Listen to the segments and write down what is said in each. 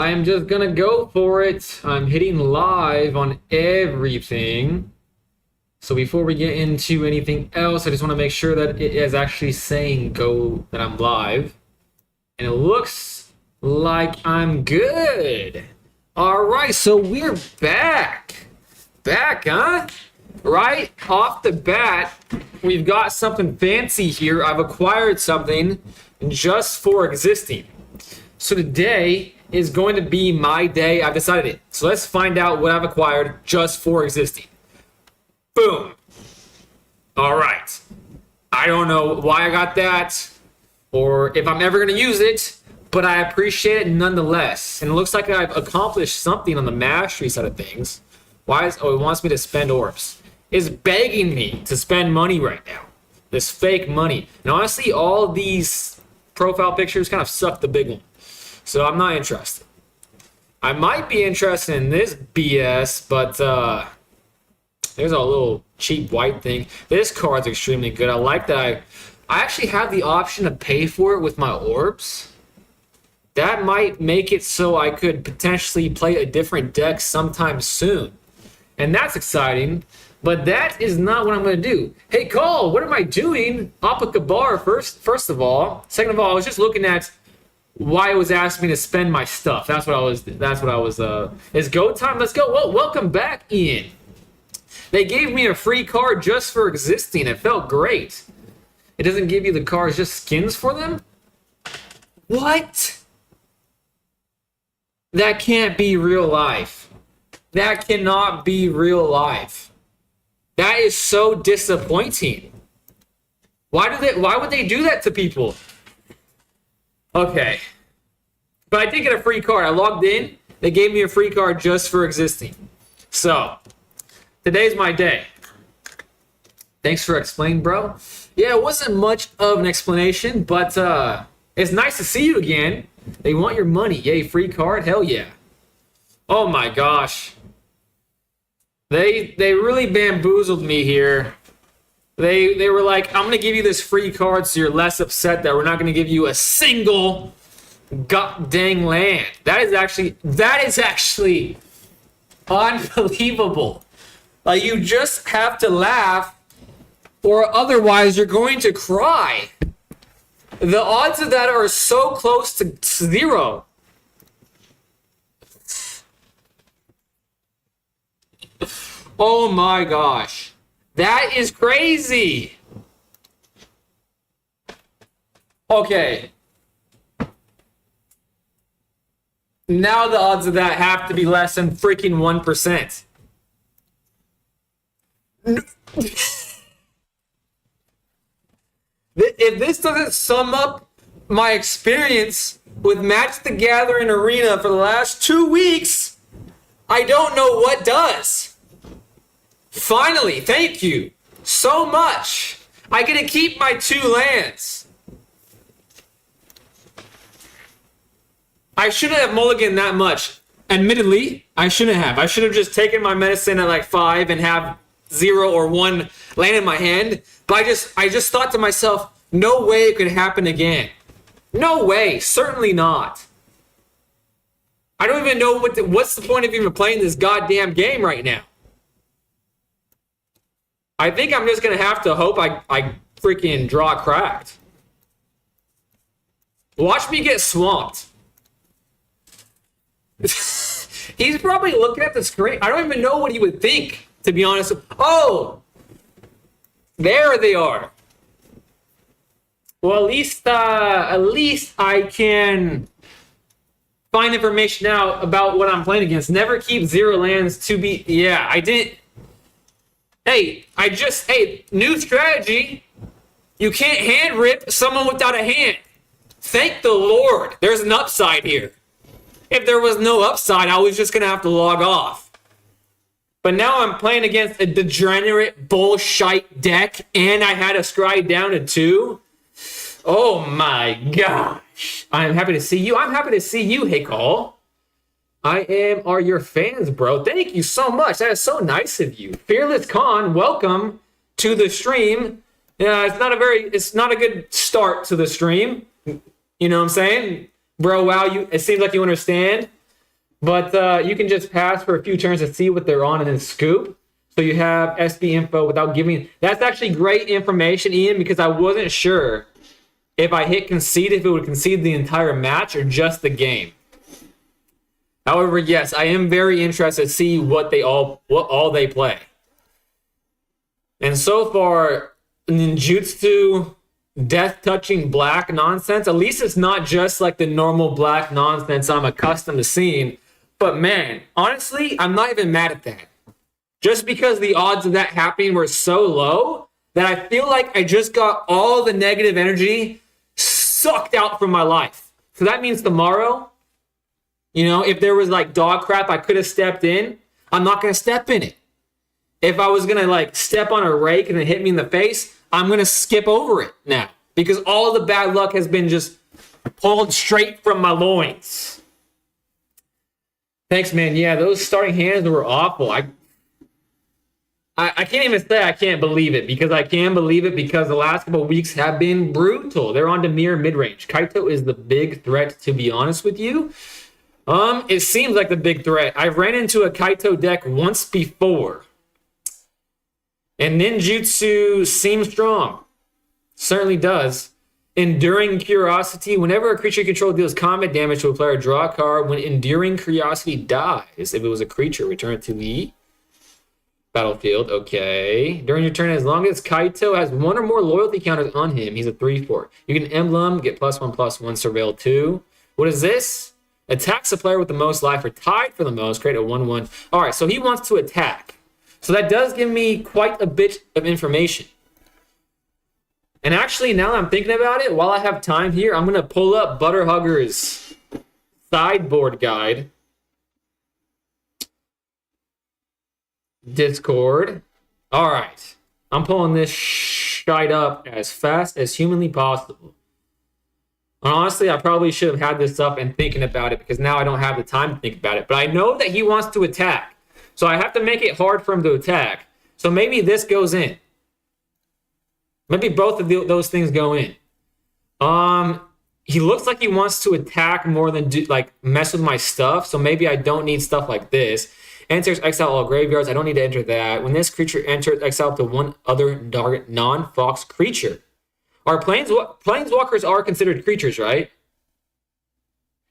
I'm just gonna go for it. I'm hitting live on everything. So before we get into anything else, I just want to make sure that it is actually saying go, that I'm live. And it looks like I'm good. All right, so we're back. Back, huh? Right off the bat, we've got something fancy here. I've acquired something just for existing. So today is going to be my day. I've decided it. So let's find out what I've acquired just for existing. Boom. All right. I don't know why I got that or if I'm ever going to use it, but I appreciate it nonetheless. And it looks like I've accomplished something on the mastery side of things. Why is, oh, it wants me to spend orbs. It's begging me to spend money right now. This fake money. And honestly, all of these profile pictures kind of suck the big one. So I'm not interested. I might be interested in this BS, but there's a little cheap white thing. This card's extremely good. I like that I actually have the option to pay for it with my orbs. That might make it so I could potentially play a different deck sometime soon. And that's exciting. But that is not what I'm going to do. Hey, Cole, what am I doing? Apakabar, first of all. Second of all, I was just looking at why it was asking me to spend my stuff. That's what I was. It's go time. Let's go. Well, welcome back, Ian. They gave me a free card just for existing. It felt great. It doesn't give you the cards, just skins for them? What? That can't be real life. That cannot be real life. That is so disappointing. Why would they do that to people? Okay. But I did get a free card. I logged in. They gave me a free card just for existing. So, today's my day. Thanks for explaining, bro. Yeah, it wasn't much of an explanation, but it's nice to see you again. They want your money. Yay, free card? Hell yeah. Oh my gosh. They really bamboozled me here. They were like, I'm going to give you this free card so you're less upset that we're not going to give you a single god dang land. That is actually unbelievable. Like, you just have to laugh or otherwise you're going to cry. The odds of that are so close to zero. Oh my gosh. That is crazy. Okay. Now the odds of that have to be less than freaking 1%. If this doesn't sum up my experience with Magic the Gathering Arena for the last 2 weeks, I don't know what does. Finally, thank you so much. I get to keep my 2 lands. I shouldn't have mulliganed that much. Admittedly, I shouldn't have. I should have just taken my medicine at like 5 and have 0 or 1 land in my hand. But I just thought to myself, no way it could happen again. No way. Certainly not. I don't even know what's the point of even playing this goddamn game right now. I think I'm just going to have to hope I freaking draw cracked. Watch me get swamped. He's probably looking at the screen. I don't even know what he would think, to be honest. Oh! There they are. Well, at least I can find information out about what I'm playing against. Never keep 0 lands to be... Yeah, I didn't... Hey, new strategy. You can't hand rip someone without a hand. Thank the Lord. There's an upside here. If there was no upside, I was just going to have to log off. But now I'm playing against a degenerate bullshit deck, and I had a scry down to 2. Oh my gosh. I'm happy to see you. I'm happy to see you, hey Cole. are your fans, bro. Thank you so much. That is so nice of you. Fearless Khan, welcome to the stream. Yeah, it's not a good start to the stream. You know what I'm saying? Bro, wow, it seems like you understand. But you can just pass for a few turns to see what they're on and then scoop. So you have SB info without giving. That's actually great information, Ian, because I wasn't sure if I hit concede, if it would concede the entire match or just the game. However, yes, I am very interested to see what all they play. And so far, ninjutsu, death-touching black nonsense, at least it's not just like the normal black nonsense I'm accustomed to seeing. But man, honestly, I'm not even mad at that. Just because the odds of that happening were so low that I feel like I just got all the negative energy sucked out from my life. So that means tomorrow, if there was like dog crap I could have stepped in, I'm not going to step in it. If I was going to like step on a rake and it hit me in the face, I'm going to skip over it now because all the bad luck has been just pulled straight from my loins. Thanks, man. Yeah, those starting hands were awful. I can't even say I can't believe it because I can believe it because the last couple of weeks have been brutal. They're on to mere mid-range. Kaito is the big threat, to be honest with you. It seems like the big threat. I've ran into a Kaito deck once before. And ninjutsu seems strong. Certainly does. Enduring Curiosity. Whenever a creature you control deals combat damage to a player, draw a card. When Enduring Curiosity dies, if it was a creature, return it to the battlefield. Okay. During your turn, as long as Kaito has one or more loyalty counters on him, he's a 3/4. You can emblem, get +1/+1, surveil 2. What is this? Attacks the player with the most life or tied for the most. Create a 1/1. All right, so he wants to attack. So that does give me quite a bit of information. And actually, now that I'm thinking about it, while I have time here, I'm going to pull up Butterhugger's sideboard guide. Discord. All right. I'm pulling this shite up as fast as humanly possible. And honestly, I probably should have had this up and thinking about it because now I don't have the time to think about it. But I know that he wants to attack. So I have to make it hard for him to attack. So maybe this goes in. Maybe both of those things go in. He looks like he wants to attack more than mess with my stuff. So maybe I don't need stuff like this. Enters exile all graveyards. I don't need to enter that. When this creature enters, exile to one other target non-fox creature. Planeswalkers are considered creatures, right?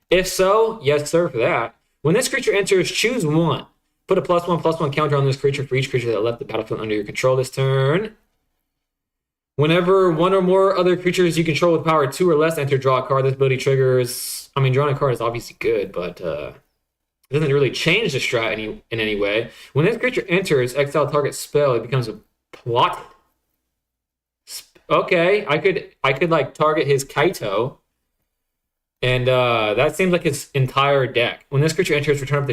If so, yes, sir, for that. When this creature enters, choose one. Put a +1/+1 counter on this creature for each creature that left the battlefield under your control this turn. Whenever one or more other creatures you control with power 2 or less enter, draw a card. This ability triggers... drawing a card is obviously good, but... it doesn't really change the strat in any way. When this creature enters, exile target spell, it becomes a plotted. Okay, I could like target his Kaito, and that seems like his entire deck. When this creature enters, return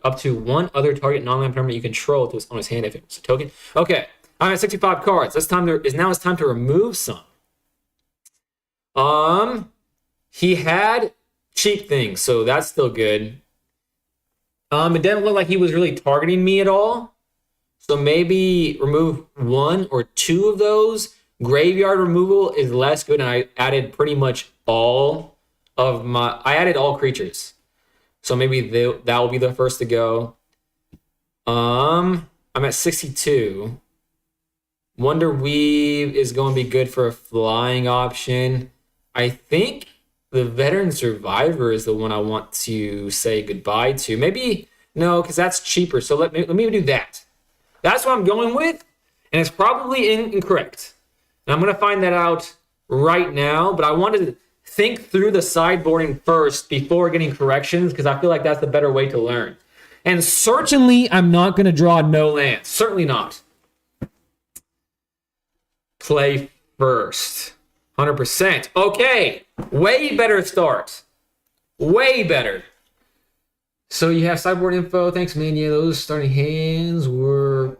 up to one other target non-land permanent you control on his hand if it's a token. Okay, I'm at 65 cards. It's time to remove some. He had cheap things, so that's still good. It didn't look like he was really targeting me at all. So maybe remove 1 or 2 of those. Graveyard removal is less good, and I added pretty much all creatures. So maybe that will be the first to go. I'm at 62. Wonder Weave is going to be good for a flying option. I think the Veteran Survivor is the one I want to say goodbye to. Maybe, no, because that's cheaper. So let me do that. That's what I'm going with, and it's probably incorrect. And I'm going to find that out right now, but I wanted to think through the sideboarding first before getting corrections because I feel like that's the better way to learn. And certainly, I'm not going to draw no lands. Certainly not. Play first. 100%. Okay. Way better start. Way better. So you have sideboard info. Thanks, man. Yeah, those starting hands were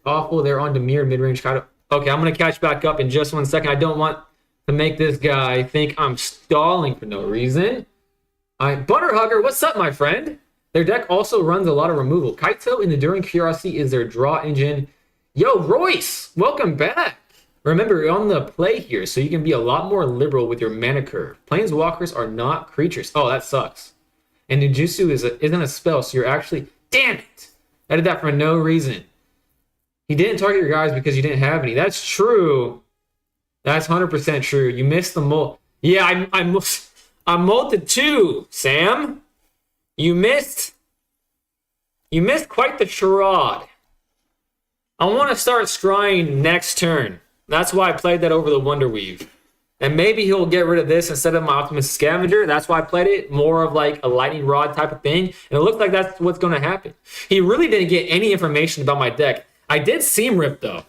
awful. They're on Demir mid-range. Okay, I'm going to catch back up in just 1 second. I don't want to make this guy think I'm stalling for no reason. Butterhugger, what's up, my friend? Their deck also runs a lot of removal. Kaito in Enduring Curiosity is their draw engine. Yo, Royce, welcome back. Remember, you're on the play here, so you can be a lot more liberal with your mana curve. Planeswalkers are not creatures. Oh, that sucks. And ninjutsu isn't a spell, so you're actually... Damn it! I did that for no reason. He didn't target your guys because you didn't have any. That's true. That's 100% true. You missed the molt. Yeah, I molted too, Sam. You missed quite the charade. I want to start scrying next turn. That's why I played that over the Wonder Weave. And maybe he'll get rid of this instead of my Optimus Scavenger. That's why I played it. More of like a lightning rod type of thing. And it looks like that's what's going to happen. He really didn't get any information about my deck. I did Seam Rip though.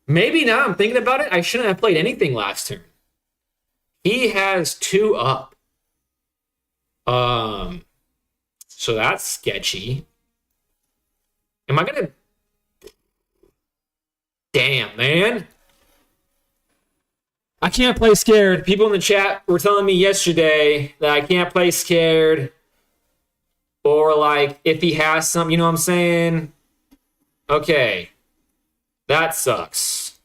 Maybe now I'm thinking about it, I shouldn't have played anything last turn. He has 2 up. So that's sketchy. Am I going to... Damn, man. I can't play scared. People in the chat were telling me yesterday that I can't play scared. Or like, if he has some, you know what I'm saying? Okay. That sucks.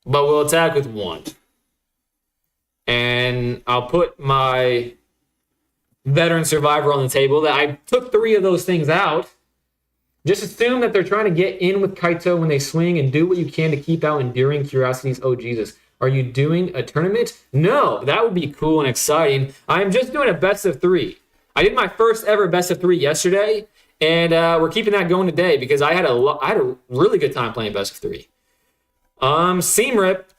But we'll attack with 1. And I'll put my veteran survivor on the table. That I took 3 of those things out. Just assume that they're trying to get in with Kaito when they swing and do what you can to keep out enduring curiosities. Oh, Jesus. Are you doing a tournament? No, that would be cool and exciting. I'm just doing a best of 3. I did my first ever best of 3 yesterday, and we're keeping that going today because I had a really good time playing best of 3. Seam Rip.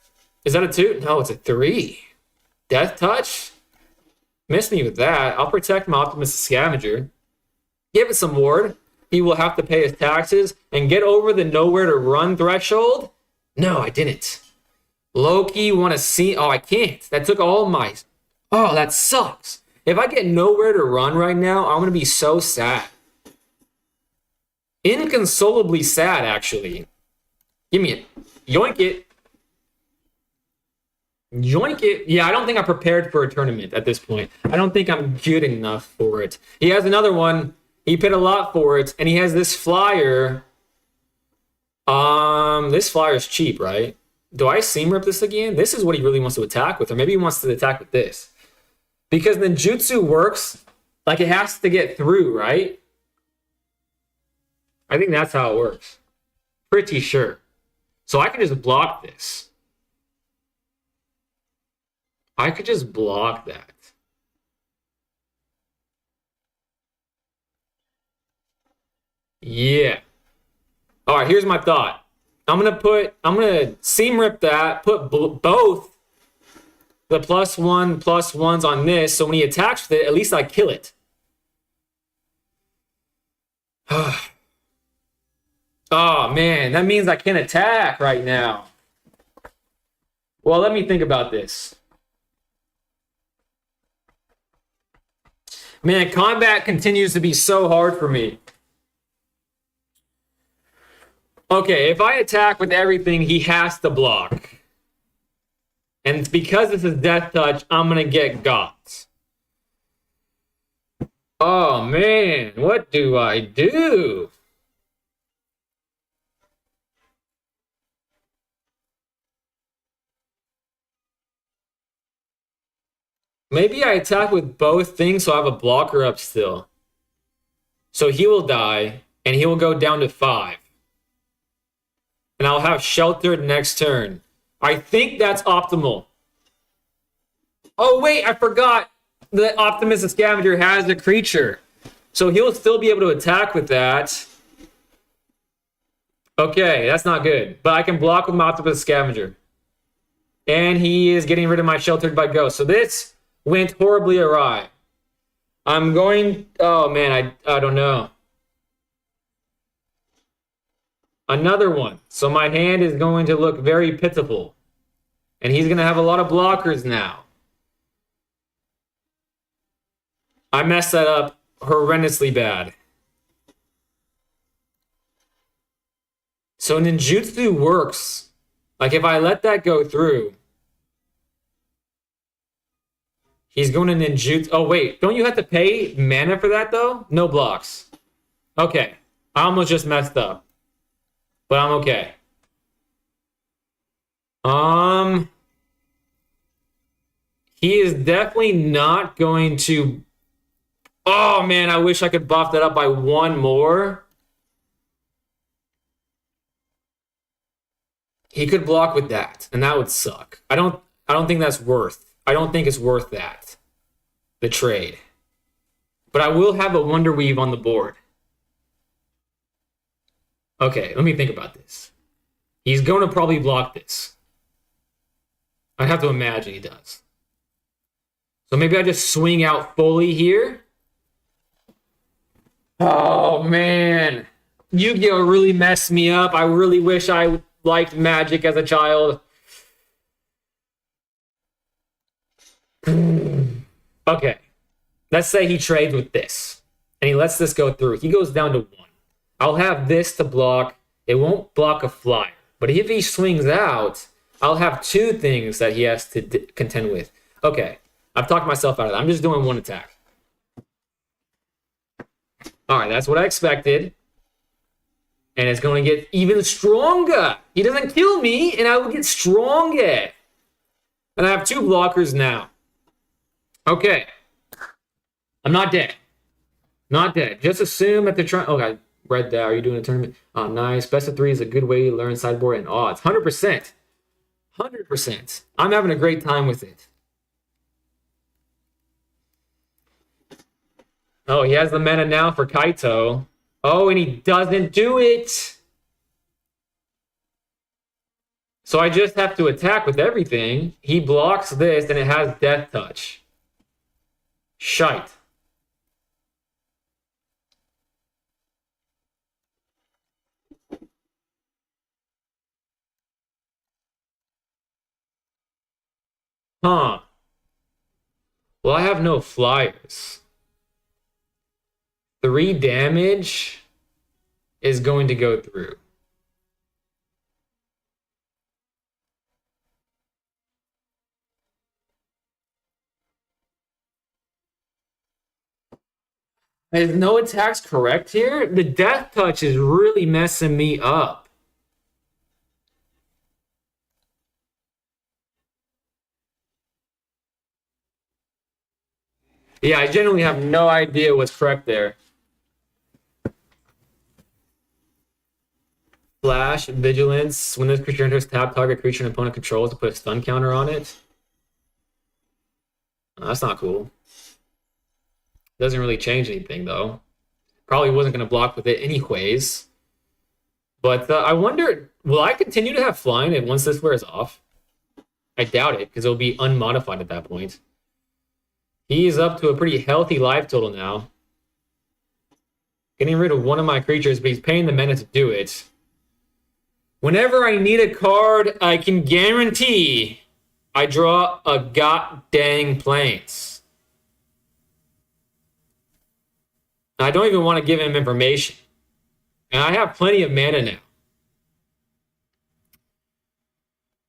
Is that a 2? No, it's a 3. Death Touch? Miss me with that. I'll protect my Optimus Scavenger. Give it some ward. He will have to pay his taxes and get over the nowhere to run threshold. No, I didn't. Loki want to see... Oh, I can't. That took all my... Oh, that sucks. If I get nowhere to run right now, I'm going to be so sad. Inconsolably sad, actually. Give me it. Yoink it. Yoink it. Yeah, I don't think I'm prepared for a tournament at this point. I don't think I'm good enough for it. He has another one. He paid a lot for it, and he has this flyer. This flyer is cheap, right? Do I Seam Rip this again? This is what he really wants to attack with, or maybe he wants to attack with this. Because ninjutsu works, like it has to get through, right? I think that's how it works. Pretty sure. So I can just block this. I could just block that. Yeah. All right, here's my thought. I'm gonna Seam Rip that, put both the +1/+1s on this, so when he attacks with it, at least I kill it. Oh man, that means I can't attack right now. Well, let me think about this. Man, combat continues to be so hard for me. Okay, if I attack with everything, he has to block. And because this is Death Touch, I'm going to get got. Oh, man. What do I do? Maybe I attack with both things so I have a blocker up still. So he will die, and he will go down to 5. And I'll have sheltered next turn. I think that's optimal. Oh, wait, I forgot that Optimus the Scavenger has a creature. So he'll still be able to attack with that. Okay, that's not good. But I can block with my Optimus Scavenger. And he is getting rid of my Sheltered by Ghost. So this went horribly awry. I'm going... Oh, man, I don't know. Another one. So my hand is going to look very pitiful. And he's going to have a lot of blockers now. I messed that up horrendously bad. So ninjutsu works. Like if I let that go through, he's going to ninjutsu. Oh, wait. Don't you have to pay mana for that, though? No blocks. Okay. I almost just messed up. But I'm okay. He is definitely not going to... Oh, man, I wish I could buff that up by one more. He could block with that, and that would suck. I don't think that's worth. I don't think it's worth that. The trade. But I will have a Wonder Weave on the board. Okay, let me think about this. He's going to probably block this. I have to imagine he does. So maybe I just swing out fully here. Oh, man. Yu-Gi-Oh! Really messed me up. I really wish I liked Magic as a child. Okay. Let's say he trades with this. And he lets this go through. He goes down to 1. I'll have this to block. It won't block a flyer. But if he swings out, I'll have 2 things that he has to contend with. Okay. I've talked myself out of that. I'm just doing 1 attack. All right. That's what I expected. And it's going to get even stronger. He doesn't kill me, and I will get stronger. And I have 2 blockers now. Okay. I'm not dead. Not dead. Just assume that they're trying... Okay, read that. Are you doing a tournament? Oh, nice. Best of 3 is a good way to learn sideboard and odds. 100%. 100%. I'm having a great time with it. Oh, he has the mana now for Kaito. Oh, and he doesn't do it. So I just have to attack with everything. He blocks this, and it has Death Touch. Shite. Huh. Well, I have no flyers. 3 damage is going to go through. Is no attacks correct here? The Death Touch is really messing me up. Yeah, I genuinely have no idea what's correct there. Flash, Vigilance. When this creature enters, tap target creature and opponent controls to put a stun counter on it. Oh, that's not cool. Doesn't really change anything, though. Probably wasn't going to block with it anyways. But I wonder, will I continue to have flying and once this wears off? I doubt it, because it'll be unmodified at that point. He's up to a pretty healthy life total now. Getting rid of one of my creatures, but he's paying the mana to do it. Whenever I need a card, I can guarantee I draw a god-dang Plains. I don't even want to give him information. And I have plenty of mana now.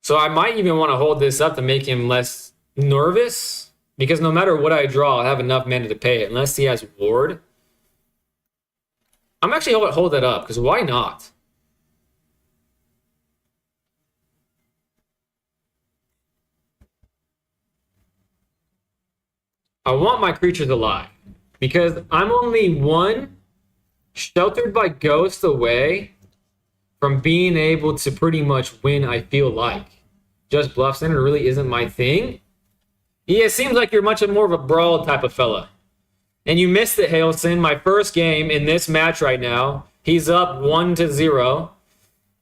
So I might even want to hold this up to make him less nervous. Because no matter what I draw, I'll have enough mana to pay it. Unless he has Ward. I'm actually going to hold that up. Because why not? I want my creatures alive. Because I'm only 1 sheltered by Ghost away from being able to pretty much win, I feel like. Just Bluff Center really isn't my thing. Yeah, it seems like you're much more of a brawl type of fella. And you missed it, Hailson. My first game in this match right now, he's up 1-0.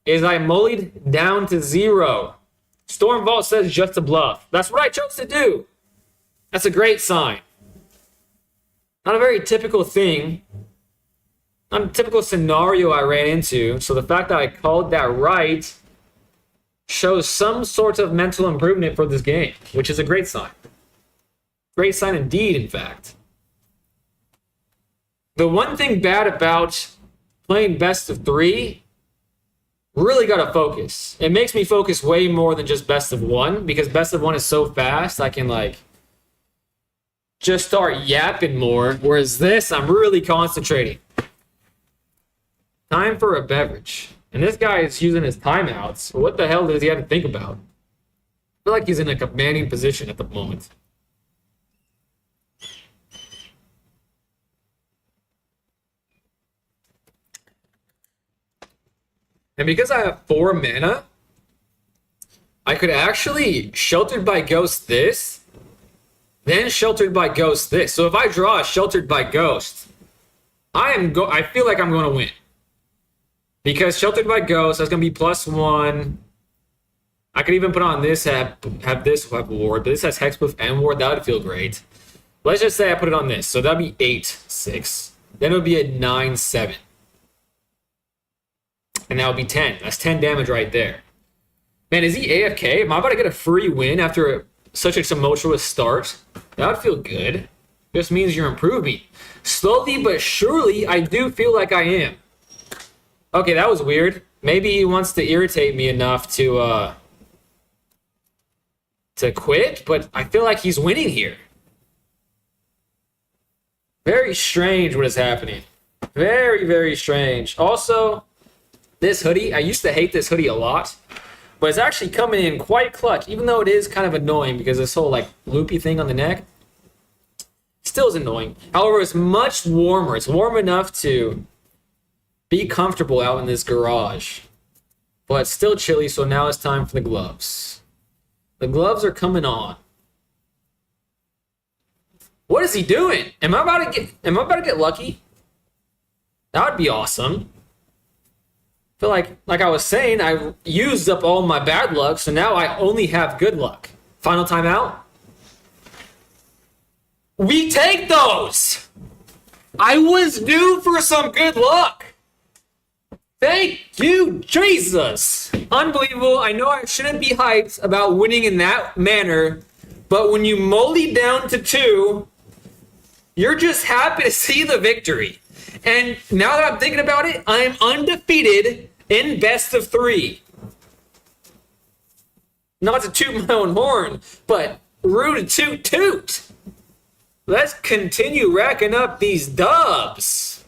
Is I mullied down to 0. Stormvault says just a bluff. That's what I chose to do. That's a great sign. Not a very typical thing. Not a typical scenario I ran into. So the fact that I called that right shows some sort of mental improvement for this game, which is a great sign. Great sign indeed, in fact. The one thing bad about playing best of 3, really got to focus. It makes me focus way more than just best of 1, because best of 1 is so fast, I can just start yapping more, whereas this, I'm really concentrating. Time for a beverage. And this guy is using his timeouts. What the hell does he have to think about? I feel like he's in a commanding position at the moment. And because I have 4 mana, I could actually Sheltered by Ghost this, then Sheltered by Ghost this. So if I draw a Sheltered by Ghost, I feel like I'm going to win. Because Sheltered by Ghost, that's going to be +1. I could even put on this, have this have Ward, but this has Hexproof and Ward. That would feel great. Let's just say I put it on this. So that'd be 8-6. Then it would be a 9-7. And that would be 10. That's 10 damage right there. Man, is he AFK? Am I about to get a free win after such a tumultuous start? That would feel good. Just means you're improving. Slowly but surely, I do feel like I am. Okay, that was weird. Maybe he wants to irritate me enough to quit, but I feel like he's winning here. Very strange what is happening. Very, very strange. Also, this hoodie, I used to hate this hoodie a lot, but it's actually coming in quite clutch, even though it is kind of annoying because this whole like loopy thing on the neck still is annoying. However, it's much warmer. It's warm enough to be comfortable out in this garage, but it's still chilly, so now it's time for the gloves. The gloves are coming on. What is he doing? Am I about to get lucky? That would be awesome. I feel like I was saying, I used up all my bad luck, so now I only have good luck. Final timeout. We take those! I was due for some good luck. Thank you, Jesus! Unbelievable. I know I shouldn't be hyped about winning in that manner, but when you molly down to 2, you're just happy to see the victory. And now that I'm thinking about it, I am undefeated in best of 3. Not to toot my own horn, but rude toot toot. Let's continue racking up these dubs.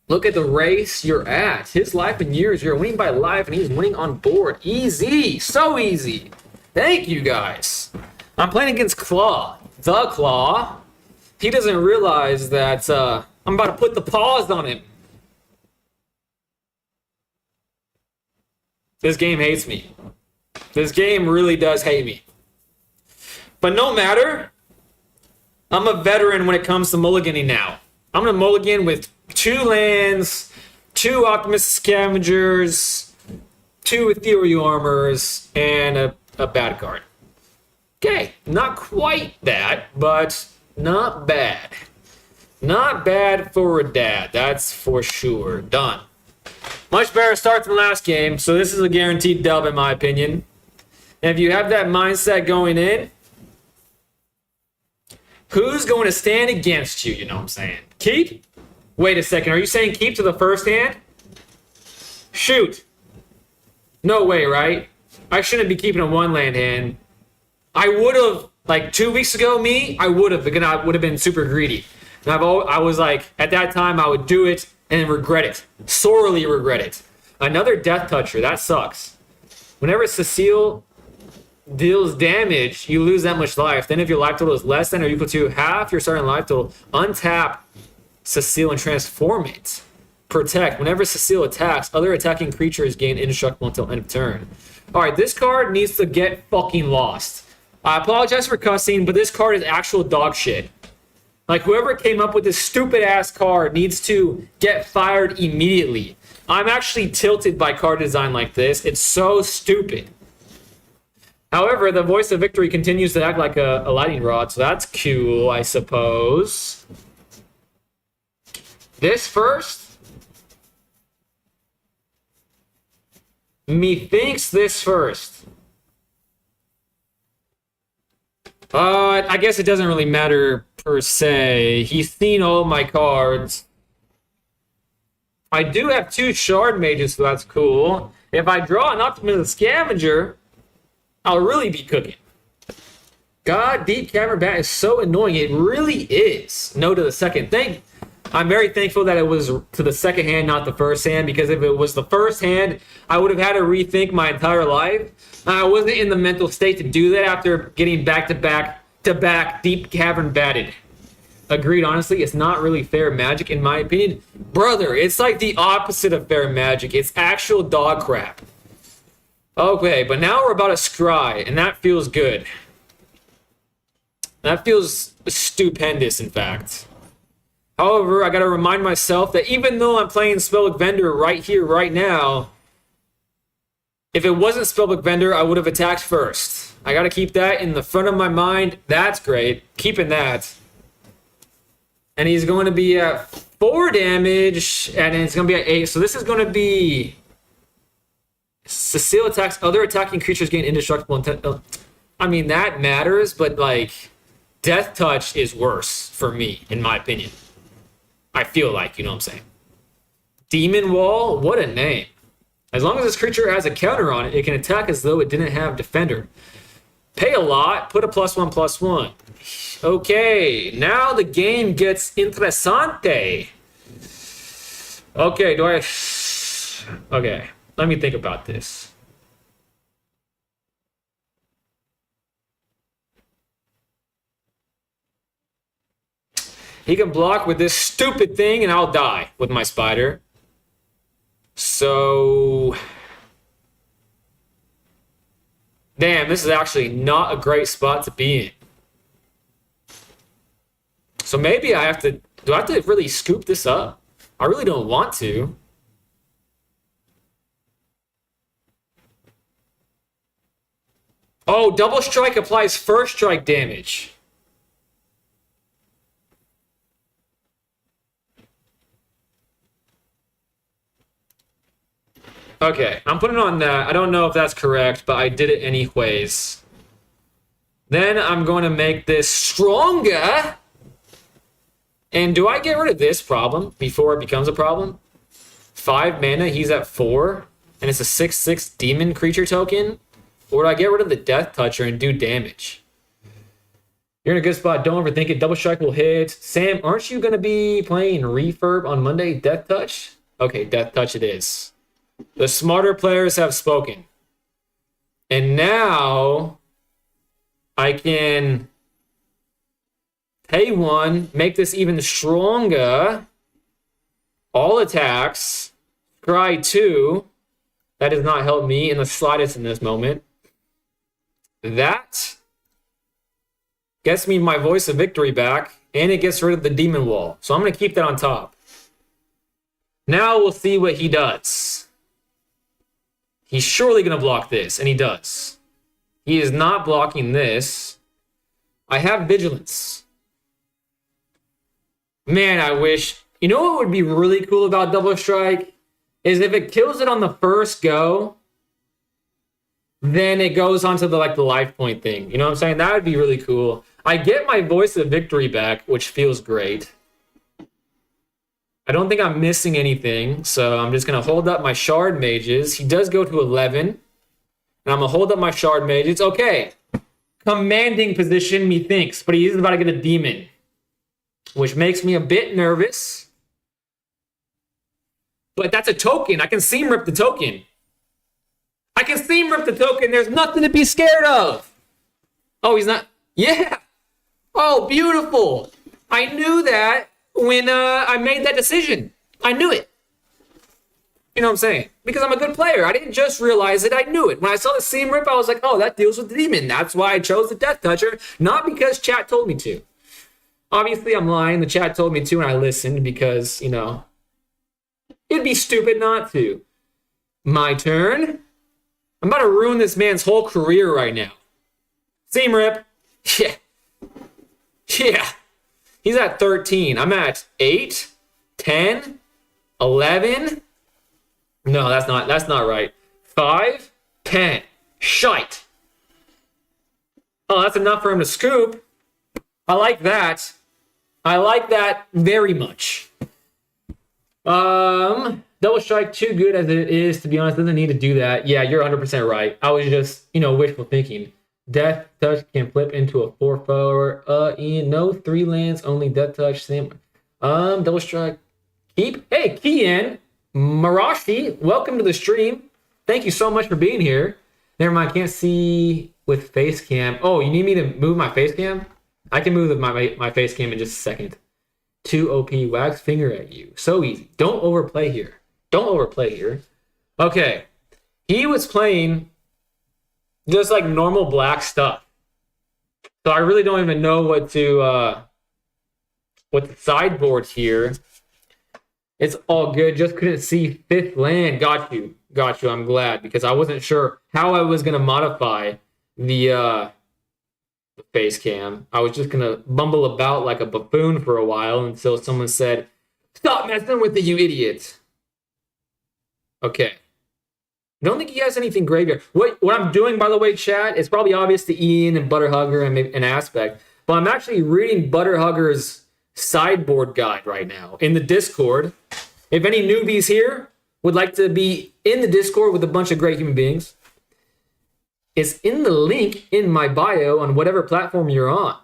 Look at the race you're at. His life in years. You're winning by life, and he's winning on board. Easy. So easy. Thank you, guys. I'm playing against Claw. The Claw. He doesn't realize that I'm about to put the pause on him. This game hates me. This game really does hate me. But no matter. I'm a veteran when it comes to mulliganing now. I'm going to mulligan with 2 lands, 2 Optimus Scavengers, 2 Ethereal Armors, and a bad card. Okay, not quite that, but not bad. Not bad for a dad, that's for sure. Done. Much better start than last game, so this is a guaranteed dub in my opinion. And if you have that mindset going in, who's going to stand against you, you know what I'm saying? Keep? Wait a second, are you saying keep to the first hand? Shoot. No way, right? I shouldn't be keeping a 1-land hand. I would have, like 2 weeks ago, I would have, because I would have been super greedy. And I was like, at that time, I would do it and regret it. Sorely regret it. Another Death Toucher, that sucks. Whenever Cecile deals damage, you lose that much life. Then if your life total is less than or equal to half your starting life total, untap Cecile and transform it. Protect. Whenever Cecile attacks, other attacking creatures gain indestructible until end of turn. Alright, this card needs to get fucking lost. I apologize for cussing, but this card is actual dog shit. Like, whoever came up with this stupid-ass card needs to get fired immediately. I'm actually tilted by card design like this. It's so stupid. However, the Voice of Victory continues to act like a lightning rod, so that's cool, I suppose. This first? Methinks this first. I guess it doesn't really matter per se. He's seen all my cards. I do have 2 Shard Mages, so that's cool. If I draw an Optimus Scavenger, I'll really be cooking. God, Deep Cavern Bat is so annoying. It really is. No to the second thing. I'm very thankful that it was to the second hand, not the first hand, because if it was the first hand, I would have had to rethink my entire life. I wasn't in the mental state to do that after getting back-to-back Deep Cavern Batted. Agreed, honestly, it's not really fair magic in my opinion. Brother, it's like the opposite of fair magic. It's actual dog crap. Okay, but now we're about to scry, and that feels good. That feels stupendous, in fact. However, I gotta remind myself that even though I'm playing Spellbook Vendor right here, right now, if it wasn't Spellbook Vendor, I would have attacked first. I gotta keep that in the front of my mind. That's great. Keeping that. And he's going to be at 4 damage, and it's going to be at 8. So this is going to be... Cecile attacks other attacking creatures gain indestructible intent. I mean, that matters, but, like, Death Touch is worse for me, in my opinion. I feel like, you know what I'm saying. Demon Wall? What a name. As long as this creature has a counter on it, it can attack as though it didn't have Defender. Pay a lot, put a +1/+1. Okay, now the game gets interessante. Okay, Okay, let me think about this. He can block with this stupid thing and I'll die with my spider. So... Damn, this is actually not a great spot to be in. So maybe I have to... Do I have to really scoop this up? I really don't want to. Oh, double strike applies first strike damage. Okay, I'm putting on that. I don't know if that's correct, but I did it anyways. Then I'm going to make this stronger. And do I get rid of this problem before it becomes a problem? 5 mana, he's at 4. And it's a 6/6 demon creature token? Or do I get rid of the Death Toucher and do damage? You're in a good spot. Don't overthink it. Double strike will hit. Sam, aren't you going to be playing Refurb on Monday? Death Touch? Okay, Death Touch it is. The smarter players have spoken. And now I can pay 1, make this even stronger. All attacks. Scry 2. That does not help me in the slightest in this moment. That gets me my Voice of Victory back, and it gets rid of the Demon Wall. So I'm going to keep that on top. Now we'll see what he does. He's surely going to block this, and he does. He is not blocking this. I have Vigilance. Man, I wish... You know what would be really cool about Double Strike? Is if it kills it on the first go, then it goes on to the life point thing. You know what I'm saying? That would be really cool. I get my Voice of Victory back, which feels great. I don't think I'm missing anything, so I'm just going to hold up my Shard Mages. He does go to 11. And I'm going to hold up my Shard Mages. Okay. Commanding position, methinks, but he is about to get a Demon, which makes me a bit nervous. But that's a token. I can seam rip the token. I can seam rip the token. There's nothing to be scared of. Oh, he's not. Yeah. Oh, beautiful. I knew that when I made that decision. I knew it. You know what I'm saying? Because I'm a good player. I didn't just realize it. I knew it. When I saw the seam rip, I was like, oh, that deals with the demon. That's why I chose the Death Toucher. Not because chat told me to. Obviously, I'm lying. The chat told me to, and I listened because, you know, it'd be stupid not to. My turn. I'm about to ruin this man's whole career right now. Seam rip. Yeah. Yeah. He's at 13. I'm at 8, 10, 11. No, that's not right. 5, 10. Shite. Oh, that's enough for him to scoop. I like that. I like that very much. Double strike, too good as it is, to be honest. Doesn't need to do that. Yeah, you're 100% right. I was just, wishful thinking. Death Touch can flip into a 4/4. No 3 lands, only Death Touch. Same. Double strike. Keep. Hey, Kian Marashi, welcome to the stream. Thank you so much for being here. Never mind, can't see with face cam. Oh, you need me to move my face cam? I can move my face cam in just a second. 2 OP wax finger at you. So easy. Don't overplay here. Don't overplay here. Okay. He was playing just like normal black stuff. So I really don't even know what the sideboard here. It's all good. Just couldn't see 5th land. Got you. I'm glad because I wasn't sure how I was gonna modify the face cam. I was just gonna bumble about like a buffoon for a while until someone said, "Stop messing with it, you idiot." Okay. I don't think he has anything graveyard. What I'm doing, by the way, chat, is probably obvious to Ian and Butterhugger and maybe an aspect, but I'm actually reading Butterhugger's sideboard guide right now in the Discord. If any newbies here would like to be in the Discord with a bunch of great human beings, it's in the link in my bio on whatever platform you're on.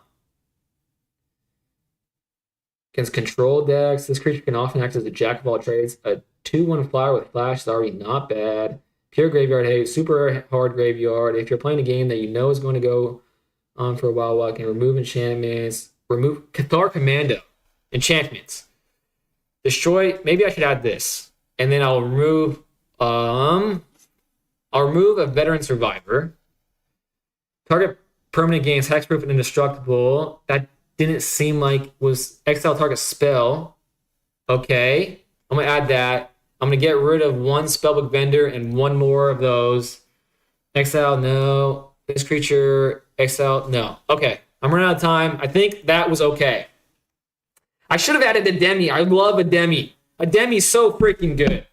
Against control decks, this creature can often act as a jack of all trades. A 2/1 flyer with flash is already not bad. Pure graveyard hate, super hard graveyard. If you're playing a game that you know is going to go on for a while, I can remove enchantments, remove Cathar Commando, enchantments. Destroy, maybe I should add this. And then I'll remove a veteran survivor. Target permanent gains hexproof and indestructible. That didn't seem like was exile target spell. Okay. I'm gonna add that. I'm gonna get rid of 1 spellbook vendor and 1 more of those. Exile, no. This creature, exile, no. Okay. I'm running out of time. I think that was okay. I should have added a Demi. I love a Demi. A Demi's so freaking good.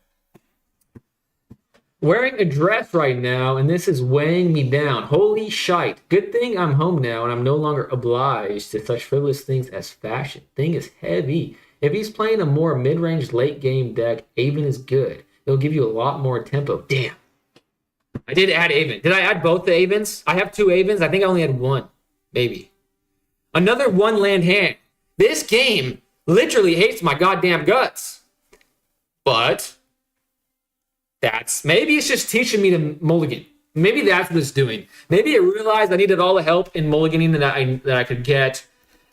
Wearing a dress right now, and this is weighing me down. Holy shite. Good thing I'm home now, and I'm no longer obliged to such frivolous things as fashion. Thing is heavy. If he's playing a more mid-range late-game deck, Aven is good. It'll give you a lot more tempo. Damn. I did add Aven. Did I add both the Avens? I have 2 Avens. I think I only had 1. Maybe. Another 1-land hand. This game literally hates my goddamn guts. But maybe it's just teaching me to mulligan. Maybe that's what it's doing. Maybe it realized I needed all the help in mulliganing that I could get.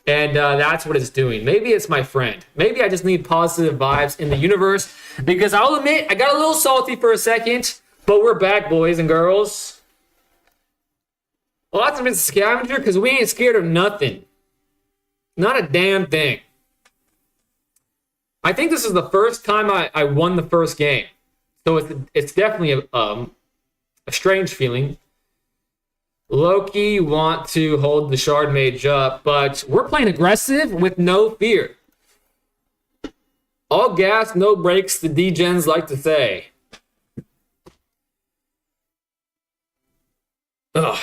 And that's what it's doing. Maybe it's my friend. Maybe I just need positive vibes in the universe. Because I'll admit, I got a little salty for a second. But we're back, boys and girls. Lots of it's scavenger because we ain't scared of nothing. Not a damn thing. I think this is the first time I won the first game. So it's definitely a strange feeling. Loki want to hold the Shard Mage up, but we're playing aggressive with no fear. All gas, no brakes, the D-Gens like to say. Ugh.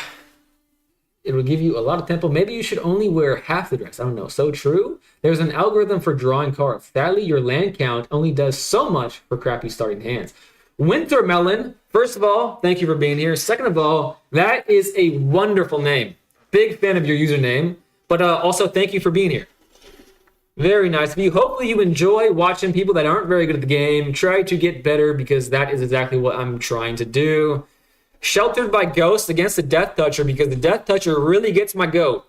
It will give you a lot of tempo. Maybe you should only wear half the dress. I don't know. So true. There's an algorithm for drawing cards. Sadly, your land count only does so much for crappy starting hands. Wintermelon, first of all, thank you for being here. Second of all, that is a wonderful name. Big fan of your username. But also, thank you for being here. Very nice of you. Hopefully you enjoy watching people that aren't very good at the game try to get better, because that is exactly what I'm trying to do. Sheltered by Ghosts against the Death Toucher, because the Death Toucher really gets my goat.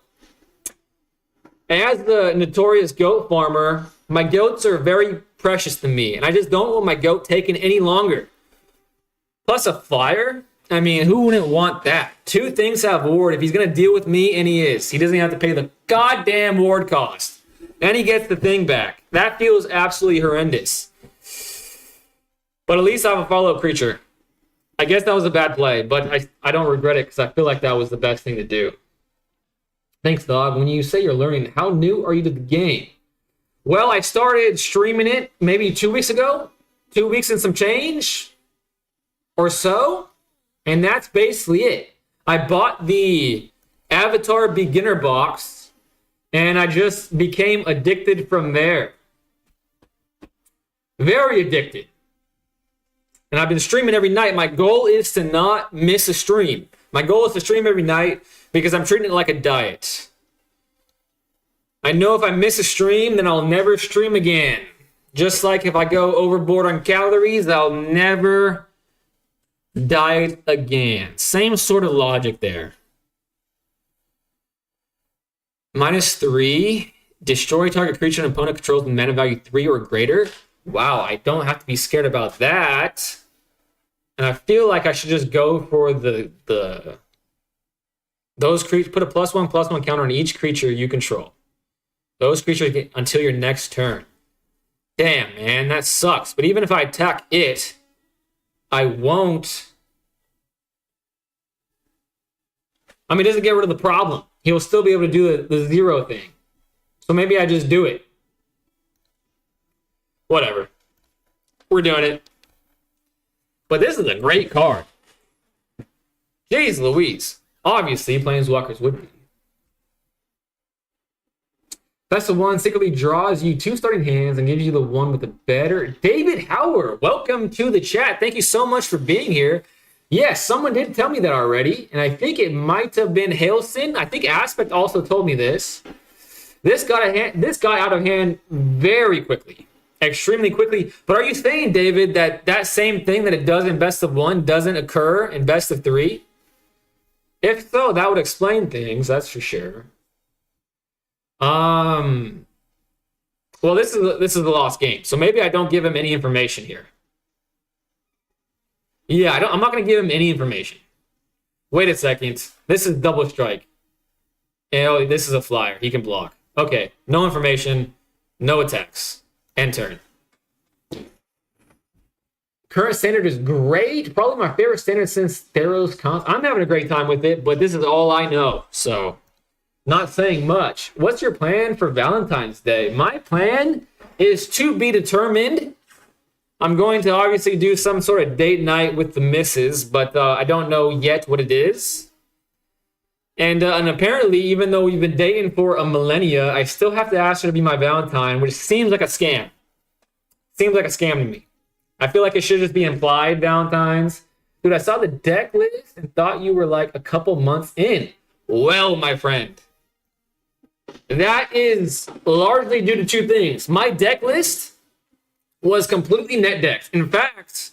As the notorious goat farmer, my goats are very precious to me, and I just don't want my goat taken any longer. Plus a flyer? I mean, who wouldn't want that? 2 things have ward. If he's going to deal with me, and he is, he doesn't have to pay the goddamn ward cost. And he gets the thing back. That feels absolutely horrendous. But at least I have a follow-up creature. I guess that was a bad play, but I don't regret it because I feel like that was the best thing to do. Thanks, dog. When you say you're learning, how new are you to the game? Well, I started streaming it maybe 2 weeks ago. 2 weeks and some change or so. And that's basically it. I bought the Avatar Beginner box and I just became addicted from there. Very addicted. And I've been streaming every night. My goal is to not miss a stream. My goal is to stream every night because I'm treating it like a diet. I know if I miss a stream, then I'll never stream again. Just like if I go overboard on calories, I'll never diet again. Same sort of logic there. -3. Destroy target creature and opponent controls with mana value 3 or greater. Wow, I don't have to be scared about that. And I feel like I should just go for those creatures. Put a +1/+1 counter on each creature you control. Those creatures get until your next turn. Damn, man, that sucks. But even if I attack it, I won't. I mean, it doesn't get rid of the problem. He'll still be able to do the 0 thing. So maybe I just do it. Whatever. We're doing it. But this is a great card. Jeez Louise. Obviously, Planeswalkers would be. Best of 1 secretly draws you 2 starting hands and gives you the one with the better. David Howard, welcome to the chat. Thank you so much for being here. Yes, someone did tell me that already, and I think it might have been Hailson. I think Aspect also told me this. This got out of hand very quickly. Extremely quickly. But are you saying, David, that same thing that it does in best of 1 doesn't occur in best of 3? If so, that would explain things, that's for sure. Well, this is a lost game, so maybe I don't give him any information here. Yeah, I'm not going to give him any information. Wait a second. This is double strike. Oh, this is a flyer. He can block. Okay, no information, no attacks. End turn. Current standard is great. Probably my favorite standard since Theros Cons. I'm having a great time with it, but this is all I know, so not saying much. What's your plan for Valentine's Day? My plan is to be determined. I'm going to obviously do some sort of date night with the missus, but I don't know yet what it is. And apparently, even though we've been dating for a millennia, I still have to ask her to be my Valentine, which seems like a scam. Seems like a scam to me. I feel like it should just be implied Valentines. Dude, I saw the deck list and thought you were like a couple months in. Well, my friend, that is largely due to 2 things. My deck list was completely net decked. In fact,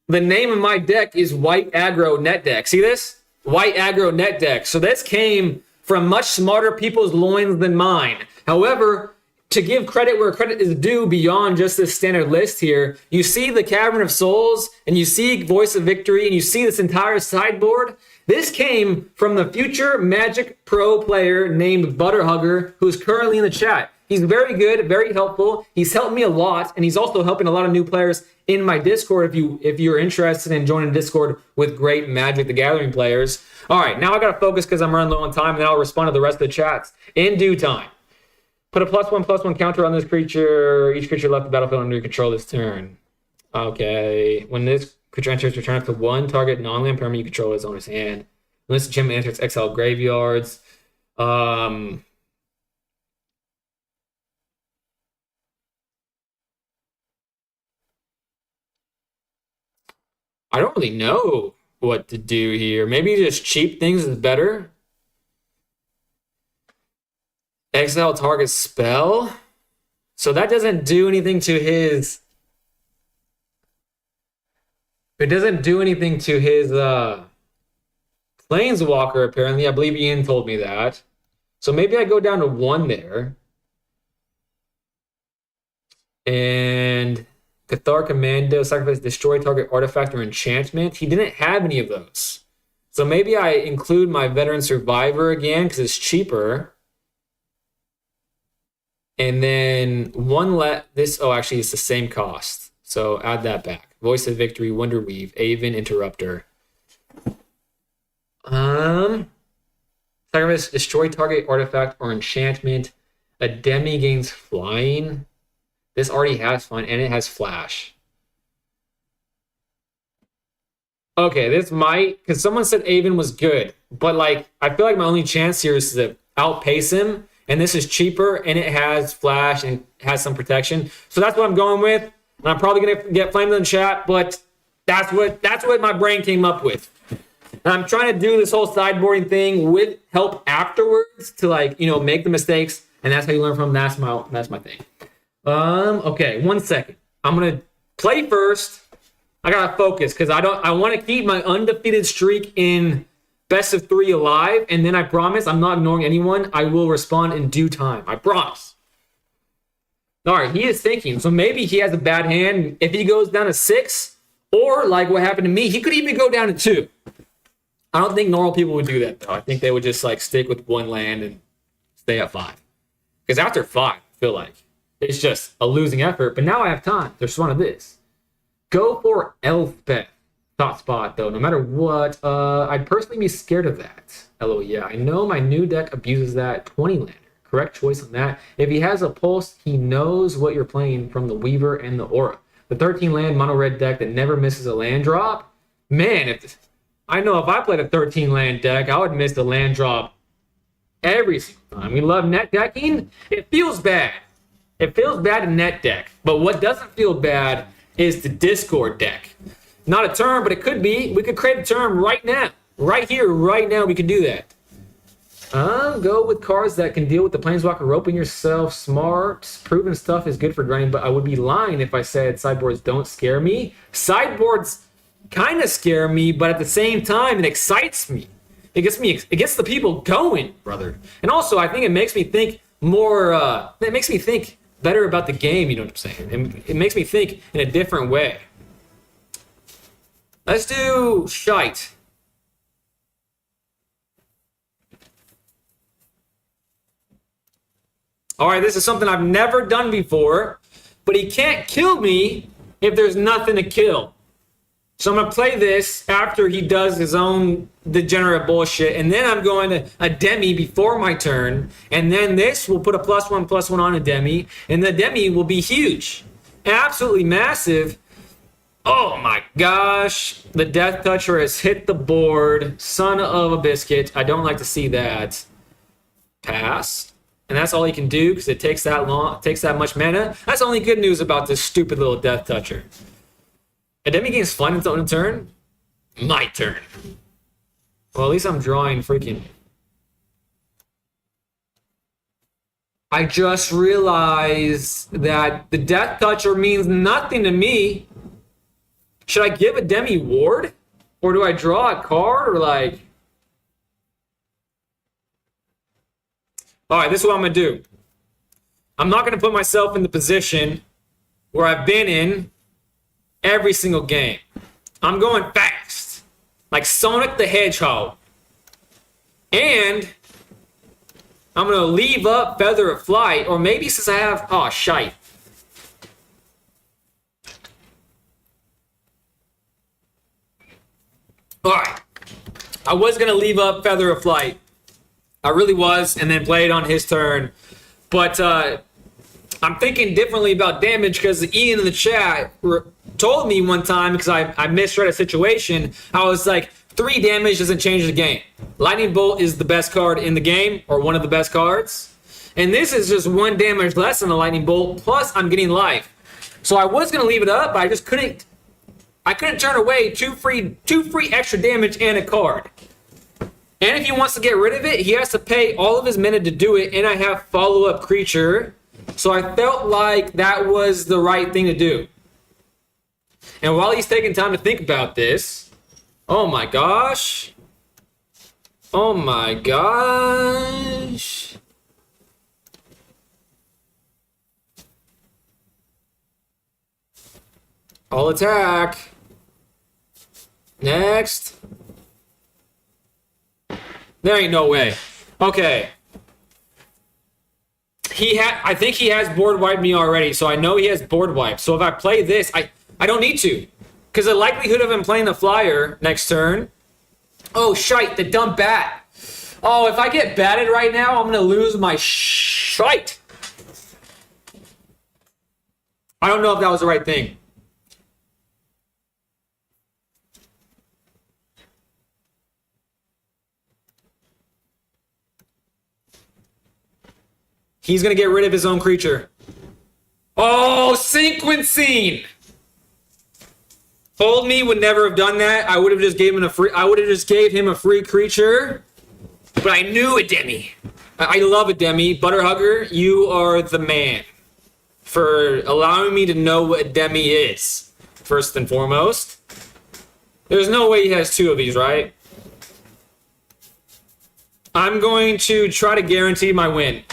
the name of my deck is White Aggro Net Deck. See this? White Aggro Net Deck. So this came from much smarter people's loins than mine. However, to give credit where credit is due beyond just this standard list here, you see the Cavern of Souls, and you see Voice of Victory, and you see this entire sideboard. This came from the future Magic Pro player named Butterhugger, who's currently in the chat. He's very good, very helpful. He's helped me a lot, and he's also helping a lot of new players in my Discord if you're interested in joining Discord with great Magic the Gathering players. All right, now I got to focus because I'm running low on time, and then I'll respond to the rest of the chats in due time. Put a +1/+1 counter on this creature. Each creature left the battlefield under your control this turn. Okay. When this creature enters, return up to 1 target non-land permanent you control its owner's hand. When this gem enters, exile graveyards. I don't really know what to do here. Maybe just cheap things is better. Exile target spell. So that doesn't do anything to his... It doesn't do anything to his Planeswalker, apparently. I believe Ian told me that. So maybe I go down to 1 there. And Cathar Commando, sacrifice, destroy target artifact or enchantment. He didn't have any of those. So maybe I include my Veteran Survivor again because it's cheaper. And then actually it's the same cost. So add that back. Voice of Victory, Wonder Weave, Aven, Interrupter. Sacrifice, destroy target artifact or enchantment. A Demi gains flying. This already has flying and it has flash. Okay, this might, because someone said Aven was good, but like I feel like my only chance here is to outpace him. And this is cheaper, and it has flash and has some protection. So that's what I'm going with. And I'm probably gonna get flamed in the chat, but that's what my brain came up with. And I'm trying to do this whole sideboarding thing with help afterwards to make the mistakes, and that's how you learn from them. That's my thing. Okay, 1 second. I'm gonna play first. I gotta focus because I want to keep my undefeated streak in best of 3 alive, and then I promise I'm not ignoring anyone. I will respond in due time. I promise. All right, he is thinking. So maybe he has a bad hand. If he goes down to 6, or like what happened to me, he could even go down to 2. I don't think normal people would do that, though. I think they would just like stick with 1 land and stay at 5. Because after 5, I feel like it's just a losing effort. But now I have time. There's one of this. Go for Elfbeth. Top spot, though. No matter what, I'd personally be scared of that. LOL, yeah. I know my new deck abuses that 20-lander. Correct choice on that. If he has a pulse, he knows what you're playing from the Weaver and the Aura. The 13-land mono-red deck that never misses a land drop. Man, I know if I played a 13-land deck, I would miss the land drop every single time. We love net decking. It feels bad. It feels bad to net deck. But what doesn't feel bad is the Discord deck. Not a term, but it could be. We could create a term right now. Right here, right now, we could do that. Go with cards that can deal with the Planeswalker roping yourself. Smart. Proven stuff is good for grinding, but I would be lying if I said sideboards don't scare me. Sideboards kind of scare me, but at the same time, it excites me. It gets the people going, brother. And also, I think it makes me think more, it makes me think better about the game, you know what I'm saying? It makes me think in a different way. Let's do shite. All right, this is something I've never done before, but he can't kill me if there's nothing to kill. So I'm going to play this after he does his own degenerate bullshit, and then I'm going to a demi before my turn, and then this will put a +1/+1 on a demi, and the demi will be huge. Absolutely massive. Oh my gosh. The Death Toucher has hit the board. Son of a biscuit. I don't like to see that. Pass. And that's all he can do because it takes that long, takes that much mana. That's the only good news about this stupid little Death Toucher. A demi gains flying its own turn? My turn. Well, at least I'm drawing freaking. I just realized that the Death Toucher means nothing to me. Should I give a demi ward? Or do I draw a card? Or like. Alright, this is what I'm going to do. I'm not going to put myself in the position where I've been in every single game. I'm going fast. Like Sonic the Hedgehog. And I'm going to leave up Feather of Flight. Or maybe since I have... Oh, shite. Alright. I was going to leave up Feather of Flight. I really was, and then play it on his turn. But I'm thinking differently about damage because Ian in the chat told me one time, because I misread a situation, I was like, 3 damage doesn't change the game. Lightning Bolt is the best card in the game, or one of the best cards. And this is just 1 damage less than the Lightning Bolt, plus I'm getting life. So I was going to leave it up, but I just couldn't. I couldn't turn away 2 free extra damage and a card. And if he wants to get rid of it, he has to pay all of his mana to do it, and I have follow-up creature. So I felt like that was the right thing to do. And while he's taking time to think about this, oh my gosh. Oh my gosh. I'll attack. Next. There ain't no way. Okay. I think he has board wiped me already, so I know he has board wiped. So if I play this, I don't need to. Because the likelihood of him playing the flyer next turn... Oh, shite, the dumb bat. Oh, if I get batted right now, I'm going to lose my shite. I don't know if that was the right thing. He's going to get rid of his own creature. Oh, sequencing! Old me would never have done that. I would have just gave him a free creature. But I knew a demi. I love a demi. Butterhugger, you are the man for allowing me to know what a demi is. First and foremost. There's no way he has 2 of these, right? I'm going to try to guarantee my win.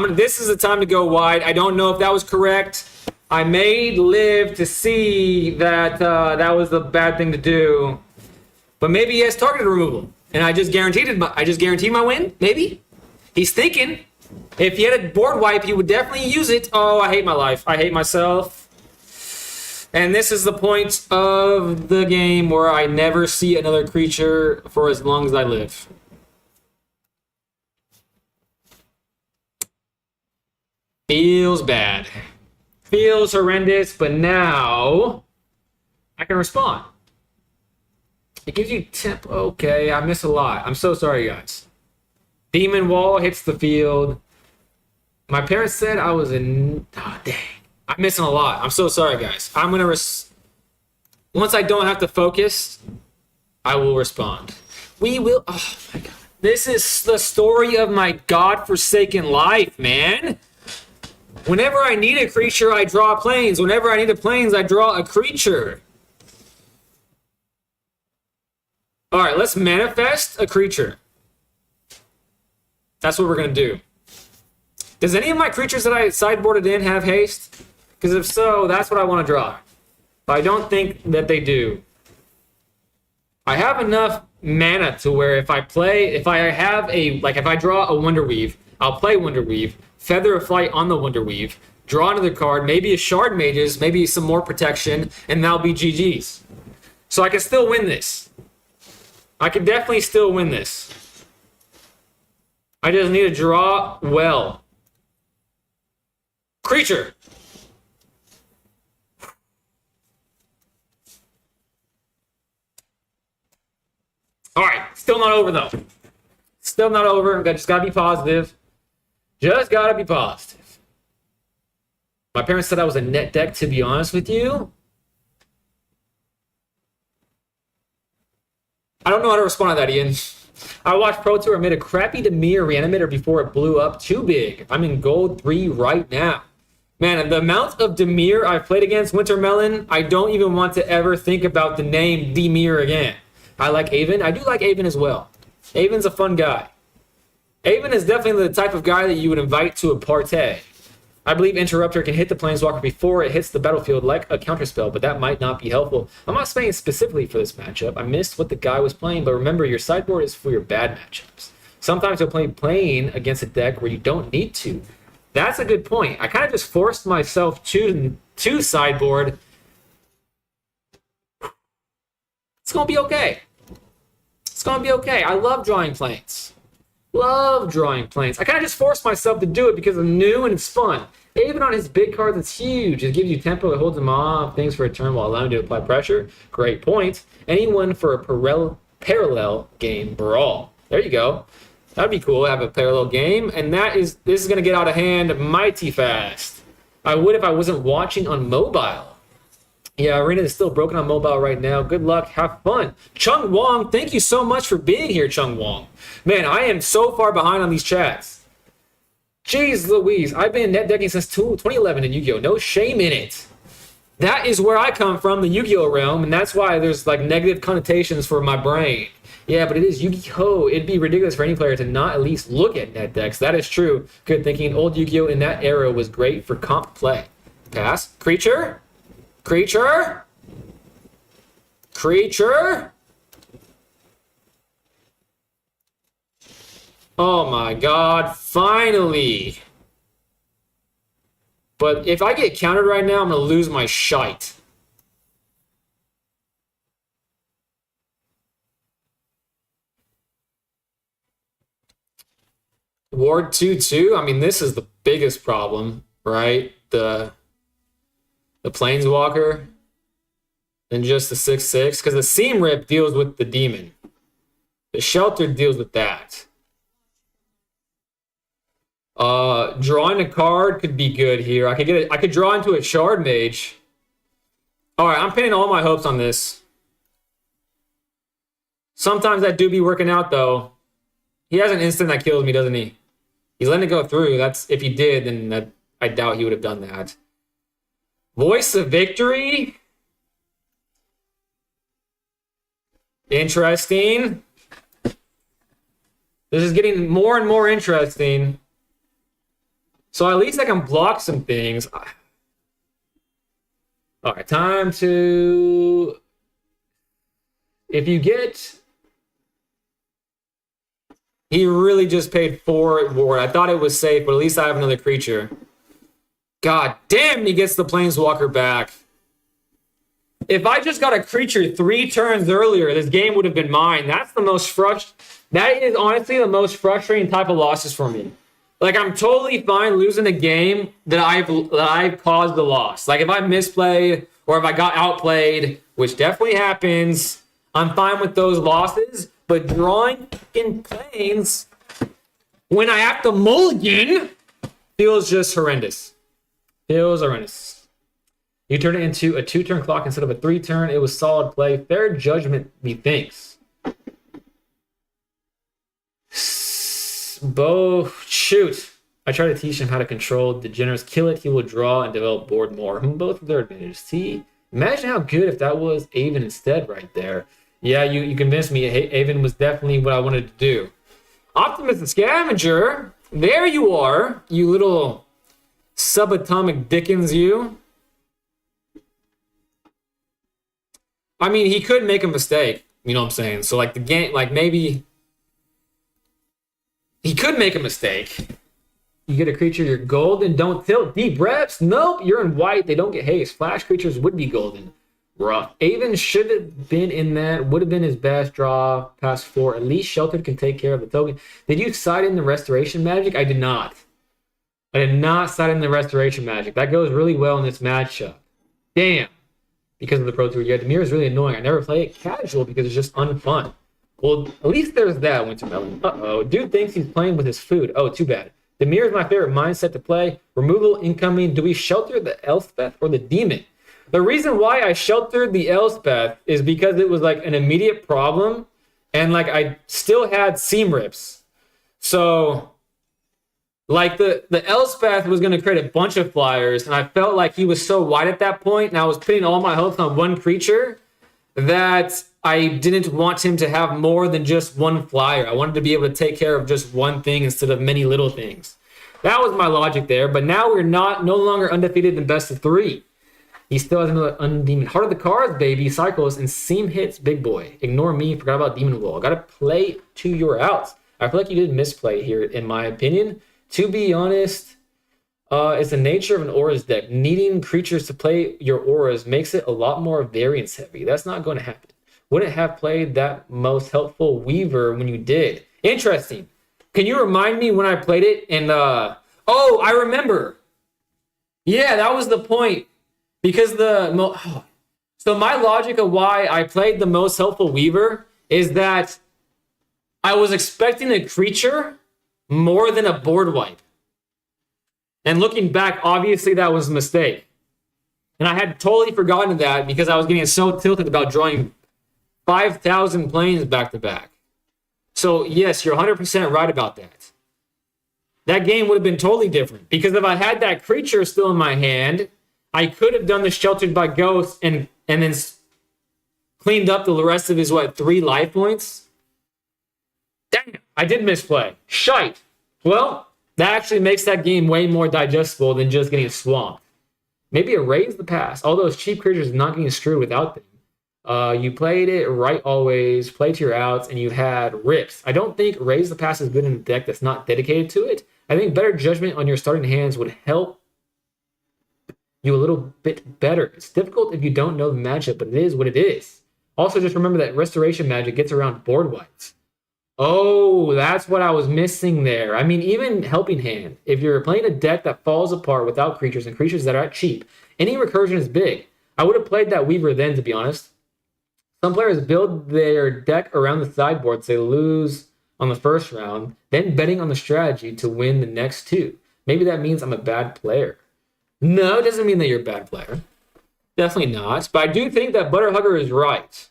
This is the time to go wide. I don't know if that was correct. I may live to see that that was the bad thing to do. But maybe he has targeted removal. And I just guaranteed my win, maybe? He's thinking. If he had a board wipe, he would definitely use it. Oh, I hate my life. I hate myself. And this is the point of the game where I never see another creature for as long as I live. Feels bad. Feels horrendous, but now I can respond. It gives you tip. Okay, I miss a lot. I'm so sorry, guys. Demon Wall hits the field. My parents said I was in... Oh, dang. I'm missing a lot. I'm so sorry, guys. I'm going to... Once I don't have to focus, I will respond. We will... Oh, my God. This is the story of my godforsaken life, man. Whenever I need a creature, I draw planes. Whenever I need a planes, I draw a creature. All right, let's manifest a creature. That's what we're going to do. Does any of my creatures that I sideboarded in have haste? Because if so, that's what I want to draw. But I don't think that they do. I have enough mana to where if I draw a Wonder Weave, I'll play Wonder Weave, Feather of Flight on the Wonder Weave, draw another card, maybe a Shard Mages, maybe some more protection, and that'll be GG's. So I can still win this. I can definitely still win this. I just need to draw well. Creature. All right, still not over though. Still not over. Just gotta be positive. Just gotta be positive. My parents said I was a net deck, to be honest with you. I don't know how to respond to that, Ian. I watched Pro Tour and made a crappy Dimir Reanimator before it blew up too big. I'm in gold 3 right now. Man, the amount of Dimir I've played against Wintermelon, I don't even want to ever think about the name Dimir again. I like Avon. I do like Avon as well. Avon's a fun guy. Avon is definitely the type of guy that you would invite to a party. I believe Interrupter can hit the Planeswalker before it hits the battlefield like a counterspell, but that might not be helpful. I'm not saying specifically for this matchup. I missed what the guy was playing, but remember, your sideboard is for your bad matchups. Sometimes you'll play playing against a deck where you don't need to. That's a good point. I kind of just forced myself to sideboard. It's going to be okay. It's going to be okay. I love drawing planes. Love drawing planes. I kind of just forced myself to do it because I'm new and it's fun. Even on his big cards, it's huge. It gives you tempo. It holds them off. Things for a turn while allowing you to apply pressure. Great point. Anyone for a parallel game brawl. There you go. That'd be cool to have a parallel game. And this is going to get out of hand mighty fast. I would if I wasn't watching on mobile. Yeah, Arena is still broken on mobile right now. Good luck. Have fun. Chung Wong, thank you so much for being here, Chung Wong. Man, I am so far behind on these chats. Jeez Louise, I've been net decking since 2011 in Yu-Gi-Oh! No shame in it. That is where I come from, the Yu-Gi-Oh! Realm, and that's why there's like negative connotations for my brain. Yeah, but it is Yu-Gi-Oh! It'd be ridiculous for any player to not at least look at net decks. That is true. Good thinking. Old Yu-Gi-Oh! In that era was great for comp play. Pass. Creature? Creature? Creature? Oh my god, finally! But if I get countered right now, I'm gonna lose my shite. Ward 2/2? I mean, this is the biggest problem, right? The Planeswalker and just the 6/6, because the Seam Rip deals with the demon. The Shelter deals with that. Drawing a card could be good here. I could draw into a Shard Mage. All right, I'm pinning all my hopes on this. Sometimes that do be working out though. He has an instant that kills me, doesn't he? He's letting it go through. That's if he did, then I doubt he would have done that. Voice of Victory. Interesting. This is getting more and more interesting. So at least I can block some things. All right, time to... If you get... He really just paid 4 ward. I thought it was safe, but at least I have another creature. God damn, he gets the Planeswalker back. If I just got a creature 3 turns earlier, this game would have been mine. That's the most That is honestly the most frustrating type of losses for me. Like, I'm totally fine losing a game that I've caused the loss. Like, if I misplayed or if I got outplayed, which definitely happens, I'm fine with those losses. But drawing in planes when I have to mulligan feels just horrendous. Feels horrendous. You turn it into a 2-turn clock instead of a 3-turn. It was solid play. Fair judgment, methinks. Shoot. I try to teach him how to control degenerates. Kill it, he will draw and develop board more. Both of their advantages. See? Imagine how good if that was Avon instead right there. Yeah, you convinced me. Avon was definitely what I wanted to do. Optimus the Scavenger. There you are, you little subatomic Dickens, you. I mean, he could make a mistake. You know what I'm saying? So, like, the game, like, maybe he could make a mistake. You get a creature, you're golden, don't tilt. Deep reps? Nope, you're in white. They don't get haste. Flash creatures would be golden. Rough. Avon should have been in that. Would have been his best draw past 4. At least Sheltered can take care of the token. Did you side in the Restoration Magic? I did not. I did not side in the Restoration Magic. That goes really well in this matchup. Damn. Because of the Pro Tour. Yeah, Demir is really annoying. I never play it casual because it's just unfun. Well, at least there's that, Wintermelon. Uh-oh. Dude thinks he's playing with his food. Oh, too bad. Demir is my favorite mindset to play. Removal incoming. Do we shelter the Elspeth or the Demon? The reason why I sheltered the Elspeth is because it was like an immediate problem, and like I still had seam rips. So like the Elspeth was going to create a bunch of flyers, and I felt like he was so wide at that point, and I was putting all my hopes on one creature that I didn't want him to have more than just one flyer. I wanted to be able to take care of just one thing instead of many little things. That was my logic there, but now we're no longer undefeated in best of 3. He still has another undemon. Heart of the Cards, baby. Cycles and seam hits, big boy. Ignore me. Forgot about Demon Wall. Got to play to your outs. I feel like you did misplay here, in my opinion. To be honest, it's the nature of an Auras deck. Needing creatures to play your Auras makes it a lot more variance heavy. That's not going to happen. Wouldn't have played that most helpful Weaver when you did. Interesting. Can you remind me when I played it? And oh, I remember. Yeah, that was the point. Because so my logic of why I played the most helpful Weaver is that I was expecting a creature more than a board wipe. And looking back, obviously that was a mistake. And I had totally forgotten that because I was getting so tilted about drawing 5,000 planes back to back. So yes, you're 100% right about that. That game would have been totally different. Because if I had that creature still in my hand, I could have done the Sheltered by Ghost and then cleaned up the rest of his, 3 life points? Damn, I did misplay. Shite. Well, that actually makes that game way more digestible than just getting swamped. Maybe erase the past. All those cheap creatures not getting screwed without them. You played it right always, play to your outs, and you had rips. I don't think raise the past is good in a deck that's not dedicated to it. I think better judgment on your starting hands would help you a little bit better. It's difficult if you don't know the matchup, but it is what it is. Also, just remember that Restoration Magic gets around board wipes. Oh, that's what I was missing there. I mean, even Helping Hand. If you're playing a deck that falls apart without creatures and creatures that are cheap, any recursion is big. I would have played that Weaver then, to be honest. Some players build their deck around the sideboard so they lose on the first round, then betting on the strategy to win the next 2. Maybe that means I'm a bad player. No, it doesn't mean that you're a bad player. Definitely not. But I do think that Butterhugger is right.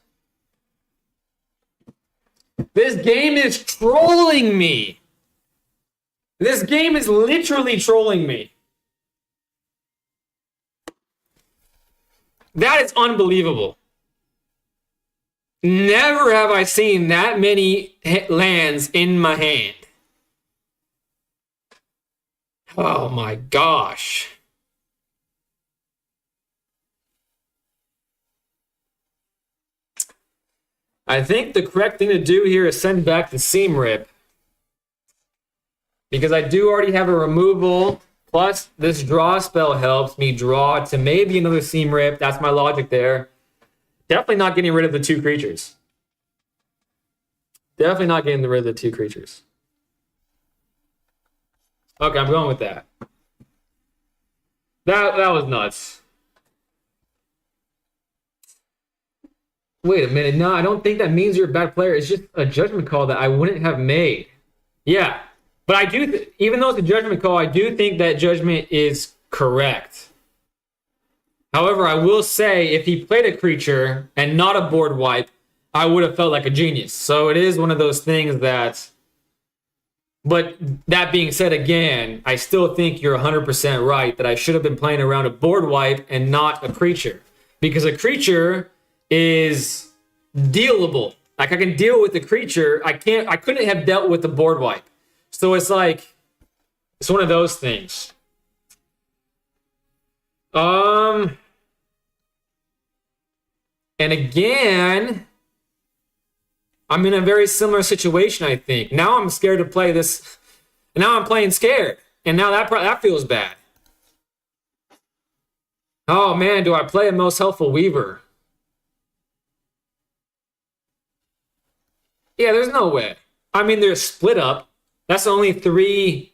This game is trolling me. This game is literally trolling me. That is unbelievable. Never have I seen that many lands in my hand. Oh my gosh. I think the correct thing to do here is send back the Seam Rip. Because I do already have a removal, plus this draw spell helps me draw to maybe another Seam Rip. That's my logic there. Definitely not getting rid of the 2 creatures. Definitely not getting rid of the 2 creatures. Okay, I'm going with that. That was nuts. Wait a minute. No, I don't think that means you're a bad player. It's just a judgment call that I wouldn't have made. Yeah. But I do, even though it's a judgment call, I do think that judgment is correct. However, I will say if he played a creature and not a board wipe, I would have felt like a genius. So it is one of those things that, but that being said, again, I still think you're 100% right that I should have been playing around a board wipe and not a creature. Because a creature is dealable. Like I can deal with the creature. I couldn't have dealt with the board wipe. So it's like, it's one of those things. And again, I'm in a very similar situation, I think. Now I'm scared to play this. And now I'm playing scared. And now that feels bad. Oh man, do I play a Most Helpful Weaver? Yeah, there's no way. I mean, they're split up. That's only 3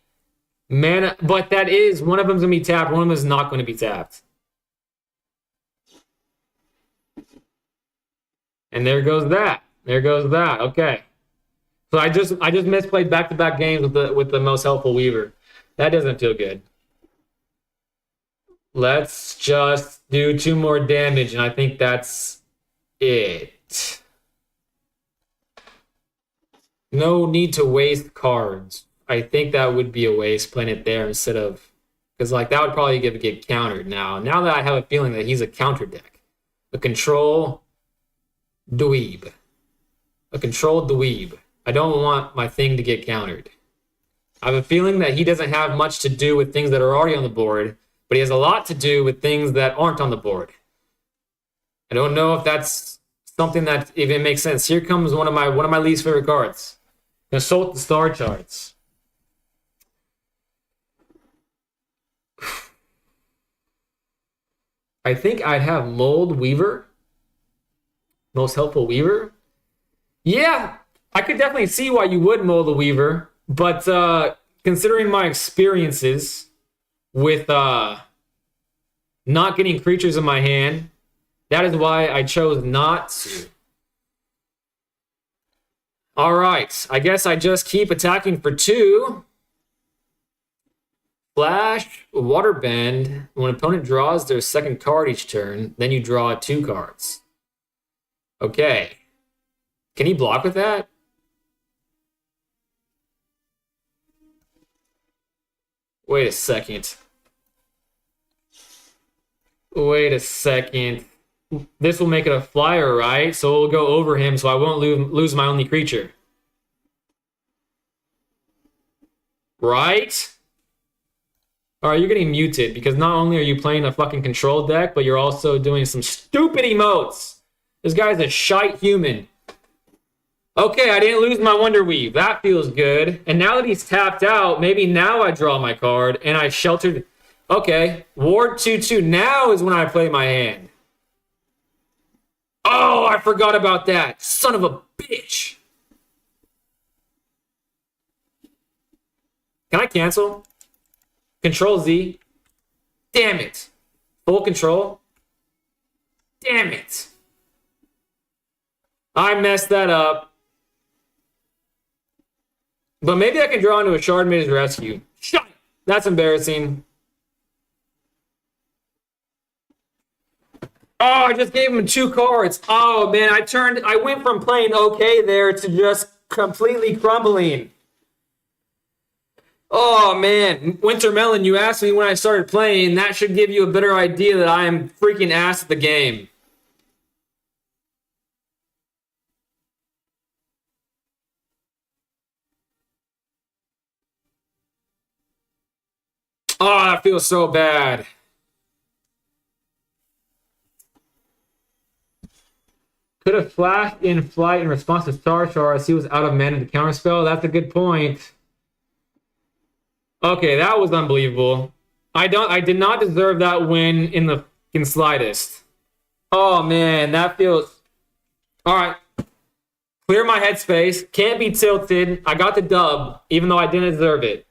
mana, but that is, one of them's going to be tapped, one of them is not going to be tapped. And there goes that. There goes that. Okay. So I just misplayed back-to-back games with the Most Helpful Weaver. That doesn't feel good. Let's just do 2 more damage, and I think that's it. No need to waste cards. I think that would be a waste playing it there instead of, because like that would probably get countered now. Now that I have a feeling that he's a counter deck, a control dweeb, a control dweeb. I don't want my thing to get countered. I have a feeling that he doesn't have much to do with things that are already on the board, but he has a lot to do with things that aren't on the board. I don't know if that's something that even makes sense. Here comes one of my least favorite cards. Consult the star charts. I think I'd have Mold Weaver. Most Helpful Weaver. Yeah, I could definitely see why you would Mold a Weaver, but considering my experiences with not getting creatures in my hand, that is why I chose not to. All right, I guess I just keep attacking for 2. Flash, Waterbend. When an opponent draws their second card each turn, then you draw 2 cards. Okay. Can he block with that? Wait a second. Wait a second. This will make it a flyer, right? So it'll go over him, so I won't lose my only creature. Right? Alright, you're getting muted, because not only are you playing a fucking control deck, but you're also doing some stupid emotes. This guy's a shite human. Okay, I didn't lose my Wonder Weave. That feels good. And now that he's tapped out, maybe now I draw my card, and I sheltered... Okay, Ward 2/2. Now is when I play my hand. Oh, I forgot about that. Son of a bitch. Can I cancel? Control Z. Damn it. Full control. Damn it. I messed that up. But maybe I can draw into a Shardmaid's Rescue. Shut it. That's embarrassing. Oh, I just gave him 2 cards. Oh, man, I went from playing okay there to just completely crumbling. Oh, man. Wintermelon, you asked me when I started playing. That should give you a better idea that I am freaking ass at the game. Oh, that feels so bad. Could have flashed in flight in response to Star Shard as he was out of mana to counterspell. That's a good point. Okay, that was unbelievable. I did not deserve that win in the slightest. Oh man, that feels. All right. Clear my headspace. Can't be tilted. I got the dub, even though I didn't deserve it.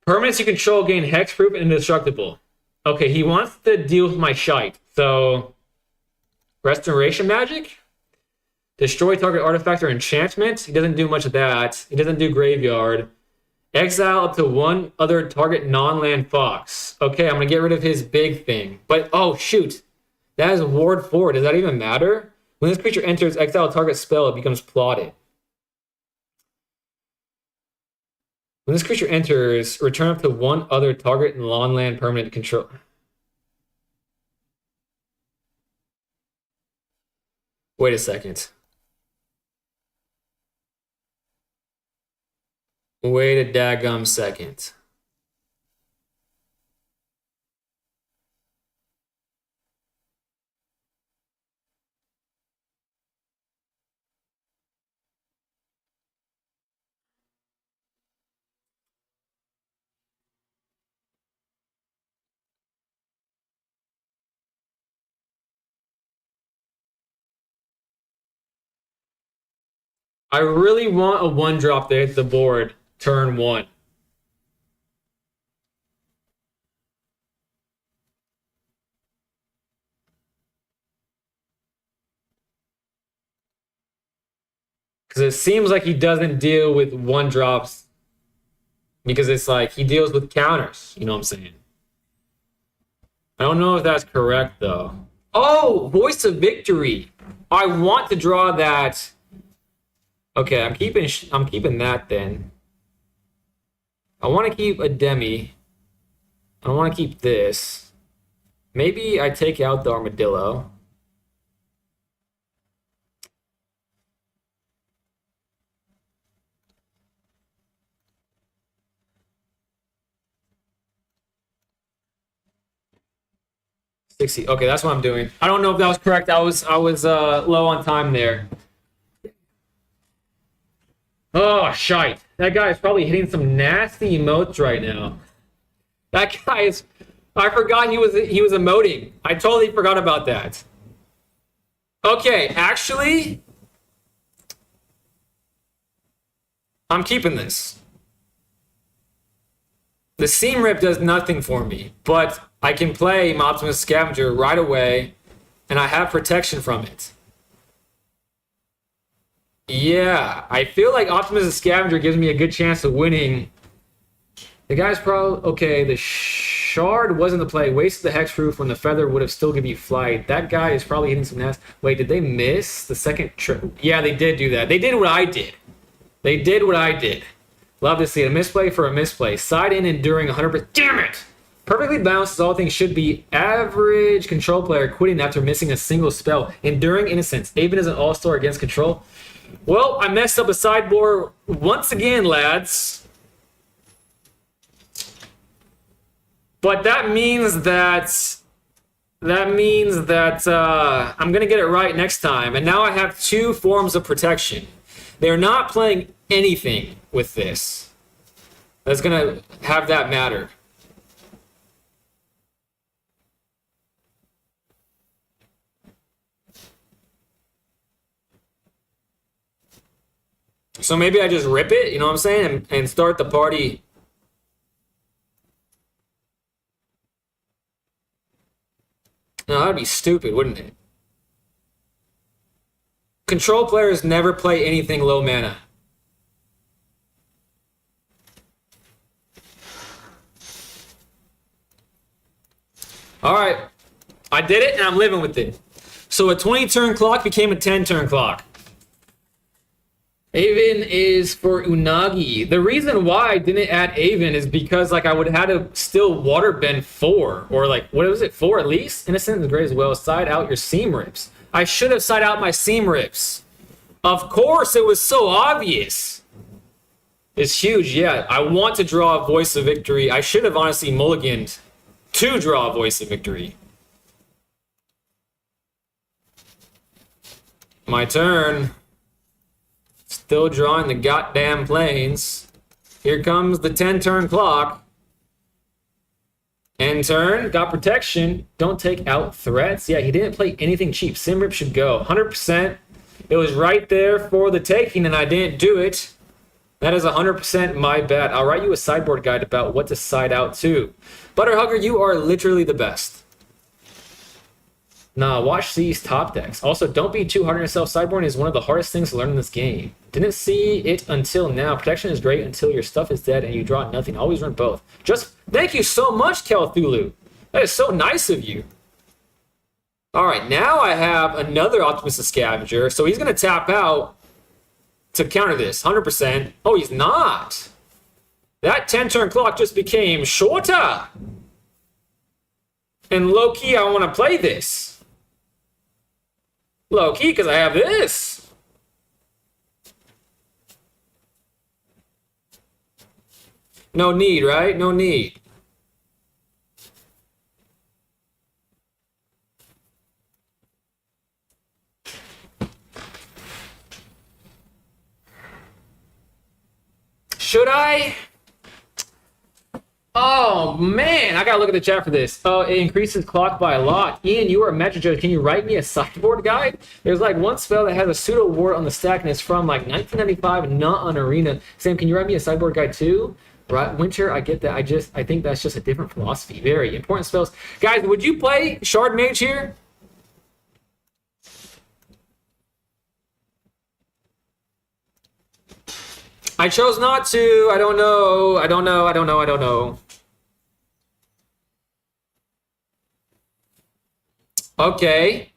Permanents you control gain hexproof and indestructible. Okay, he wants to deal with my shite. So, restoration magic? Destroy target artifact or enchantment? He doesn't do much of that. He doesn't do graveyard. Exile up to one other target non-land fox. Okay, I'm going to get rid of his big thing. But, oh, shoot. That is ward 4. Does that even matter? When this creature enters exile a target spell, it becomes plotted. When this creature enters, return up to one other target non-land permanent control. Wait a second. Wait a daggum second. I really want a 1-drop to hit the board turn 1. Because it seems like he doesn't deal with 1-drops. Because it's like he deals with counters. You know what I'm saying? I don't know if that's correct, though. Oh, Voice of Victory. I want to draw that. Okay, I'm keeping that then. I want to keep a demi. I want to keep this. Maybe I take out the armadillo. Okay, that's what I'm doing. I don't know if that was correct. I was low on time there. Oh, shite. That guy is probably hitting some nasty emotes right now. That guy is... I forgot he was emoting. I totally forgot about that. Okay, actually... I'm keeping this. The Seam Rip does nothing for me, but I can play my Optimus Scavenger right away, and I have protection from it. Yeah, I feel like Optimus Scavenger gives me a good chance of winning. The guy's probably... Okay, the Shard wasn't the play. Wasted the Hexproof when the Feather would have still given you flight. That guy is probably hitting some nasty... Wait, did they miss the second trip? Yeah, they did do that. They did what I did. They did what I did. Love to see it. A misplay for a misplay. Side in enduring 100%. Damn it! Perfectly balanced as all things should be. Average control player quitting after missing a single spell. Enduring innocence. Aven is an all-star against control. Well, I messed up a sideboard once again, lads. But that means that... I'm going to get it right next time. And now I have 2 forms of protection. They're not playing anything with this that's going to have that matter. So maybe I just rip it, you know what I'm saying, and start the party. No, that'd be stupid, wouldn't it? Control players never play anything low mana. Alright. I did it and I'm living with it. So a 20-turn clock became a 10-turn clock. Aven is for Unagi. The reason why I didn't add Aven is because like I would have had to still waterbend 4. Or like, what was it, 4 at least? Innocent is great as well. Side out your Seam Rips. I should have side out my Seam Rips. Of course, it was so obvious. is huge. Yeah, I want to draw a Voice of Victory. I should have honestly mulliganed to draw a Voice of Victory. My turn. Still drawing the goddamn planes. Here comes the 10-turn clock. End turn. Got protection. Don't take out threats. Yeah, he didn't play anything cheap. Simrip should go. 100%. It was right there for the taking, and I didn't do it. That is 100% my bad. I'll write you a sideboard guide about what to side out to. Butterhugger, you are literally the best. Nah, watch these top decks. Also, don't be too hard on yourself. Sideboarding is one of the hardest things to learn in this game. Didn't see it until now. Protection is great until your stuff is dead and you draw nothing. Always run both. Just thank you so much, Kelthulu. That is so nice of you. All right, now I have another Optimistic Scavenger, so he's going to tap out to counter this. 100%. Oh, he's not. That 10-turn clock just became shorter. And low-key, I want to play this. Low-key, because I have this. No need, right? No need. Should I? Oh, man. I got to look at the chat for this. Oh, it increases clock by a lot. Ian, you are a magic judge. Can you write me a sideboard guide? There's like one spell that has a pseudo ward on the stack, and it's from like 1995, not on Arena. Sam, can you write me a sideboard guide too? Right, Winter, I get that. I think that's just a different philosophy. Very important spells. Guys, would you play Shard Mage here? I chose not to. I don't know. Okay.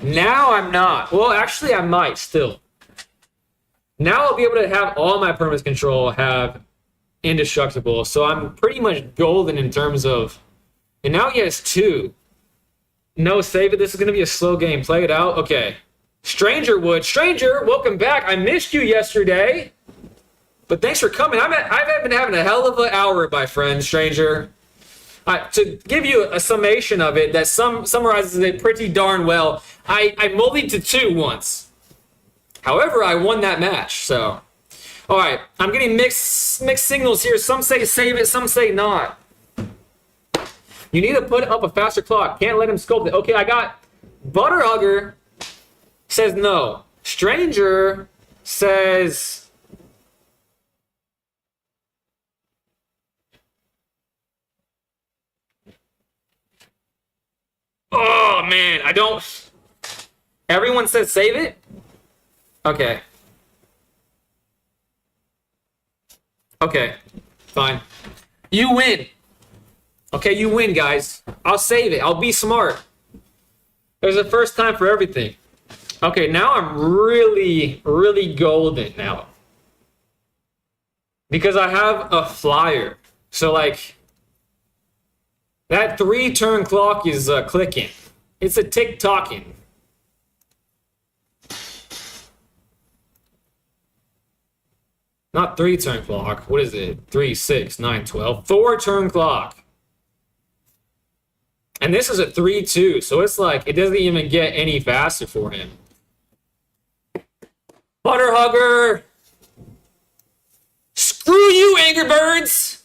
Now I'm not. Well, actually, I might still. Now I'll be able to have all my permanence control have indestructible. So I'm pretty much golden in terms of... And now he has 2. No, save it. This is going to be a slow game. Play it out. Okay. Stranger Wood. Stranger, welcome back. I missed you yesterday. But thanks for coming. I've been having a hell of an hour, my friend, Stranger. To give you a summation of it that summarizes it pretty darn well, I mullied to 2 once. However, I won that match, so. All right, I'm getting mixed signals here. Some say save it, some say not. You need to put up a faster clock. Can't let him sculpt it. Okay, I got Butterhugger says no. Stranger says... Oh, man, I don't... Everyone says save it? Okay. Okay, fine. You win. Okay, you win, guys. I'll save it. I'll be smart. There's a first time for everything. Okay, now I'm really, really golden now. Because I have a flyer. So, like, that 3-turn clock is clicking. It's a tick-tocking. Not 3-turn clock. What is it? 3, 6, 9, 12. 4-turn clock. And this is a 3-2, so it's like, it doesn't even get any faster for him. Butterhugger! Screw you, Angry Birds!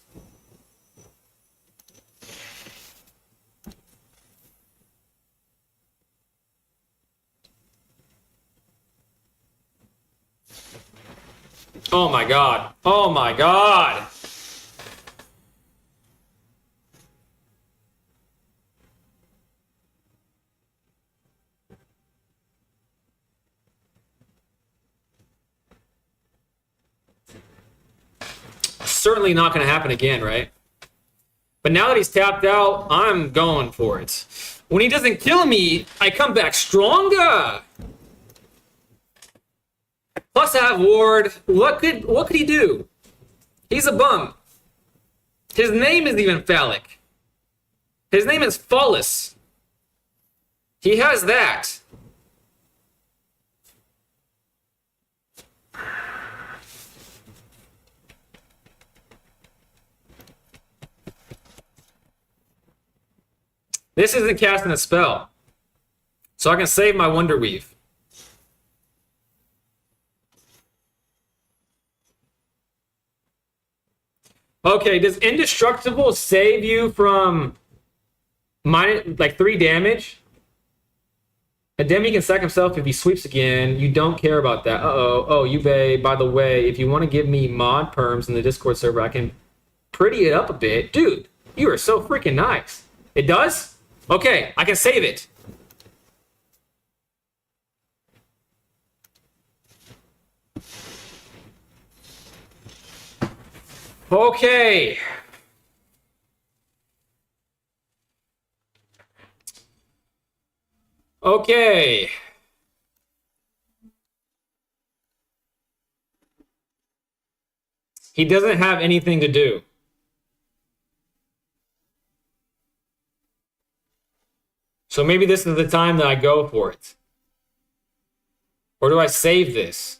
Oh my god. Oh my god! Certainly not going to happen again, right? But now that he's tapped out, I'm going for it. When he doesn't kill me, I come back stronger. Plus I have ward. What could he do? He's a bum. His name isn't even phallic. His name is Phallus. He has that. This isn't casting a spell. So I can save my Wonder Weave. Okay, does Indestructible save you from like 3 damage? And then he can sack himself if he sweeps again. You don't care about that. Uh-oh. Oh, Yubei, by the way, if you want to give me mod perms in the Discord server, I can pretty it up a bit. Dude, you are so freaking nice. It does? Okay, I can save it. Okay. Okay. He doesn't have anything to do. So maybe this is the time that I go for it. Or do I save this?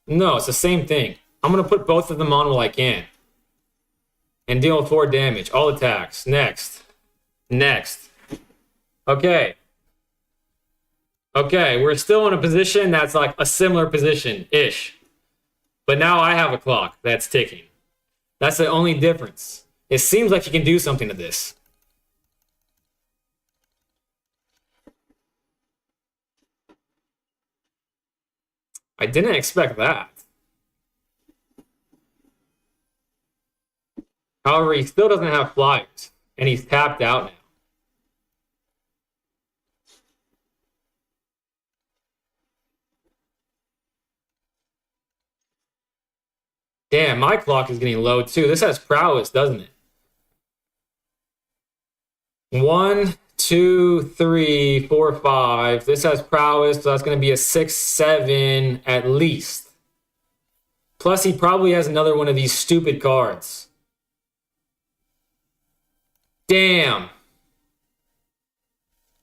No, it's the same thing. I'm going to put both of them on while I can. And deal 4 damage. All attacks. Next. Next. Okay. Okay, we're still in a position that's like a similar position-ish. But now I have a clock that's ticking. That's the only difference. It seems like you can do something to this. I didn't expect that. However, he still doesn't have flyers, and he's tapped out now. Damn, my clock is getting low too. This has prowess, doesn't it? 1, 2, 3, 4, 5. This has prowess, so that's going to be a 6, 7 at least. Plus, he probably has another one of these stupid cards. Damn.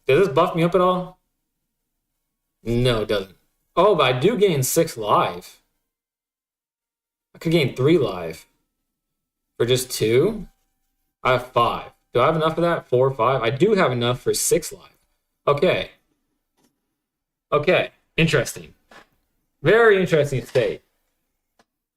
Does this buff me up at all? No, it doesn't. Oh, but I do gain 6 life. I could gain 3 life. For just 2? I have 5. Do I have enough for that? 4, 5? I do have enough for 6 life. Okay. Okay. Interesting. Very interesting state.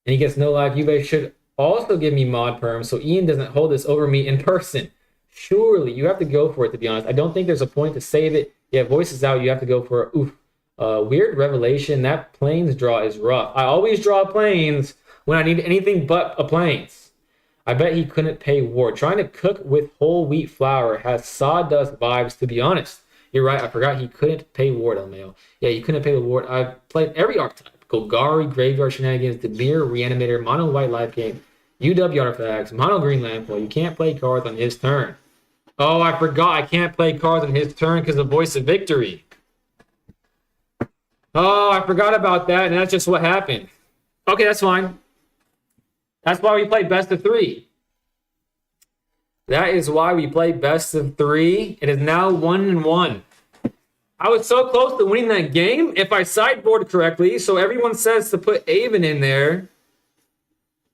And he gets no life. You guys should also give me mod perm so Ian doesn't hold this over me in person. Surely, you have to go for it, to be honest. I don't think there's a point to save it. Yeah, voices out, you have to go for it. Oof. Weird revelation. That planes draw is rough. I always draw planes when I need anything but a planes. I bet he couldn't pay Ward. Trying to cook with whole wheat flour has sawdust vibes, to be honest. You're right. I forgot he couldn't pay Ward, LMAO. Yeah, you couldn't pay the Ward. I've played every archetype. Golgari, Graveyard Shenanigans, Demir, Reanimator, Mono White Life Game, UW Artifacts, Mono Green Landfall. You can't play cards on his turn. Oh, I forgot I can't play cards on his turn because of Voice of Victory. Oh, I forgot about that, and that's just what happened. Okay, that's fine. That's why we play best of 3. That is why we play best of 3. It is now 1-1. I was so close to winning that game if I sideboard correctly. So everyone says to put Avon in there.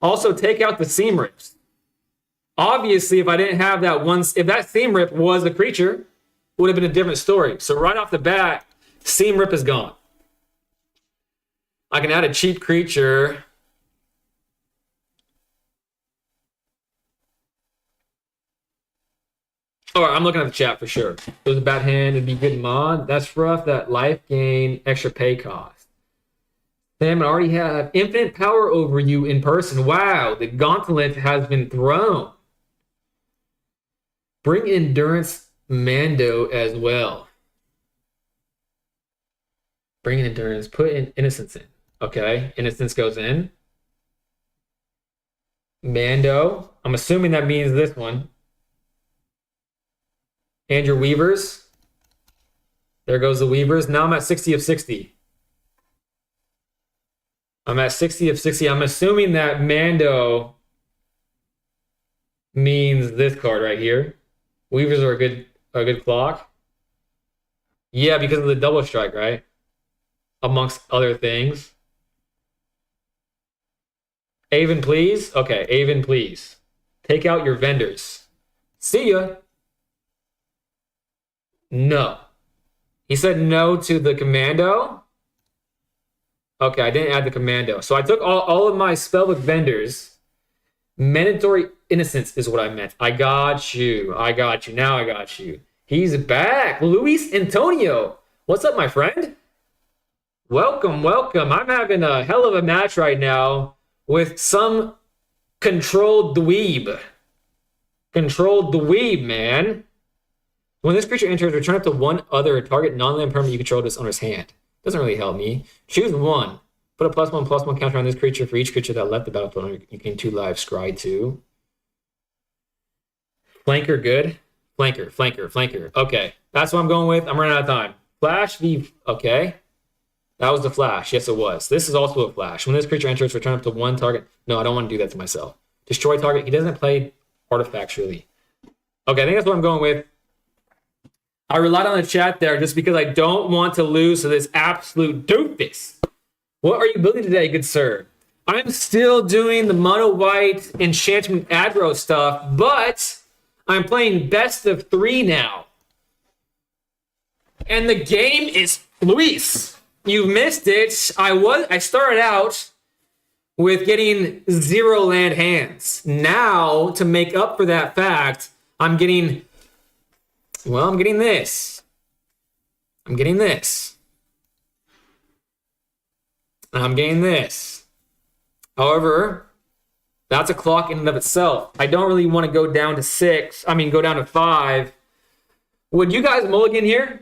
Also take out the Seam Rips. Obviously, if I didn't have that one, if that Seam Rip was a creature, it would have been a different story. So right off the bat, Seam Rip is gone. I can add a cheap creature. Oh, I'm looking at the chat for sure. It was a bad hand. It'd be good mod. That's rough. That life gain, extra pay cost. Sam, I already have infinite power over you in person. Wow, the gauntlet has been thrown. Bring Endurance Mando as well. Bring in Endurance. Put in Innocence in. Okay, Innocence goes in. Mando. I'm assuming that means this one. And your Weavers. There goes the Weavers. Now I'm at 60 of 60. I'm at 60 of 60. I'm assuming that Mando means this card right here. Weavers are a A good clock? Yeah, because of the double strike, right? Amongst other things. Avon, please? Okay, Avon, please. Take out your vendors. See ya. No. He said no to the commando. Okay, I didn't add the commando. So I took all of my spellbook vendors. Mandatory innocence is what I meant. I got you. I got you. Now I got you. He's back. Luis Antonio. What's up, my friend? Welcome, welcome. I'm having a hell of a match right now with some controlled dweeb. Controlled dweeb, man. When this creature enters, return up to one other target non-land permanent you control this owner's hand. Doesn't really help me. Choose one. Put a +1/+1 counter on this creature for each creature that left the battlefield. You gain 2 lives. Scry 2. Flanker, good. Flanker, flanker, flanker. Okay, that's what I'm going with. I'm running out of time. Flash v... Okay. That was the flash. Yes, it was. This is also a flash. When this creature enters, return up to one target. No, I don't want to do that to myself. Destroy target. He doesn't play artifacts, really. Okay, I think that's what I'm going with. I relied on the chat there just because I don't want to lose to this absolute doofus. What are you building today, good sir? I'm still doing the mono white enchantment aggro stuff, but I'm playing best of 3 now. And the game is Luis. You missed it. I started out with getting 0 land hands. Now, to make up for that fact, I'm getting this. I'm getting this. And I'm getting this. However, that's a clock in and of itself. I don't really want to go down to 6. I mean, go down to 5. Would you guys mulligan here?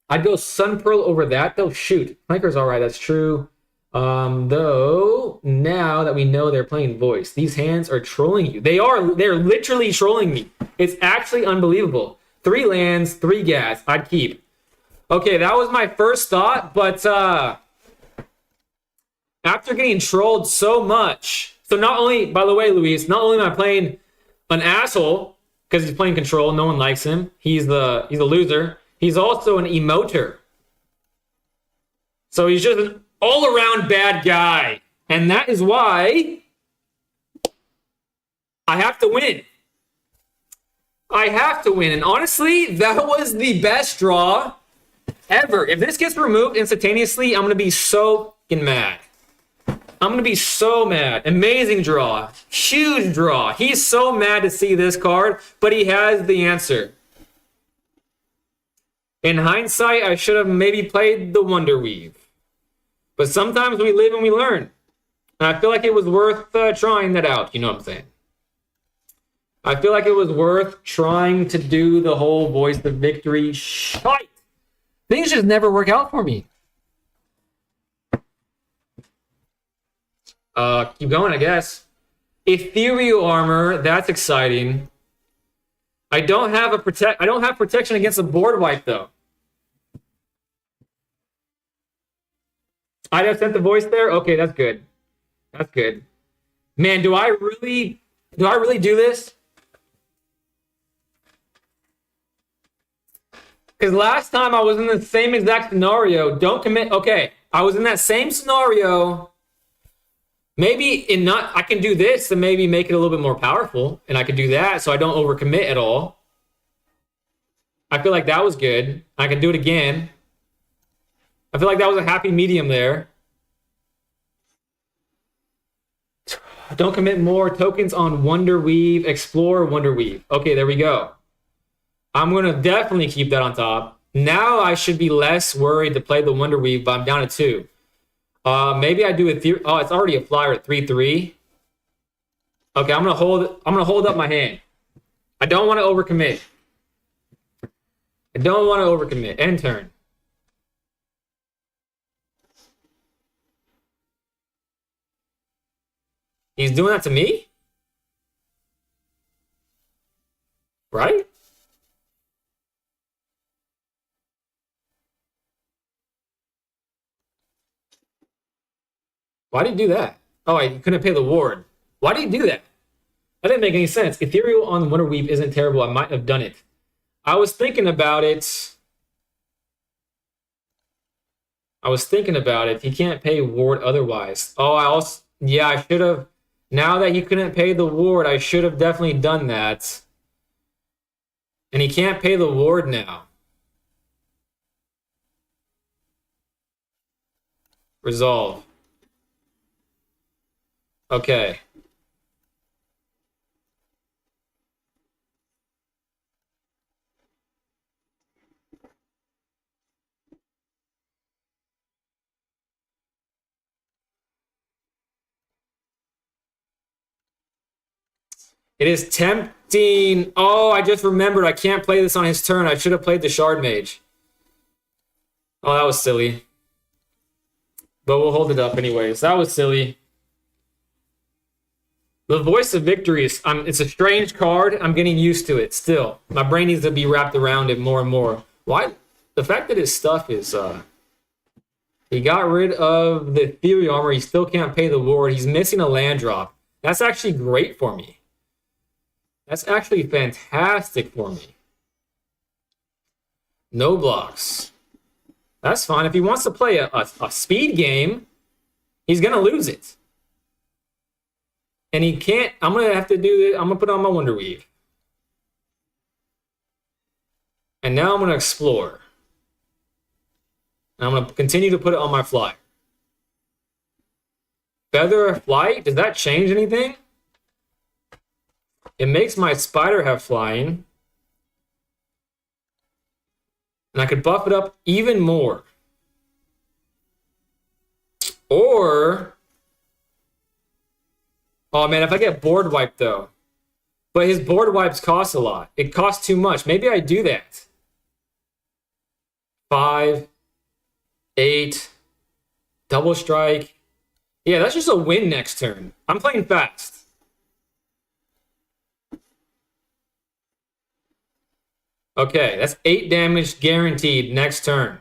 I'd go Sun Pearl over that, though. Shoot. Flanker's all right. That's true. Though, now that we know they're playing voice, these hands are trolling you. They're literally trolling me. It's actually unbelievable. 3 lands, 3 gas. I'd keep. Okay, that was my first thought, but after getting trolled so much, so not only, by the way, Luis, not only am I playing an asshole because he's playing control, no one likes him. He's a loser. He's also an emoter. So he's just an all-around bad guy. And that is why I have to win. I have to win. And honestly, that was the best draw ever. If this gets removed instantaneously, I'm going to be so fucking mad. I'm going to be so mad. Amazing draw. Huge draw. He's so mad to see this card, but he has the answer. In hindsight, I should have maybe played the Wonder Weave. But sometimes we live and we learn. And I feel like it was worth trying that out. You know what I'm saying? I feel like it was worth trying to do the whole voice of victory shite. Things just never work out for me. Keep going, I guess. Ethereal armor, that's exciting. I don't have protection against a board wipe though. I just sent the voice there. Okay, that's good. That's good. Man, do I really do this? Because last time I was in the same exact scenario. Don't commit. Okay, I was in that same scenario. Maybe I can do this to maybe make it a little bit more powerful, and I can do that so I don't overcommit at all. I feel like that was good. I can do it again. I feel like that was a happy medium there. Don't commit more tokens on Wonder Weave. Explore Wonder Weave. Okay, there we go. I'm going to definitely keep that on top. Now I should be less worried to play the Wonder Weave, but I'm down to 2. Maybe I do a theory. Oh, it's already a flyer at 3/3. Okay, I'm gonna hold up my hand. I don't want to overcommit. End turn. He's doing that to me? Right? Why did he do that? Oh, I couldn't pay the ward. Why did he do that? That didn't make any sense. Ethereal on Wonder Weave isn't terrible. I might have done it. I was thinking about it. He can't pay ward otherwise. Oh, yeah, I should have. Now that he couldn't pay the ward, I should have definitely done that. And he can't pay the ward now. Resolve. Okay. It is tempting. Oh, I just remembered I can't play this on his turn. I should have played the Shard Mage. Oh, that was silly. But we'll hold it up anyways. That was silly. The Voice of Victory is it's a strange card. I'm getting used to it still. My brain needs to be wrapped around it more and more. Why? The fact that his stuff is he got rid of the Theory Armor. He still can't pay the ward. He's missing a land drop. That's actually great for me. That's actually fantastic for me. No blocks. That's fine. If he wants to play a speed game, he's going to lose it. And he can't. I'm going to have to do it. I'm going to put on my Wonder Weave. And now I'm going to explore. And I'm going to continue to put it on my fly. Feather Flight? Does that change anything? It makes my spider have flying. And I could buff it up even more. Or... oh, man, if I get board wiped, though. But his board wipes cost a lot. It costs too much. Maybe I do that. 5, 8, double strike. Yeah, that's just a win next turn. I'm playing fast. Okay, that's 8 damage guaranteed next turn.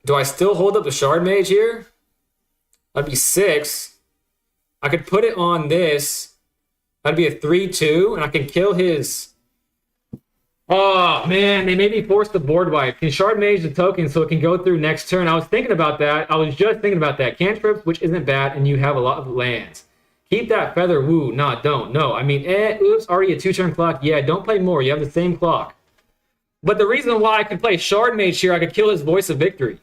Do I still hold up the Shard Mage here? That'd be 6. I could put it on this. That'd be a 3-2, and I can kill his... oh, man, they made me force the board wipe. Can Shard Mage the token so it can go through next turn? I was thinking about that. I was just thinking about that. Cantrips, which isn't bad, and you have a lot of lands. Keep that feather. Woo. Nah, don't. No. I mean, oops, already a 2-turn clock. Yeah, don't play more. You have the same clock. But the reason why I could play Shard Mage here, I could kill his Voice of Victory.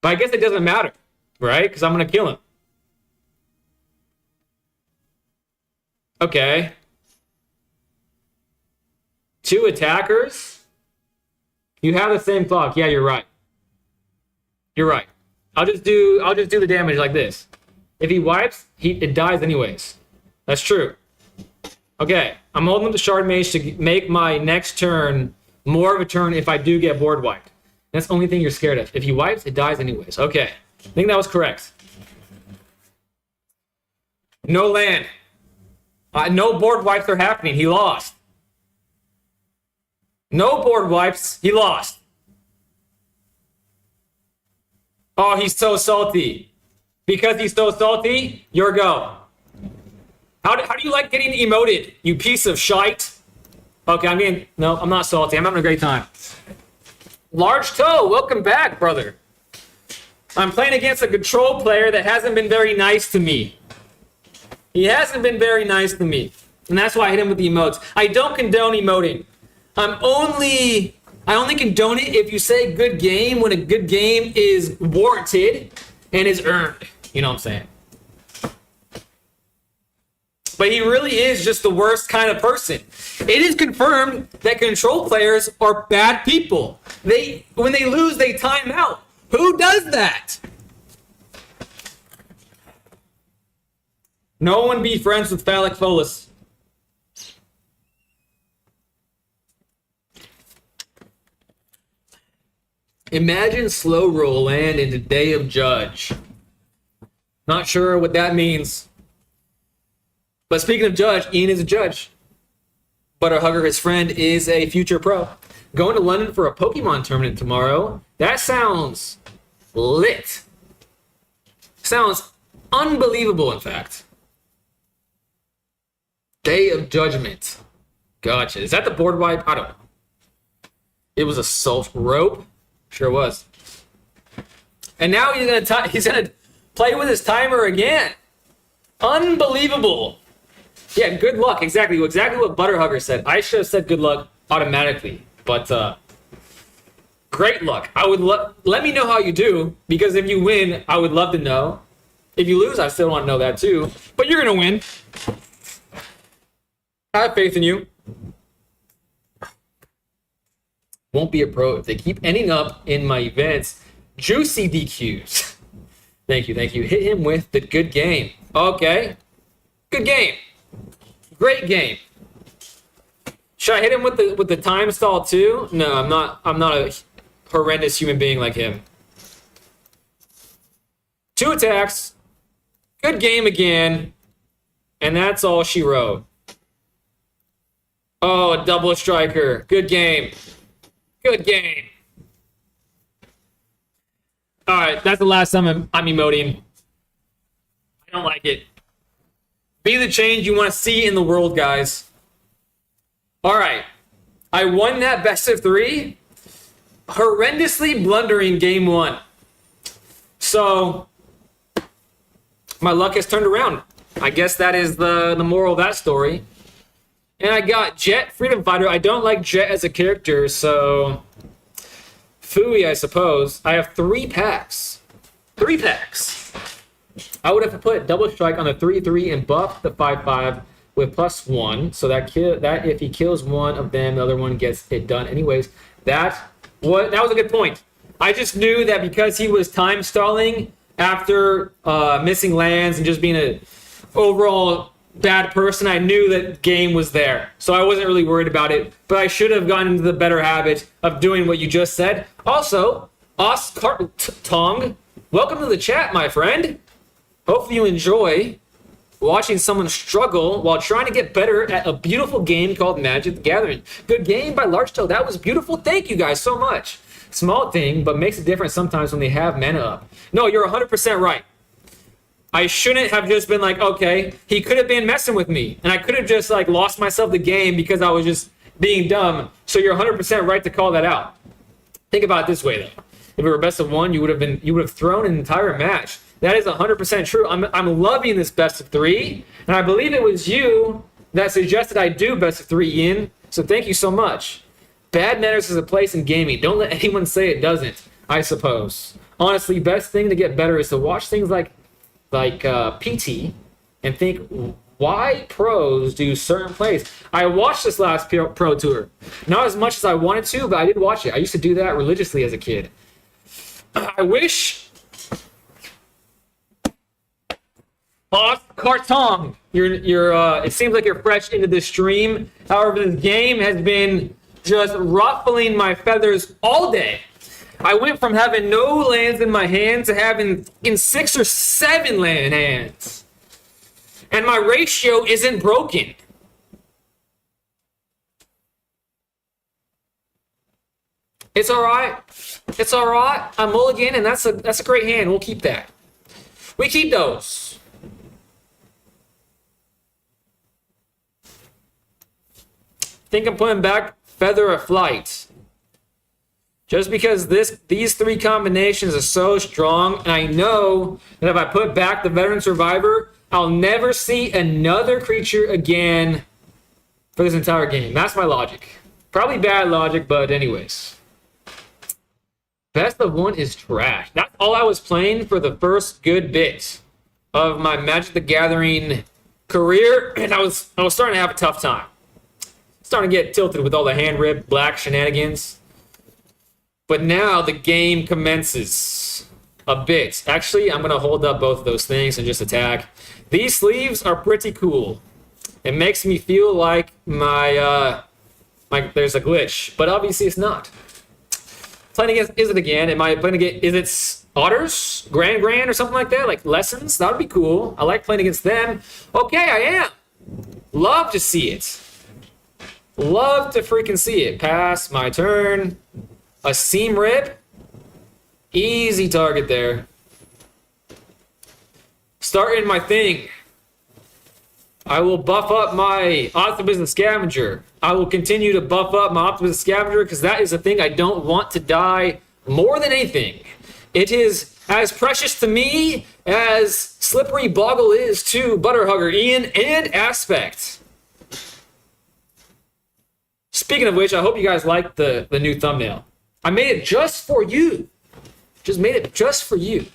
But I guess it doesn't matter, right? Because I'm going to kill him. Okay. 2 attackers. You have the same clock. Yeah, you're right. You're right. I'll just do the damage like this. If he wipes, it dies anyways. That's true. Okay, I'm holding up the Shard Mage to make my next turn more of a turn if I do get board wiped. That's the only thing you're scared of. If he wipes, it dies anyways. Okay, I think that was correct. No land. No board wipes are happening. He lost. No board wipes. He lost. Oh, he's so salty. Because he's so salty, your go. How do you like getting emoted, you piece of shite? Okay, no, I'm not salty. I'm having a great time. Large Toe, welcome back, brother. I'm playing against a control player that hasn't been very nice to me. He hasn't been very nice to me. And that's why I hit him with the emotes. I don't condone emoting. I only condone it if you say good game when a good game is warranted and is earned. You know what I'm saying? But he really is just the worst kind of person. It is confirmed that control players are bad people. When they lose, they time out. Who does that? No one be friends with Phallic Folus. Imagine slow roll land into Day of Judge. Not sure what that means. But speaking of Judge, Ian is a judge. Butterhugger, his friend, is a future pro. Going to London for a Pokemon tournament tomorrow. That sounds lit. Sounds unbelievable, in fact. Day of Judgment. Gotcha. Is that the board wipe? I don't know. It was Assault Rope. Sure was. And now he's gonna play with his timer again. Unbelievable. Yeah, good luck. Exactly what Butterhugger said. I should have said good luck automatically, but great luck. I would let me know how you do, because if you win, I would love to know. If you lose, I still want to know that too. But you're gonna win. I have faith in you. Won't be a pro if they keep ending up in my events. Juicy DQs. Thank you. Hit him with the good game. Okay. Good game. Great game. Should I hit him with the time stall too? No, I'm not a horrendous human being like him. 2 attacks. Good game again. And that's all she wrote. Oh, a double striker. Good game. Good game. All right, that's the last time I'm emoting. I don't like it. Be the change you want to see in the world, guys. All right. I won that best of 3. Horrendously blundering game 1. So, my luck has turned around. I guess that is the moral of that story. And I got Jet, Freedom Fighter. I don't like Jet as a character, so... Fooey, I suppose. I have 3 packs. 3 packs. I would have to put Double Strike on the 3/3 and buff the 5/5 with +1. So that if he kills one of them, the other one gets it done anyways. That was a good point. I just knew that because he was time stalling after missing lands and just being an overall bad person, I knew that game was there. So I wasn't really worried about it. But I should have gotten into the better habit of doing what you just said. Also, Tong, welcome to the chat, my friend. Hopefully you enjoy watching someone struggle while trying to get better at a beautiful game called Magic the Gathering. Good game by Larchtail. That was beautiful. Thank you guys so much. Small thing, but makes a difference sometimes when they have mana up. No, you're 100% right. I shouldn't have just been like, okay, he could have been messing with me. And I could have just like lost myself the game because I was just being dumb. So you're 100% right to call that out. Think about it this way though. If it were best of 1, you would have thrown an entire match. That is 100% true. I'm loving this best of 3. And I believe it was you that suggested I do best of 3, Ian. So thank you so much. Bad manners is a place in gaming. Don't let anyone say it doesn't, I suppose. Honestly, best thing to get better is to watch things like PT and think why pros do certain plays. I watched this last pro tour. Not as much as I wanted to, but I did watch it. I used to do that religiously as a kid. I wish... Cartong, it seems like you're fresh into the stream. However, this game has been just ruffling my feathers all day. I went from having no lands in my hand to having 6 or 7 land hands. And my ratio isn't broken. It's all right. It's all right. I'm mulligan, and that's a great hand. We'll keep that. We keep those. Think I'm putting back Feather of Flight. Just because these 3 combinations are so strong, and I know that if I put back the Veteran Survivor, I'll never see another creature again for this entire game. That's my logic. Probably bad logic, but anyways. Best of 1 is trash. That's all I was playing for the first good bit of my Magic the Gathering career, and I was starting to have a tough time. Starting to get tilted with all the hand rip black shenanigans. But now the game commences a bit. Actually, I'm going to hold up both of those things and just attack. These sleeves are pretty cool. It makes me feel like there's a glitch, but obviously it's not. Playing against, is it again? Am I playing against, is it Otters? Grand or something like that? Like Lessons? That would be cool. I like playing against them. Okay, I am. Love to see it. Love to freaking see it. Pass, my turn. A Seam Rip. Easy target there. Starting my thing. I will buff up my Optimism Scavenger. I will continue to buff up my Optimism Scavenger because that is the thing I don't want to die more than anything. It is as precious to me as Slippery Boggle is to Butterhugger, Ian, and Aspect. Speaking of which, I hope you guys like the new thumbnail. I made it just for you. Just made it just for you.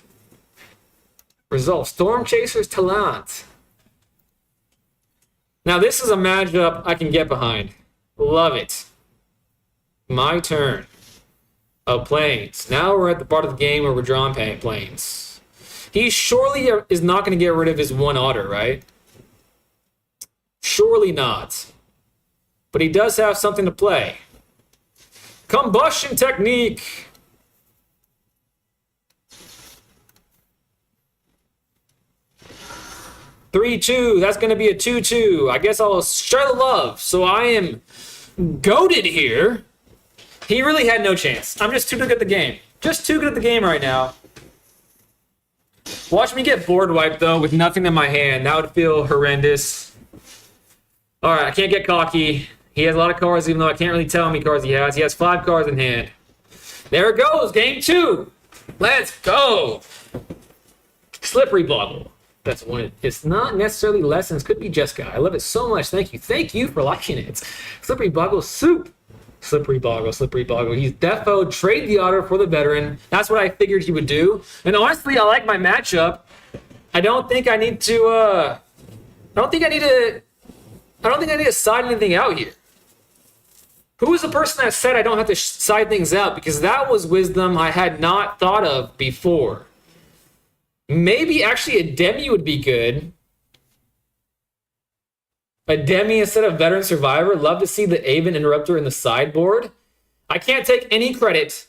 Result, Storm Chasers Talent. Now this is a matchup I can get behind. Love it. My turn. Oh, Plains. Now we're at the part of the game where we're drawing Plains. He surely is not going to get rid of his one otter, right? Surely not. But he does have something to play. Combustion Technique. Three-two. That's going to be a 2-2. I guess I'll share the love. So I am goated here. He really had no chance. I'm just too good at the game. Just too good at the game right now. Watch me get board wiped, though, with nothing in my hand. That would feel horrendous. All right, I can't get cocky. He has a lot of cards, even though I can't really tell how many cards he has. He has 5 cards in hand. There it goes. Game 2. Let's go. Slippery Boggle. That's one. It's not necessarily lessons. Could be Jessica. I love it so much. Thank you. Thank you for liking it. Slippery Boggle Soup. Slippery Boggle. Slippery Boggle. He's defo. Trade the otter for the veteran. That's what I figured he would do. And honestly, I like my matchup. I don't think I need to. I don't think I need to side anything out here. Who was the person that said I don't have to side things out? Because that was wisdom I had not thought of before. Maybe actually a Demi would be good. A Demi instead of Veteran Survivor. Love to see the Aven Interrupter in the sideboard. I can't take any credit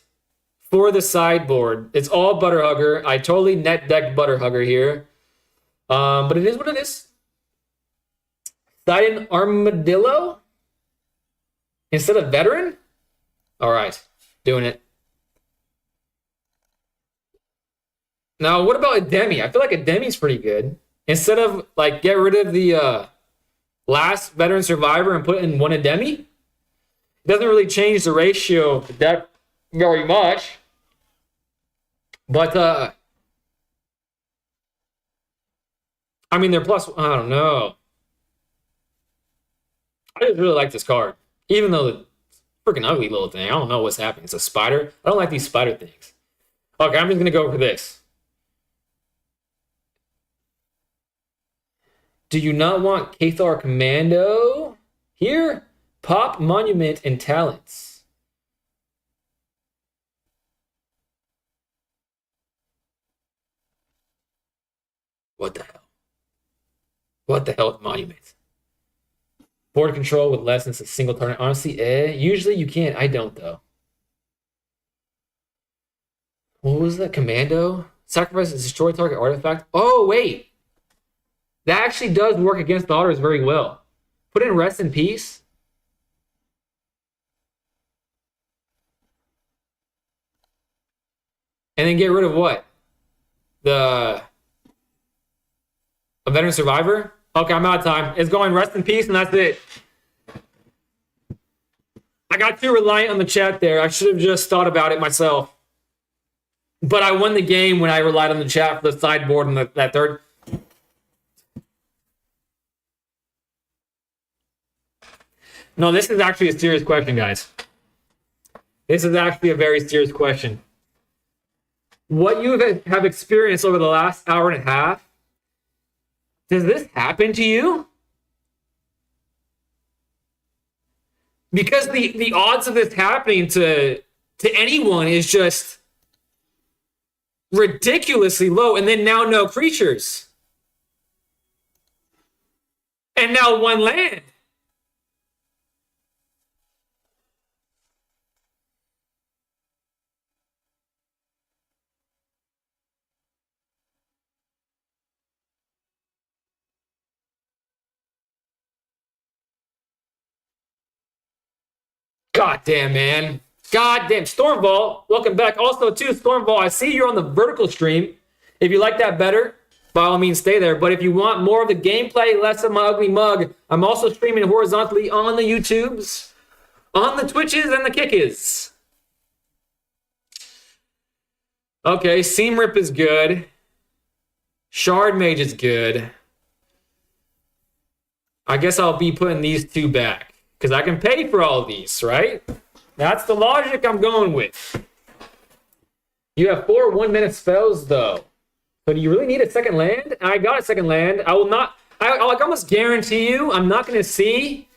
for the sideboard. It's all Butterhugger. I totally net decked Butterhugger here. But it is what it is. Sidon Armadillo instead of Veteran? All right, doing it. Now, what about a Demi? I feel like a Demi's pretty good. Instead of, like, get rid of the last Veteran Survivor and put in one a Demi, it doesn't really change the ratio of that very much. But, I mean, they're plus, I don't know. I just really like this card. Even though it's freaking ugly little thing. I don't know what's happening. It's a spider. I don't like these spider things. Okay, I'm just going to go for this. Do you not want Cathar Commando? Here, Pop, Monument, and Talents. What the hell? What the hell is Monument? Board control with less than a single turn. Honestly, usually you can't. I don't, though. What was that? Commando? Sacrifice and destroy target artifact? Oh, wait. That actually does work against the otters very well. Put in Rest in Peace. And then get rid of what? A Veteran Survivor? Okay, I'm out of time. It's going Rest in Peace, and that's it. I got too reliant on the chat there. I should have just thought about it myself. But I won the game when I relied on the chat for the sideboard and that third. No, this is actually a serious question, guys. This is actually a very serious question. What you have experienced over the last hour and a half, does this happen to you? Because the odds of this happening to anyone is just ridiculously low. And then now no creatures. And now one land. God damn, man. God damn. Stormval, welcome back. Also, too, Stormval, I see you're on the vertical stream. If you like that better, by all means stay there. But if you want more of the gameplay, less of my ugly mug, I'm also streaming horizontally on the YouTubes, on the Twitches, and the Kickers. Okay, Seam Rip is good. Shard Mage is good. I guess I'll be putting these two back because I can pay for all of these, right? That's the logic I'm going with. You have 4 1-minute spells, though. So do you really need a second land? I got a second land. I will not... I almost guarantee you I'm not going to see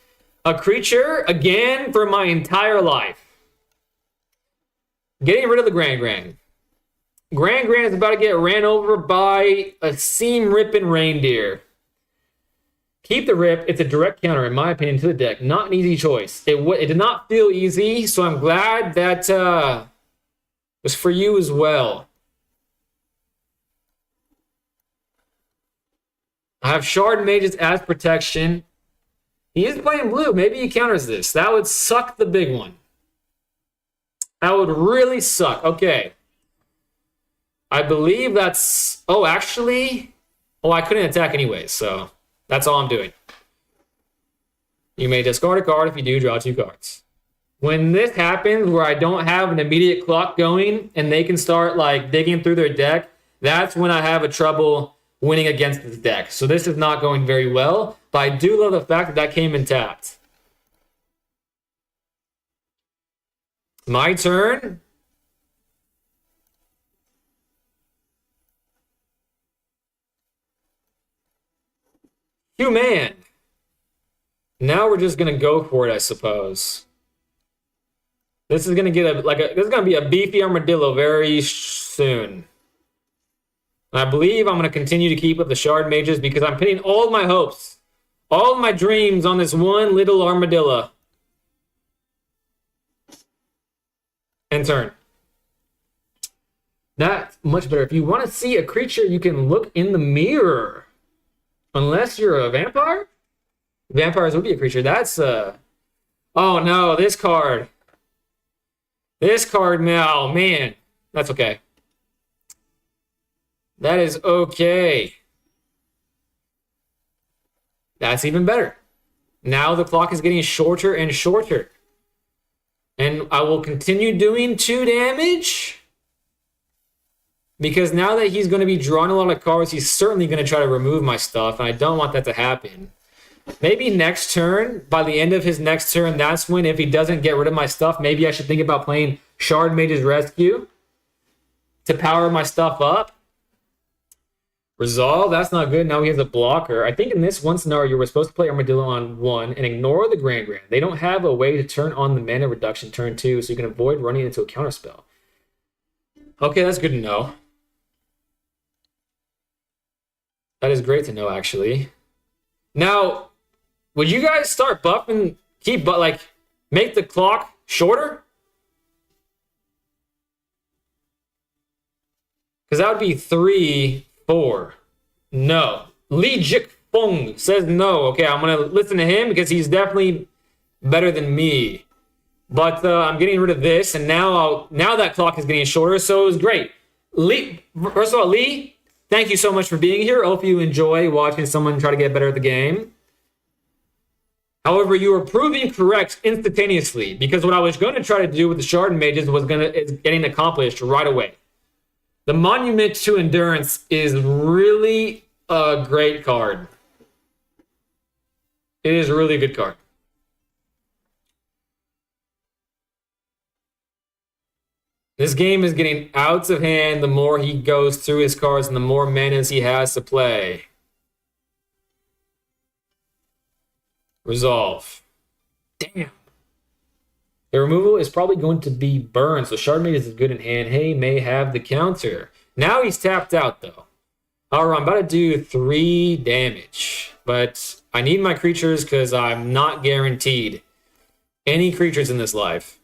a creature again for my entire life. Getting rid of the Grand Grand. Grand Grand is about to get ran over by a Seam Ripping Reindeer. Keep the Rip. It's a direct counter, in my opinion, to the deck. Not an easy choice. It did not feel easy, so I'm glad that was for you as well. I have Shard Mages as protection. He is playing blue. Maybe he counters this. That would suck the big one. That would really suck. Okay. I believe that's... Oh, actually... Oh, I couldn't attack anyway, so that's all I'm doing. You may discard a card. If you do, draw 2 cards. When this happens, where I don't have an immediate clock going, and they can start, like, digging through their deck, that's when I have a trouble winning against this deck. So this is not going very well, but I do love the fact that that came in tapped. My turn. Human. Now we're just gonna go for it, I suppose. This is gonna get this is gonna be a beefy armadillo very soon. And I believe I'm gonna continue to keep with the Shard Mages because I'm pinning all my hopes, all my dreams on this one little armadillo. End turn. That's much better. If you want to see a creature, you can look in the mirror. Unless you're a vampire? Vampires would be a creature. That's, Oh, no, this card. This card now, man. That's okay. That is okay. That's even better. Now the clock is getting shorter and shorter. And I will continue doing 2 damage. Because now that he's going to be drawing a lot of cards, he's certainly going to try to remove my stuff, and I don't want that to happen. Maybe next turn, by the end of his next turn, that's when, if he doesn't get rid of my stuff, maybe I should think about playing Shard Mage's Rescue to power my stuff up. Resolve, that's not good. Now he has a blocker. I think in this one scenario, you were supposed to play Armadillo on 1 and ignore the Grand Grand. They don't have a way to turn on the mana reduction turn 2, so you can avoid running into a counterspell. Okay, that's good to know. That is great to know, actually. Now, would you guys start buffing, make the clock shorter? Because that would be 3, 4. No. Li Jik Feng says no. Okay, I'm going to listen to him because he's definitely better than me. But I'm getting rid of this, and now that clock is getting shorter, so it was great. Lee, first of all, Lee, thank you so much for being here. Hope you enjoy watching someone try to get better at the game. However, you were proving correct instantaneously because what I was going to try to do with the Shard Mages is getting accomplished right away. The Monument to Endurance is really a great card. It is a really good card. This game is getting out of hand the more he goes through his cards and the more manas he has to play. Resolve. Damn. The removal is probably going to be burn, so Shard Mage is good in hand. He may have the counter. Now he's tapped out, though. Alright, I'm about to do 3 damage. But I need my creatures because I'm not guaranteed any creatures in this life.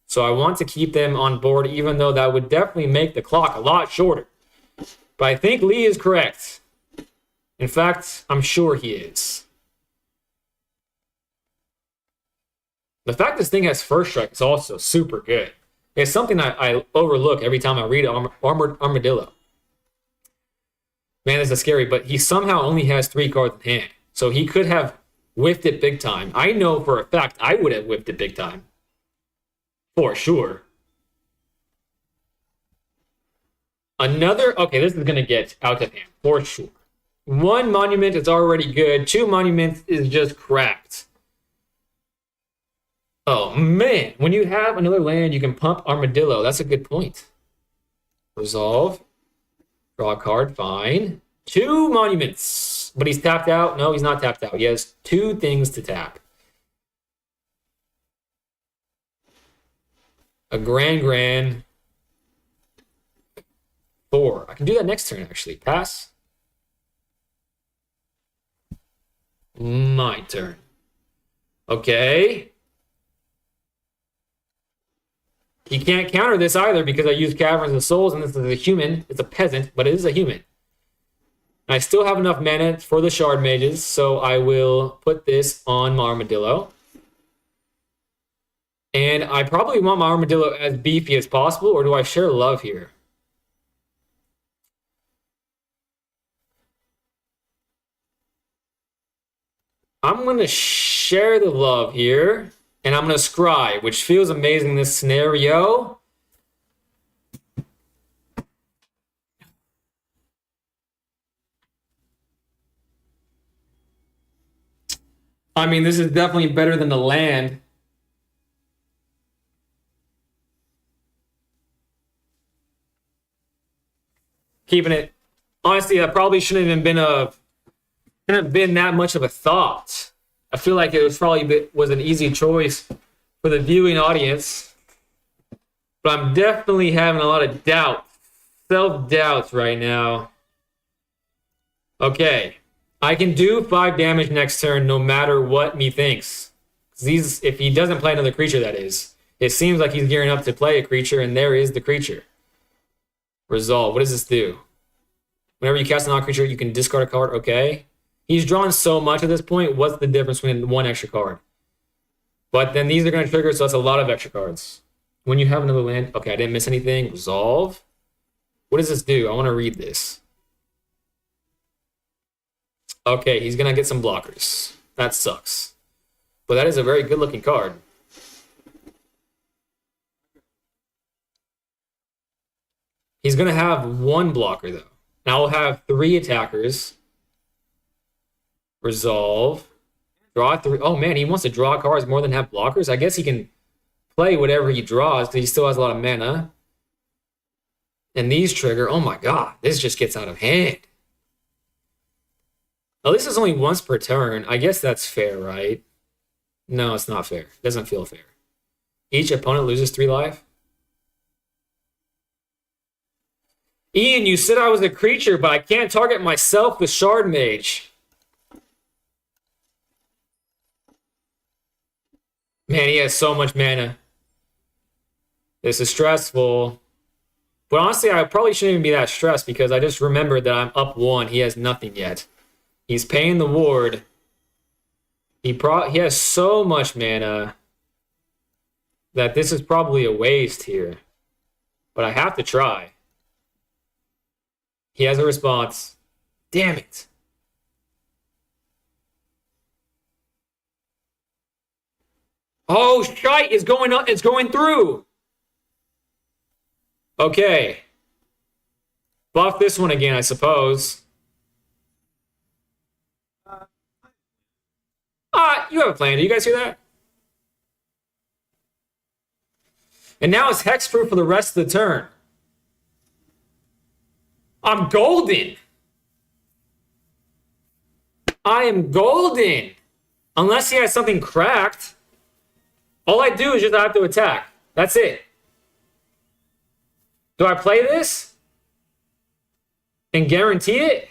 So I want to keep them on board, even though that would definitely make the clock a lot shorter. But I think Lee is correct. In fact, I'm sure he is. The fact this thing has first strike is also super good. It's something I overlook every time I read Armadillo. Man, this is scary, but he somehow only has 3 cards in hand. So he could have whiffed it big time. I know for a fact I would have whiffed it big time. For sure. Another, okay, this is going to get out of hand, for sure. 1 monument is already good. 2 monuments is just cracked. Oh, man. When you have another land, you can pump Armadillo. That's a good point. Resolve. Draw a card. Fine. 2 monuments. But he's tapped out. No, he's not tapped out. He has 2 things to tap. A grand. 4. I can do that next turn, actually. Pass. My turn. Okay. He can't counter this either because I use Caverns of Souls, and this is a human. It's a peasant, but it is a human. I still have enough mana for the Shard Mages, so I will put this on my Armadillo. And I probably want my Armadillo as beefy as possible, or do I share love here? I'm going to share the love here, and I'm going to scry, which feels amazing in this scenario. I mean, this is definitely better than the land. Keeping it. Honestly, that probably shouldn't have been that much of a thought. I feel like it was probably was an easy choice for the viewing audience, but I'm definitely having a lot of doubt, self-doubts right now. Okay, I can do 5 damage next turn no matter what me thinks. If he doesn't play another creature, that is. It seems like he's gearing up to play a creature, and there is the creature. Resolve. What does this do? Whenever you cast a non-creature, you can discard a card. Okay. He's drawn so much at this point. What's the difference between 1 extra card? But then these are going to trigger, so that's a lot of extra cards. When you have another land... Okay, I didn't miss anything. Resolve. What does this do? I want to read this. Okay, he's going to get some blockers. That sucks. But that is a very good-looking card. He's going to have 1 blocker, though. Now we'll have 3 attackers. Resolve. Draw 3. Oh, man, he wants to draw cards more than have blockers? I guess he can play whatever he draws because he still has a lot of mana. And these trigger. Oh, my God. This just gets out of hand. At least it's only once per turn. I guess that's fair, right? No, it's not fair. It doesn't feel fair. Each opponent loses 3 life. Ian, you said I was a creature, but I can't target myself with Shard Mage. Man, he has so much mana. This is stressful. But honestly, I probably shouldn't even be that stressed because I just remembered that I'm up 1. He has nothing yet. He's paying the ward. He has so much mana that this is probably a waste here. But I have to try. He has a response. Damn it. Oh, shite is going up. It's going through. Okay. Buff this one again, I suppose. You have a plan. Do you guys hear that? And now it's hexproof for the rest of the turn. I'm golden. I am golden. Unless he has something cracked. All I do is just have to attack. That's it. Do I play this? And guarantee it?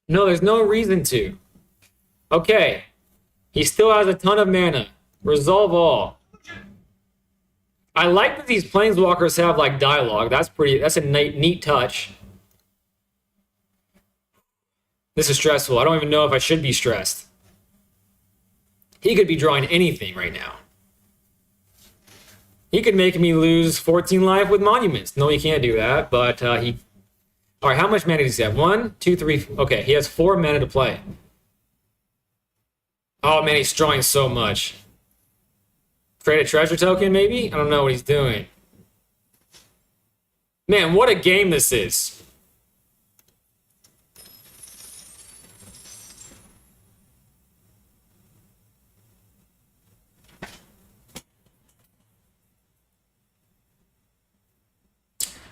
No, there's no reason to. Okay. He still has a ton of mana. Resolve all. I like that these planeswalkers have like dialogue. That's a neat touch. This is stressful. I don't even know if I should be stressed. He could be drawing anything right now. He could make me lose 14 life with monuments. No, he can't do that, but he... All right, how much mana does he have? 1, 2, 3... Okay, he has 4 mana to play. Oh, man, he's drawing so much. Create a treasure token, maybe? I don't know what he's doing. Man, what a game this is.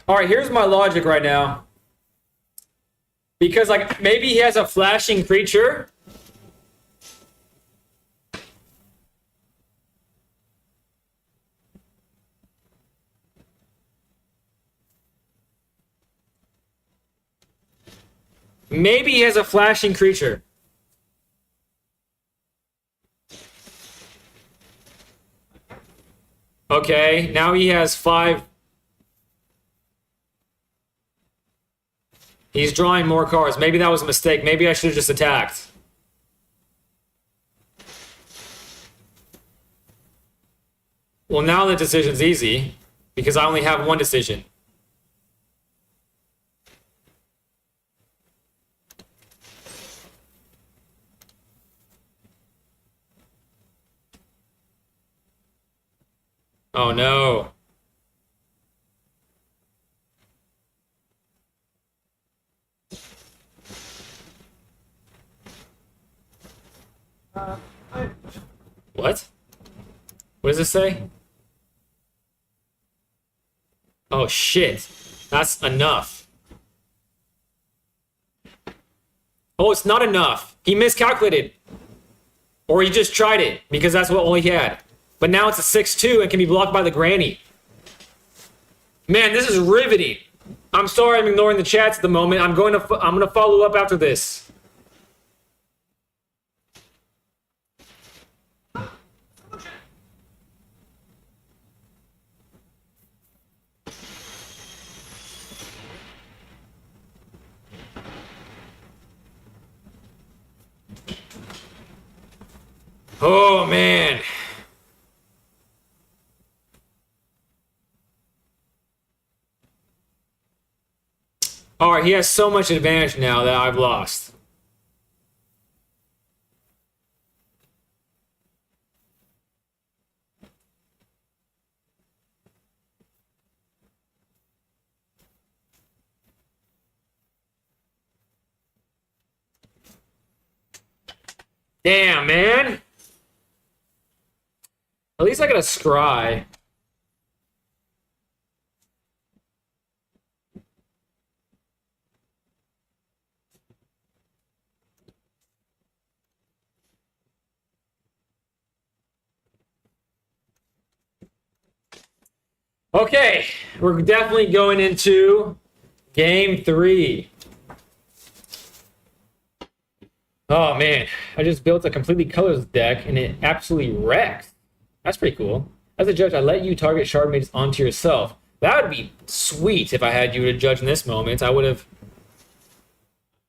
All right, here's my logic right now. Because, like, maybe he has a flashing creature. Maybe he has a flashing creature. Okay, now he has 5. He's drawing more cards. Maybe that was a mistake. Maybe I should have just attacked. Well, now the decision's easy because I only have one decision. Oh no. What? What does it say? Oh shit. That's enough. Oh, it's not enough. He miscalculated. Or he just tried it because that's what all he had. But now it's a 6-2 and can be blocked by the granny. Man, this is riveting. I'm sorry I'm ignoring the chats at the moment. I'm going to follow up after this. Oh man. All right, he has so much advantage now that I've lost. Damn, man. At least I got a scry. Okay, we're definitely going into game 3. Oh man, I just built a completely colorless deck and it absolutely wrecks. That's pretty cool. As a judge, I let you target shard mages onto yourself. That would be sweet if I had you to judge in this moment. I wouldn't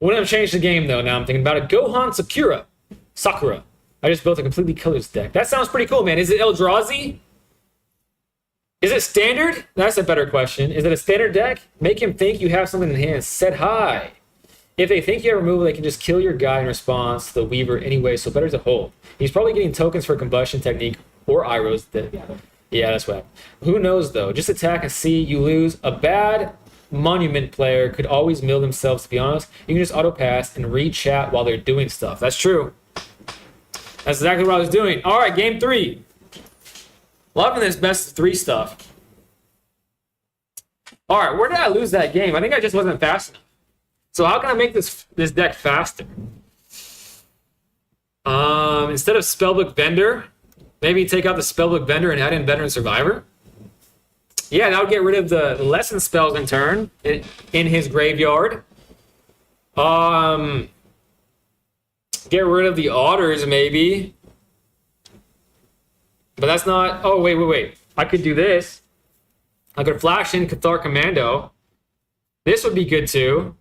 have changed the game though. Now I'm thinking about it. Gohan Sakura. I just built a completely colorless deck. That sounds pretty cool, man. Is it Eldrazi? Is it standard? That's a better question. Is it a standard deck? Make him think you have something in hand. Set high. If they think you have removal, they can just kill your guy in response to the Weaver anyway, so better to hold. He's probably getting tokens for combustion technique or Iros. Yeah, that's what happened. Who knows, though? Just attack and see you lose. A bad monument player could always mill themselves, to be honest. You can just auto-pass and read chat while they're doing stuff. That's true. That's exactly what I was doing. All right, game 3. Loving this best of 3 stuff. All right, where did I lose that game? I think I just wasn't fast enough. So how can I make this deck faster? Instead of Spellbook Vendor, maybe take out the Spellbook Vendor and add in Veteran Survivor. Yeah, that would get rid of the lesson spells in turn in his graveyard. Get rid of the Otters maybe. But that's not... Oh, wait. I could do this. I could flash in Cathar Commando. This would be good too.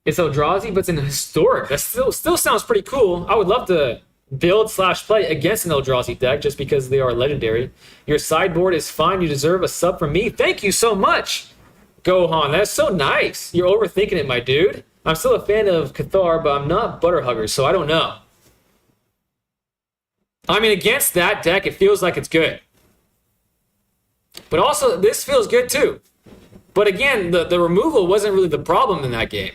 It's Eldrazi, but it's in historic. That still sounds pretty cool. I would love to build slash play against an Eldrazi deck just because they are legendary. Your sideboard is fine. You deserve a sub from me. Thank you so much, Gohan. That's so nice. You're overthinking it, my dude. I'm still a fan of Cathar, but I'm not Butterhugger, so I don't know. I mean, against that deck, it feels like it's good. But also, this feels good too. But again, the removal wasn't really the problem in that game.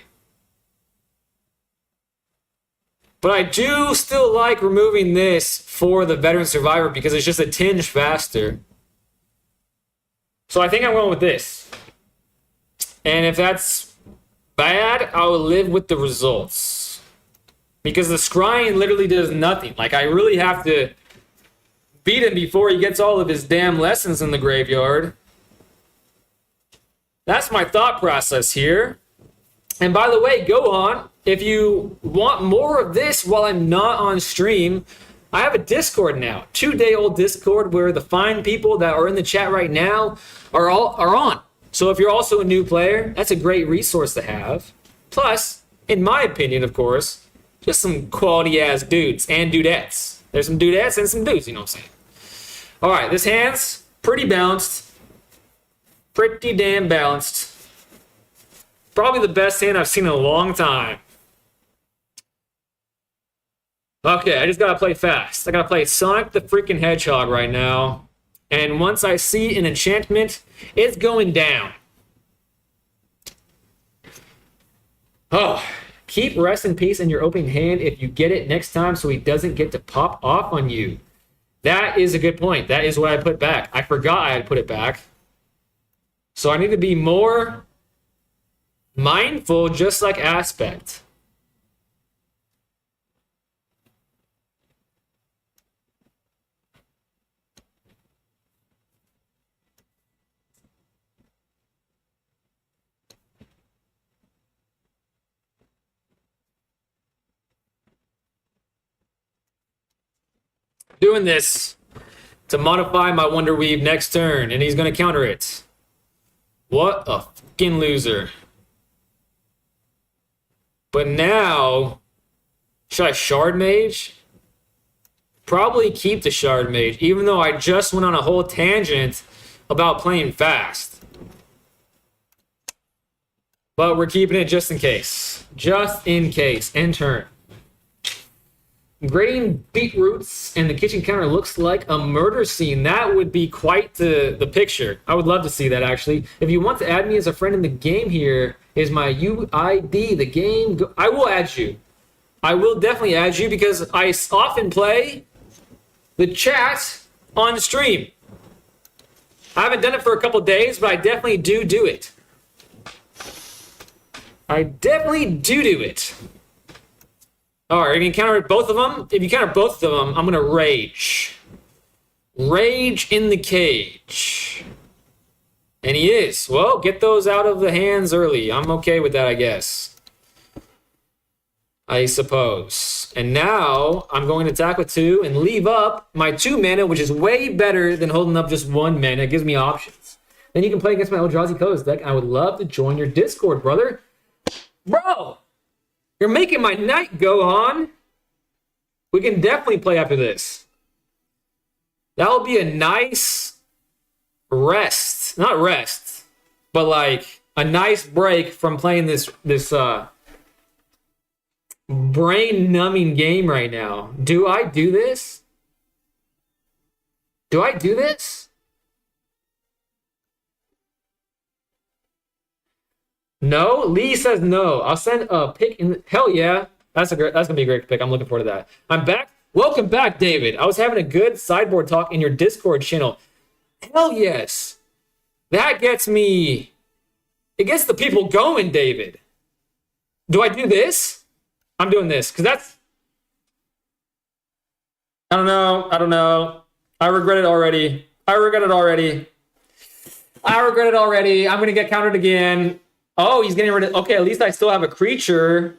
But I do still like removing this for the Veteran Survivor because it's just a tinge faster. So I think I'm going with this. And if that's bad, I will live with the results. Because the scrying literally does nothing. Like, I really have to beat him before he gets all of his damn lessons in the graveyard. That's my thought process here. And by the way, Gohan, if you want more of this while I'm not on stream, I have a Discord now. 2-day-old Discord where the fine people that are in the chat right now are on. So if you're also a new player, that's a great resource to have. Plus, in my opinion, of course, just some quality-ass dudes and dudettes. There's some dudettes and some dudes, you know what I'm saying? All right, this hand's pretty balanced. Pretty damn balanced. Probably the best hand I've seen in a long time. Okay, I just gotta play fast. I gotta play Sonic the freaking Hedgehog right now. And once I see an enchantment, it's going down. Oh, keep rest in peace in your opening hand if you get it next time so he doesn't get to pop off on you. That is a good point. That is what I put back. I forgot I had put it back. So I need to be more mindful, just like Aspect. Doing this to modify my Wonder Weave next turn, and he's going to counter it. What a fucking loser. But now, should I Shard Mage? Probably keep the Shard Mage, even though I just went on a whole tangent about playing fast. But we're keeping it just in case. Just in case. End turn. Grating beetroots and the kitchen counter looks like a murder scene. That would be quite the picture. I would love to see that, actually. If you want to add me as a friend in the game, here is my UID. The game... I will add you. I will definitely add you because I often play the chat on stream. I haven't done it for a couple days, but I definitely do it. I definitely do it. All right, you can counter both of them. If you counter both of them, I'm going to rage. Rage in the cage. And he is. Well, get those out of the hands early. I'm okay with that, I guess. I suppose. And now I'm going to attack with 2 and leave up my 2 mana, which is way better than holding up just 1 mana. It gives me options. Then you can play against my Eldrazi Colors deck. I would love to join your Discord, brother. Bro! You're making my night, Gohan. We can definitely play after this. That'll be a nice rest. Not rest, but like a nice break from playing this brain-numbing game right now. Do I do this? Do I do this? No, Lee says no. I'll send a pick in. Hell yeah, that's gonna be a great pick. I'm looking forward to that. I'm back. Welcome back, David. I was having a good sideboard talk in your Discord channel. Hell yes, that gets me. It gets the people going, David. Do I do this? I'm doing this because that's. I don't know. I regret it already. I'm gonna get countered again. Oh, he's getting rid of... Okay, at least I still have a creature.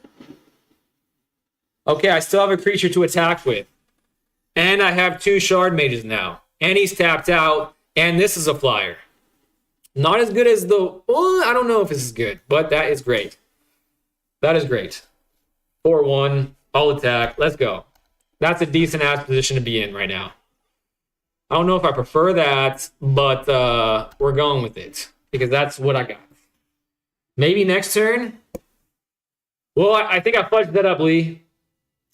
Okay, I still have a creature to attack with. And I have 2 Shard Mages now. And he's tapped out. And this is a flyer. Not as good as the... Well, I don't know if this is good. But that is great. That is great. 4-1. I'll attack. Let's go. That's a decent ass position to be in right now. I don't know if I prefer that, but we're going with it because that's what I got. Maybe next turn. Well, I think I fudged that up, Lee.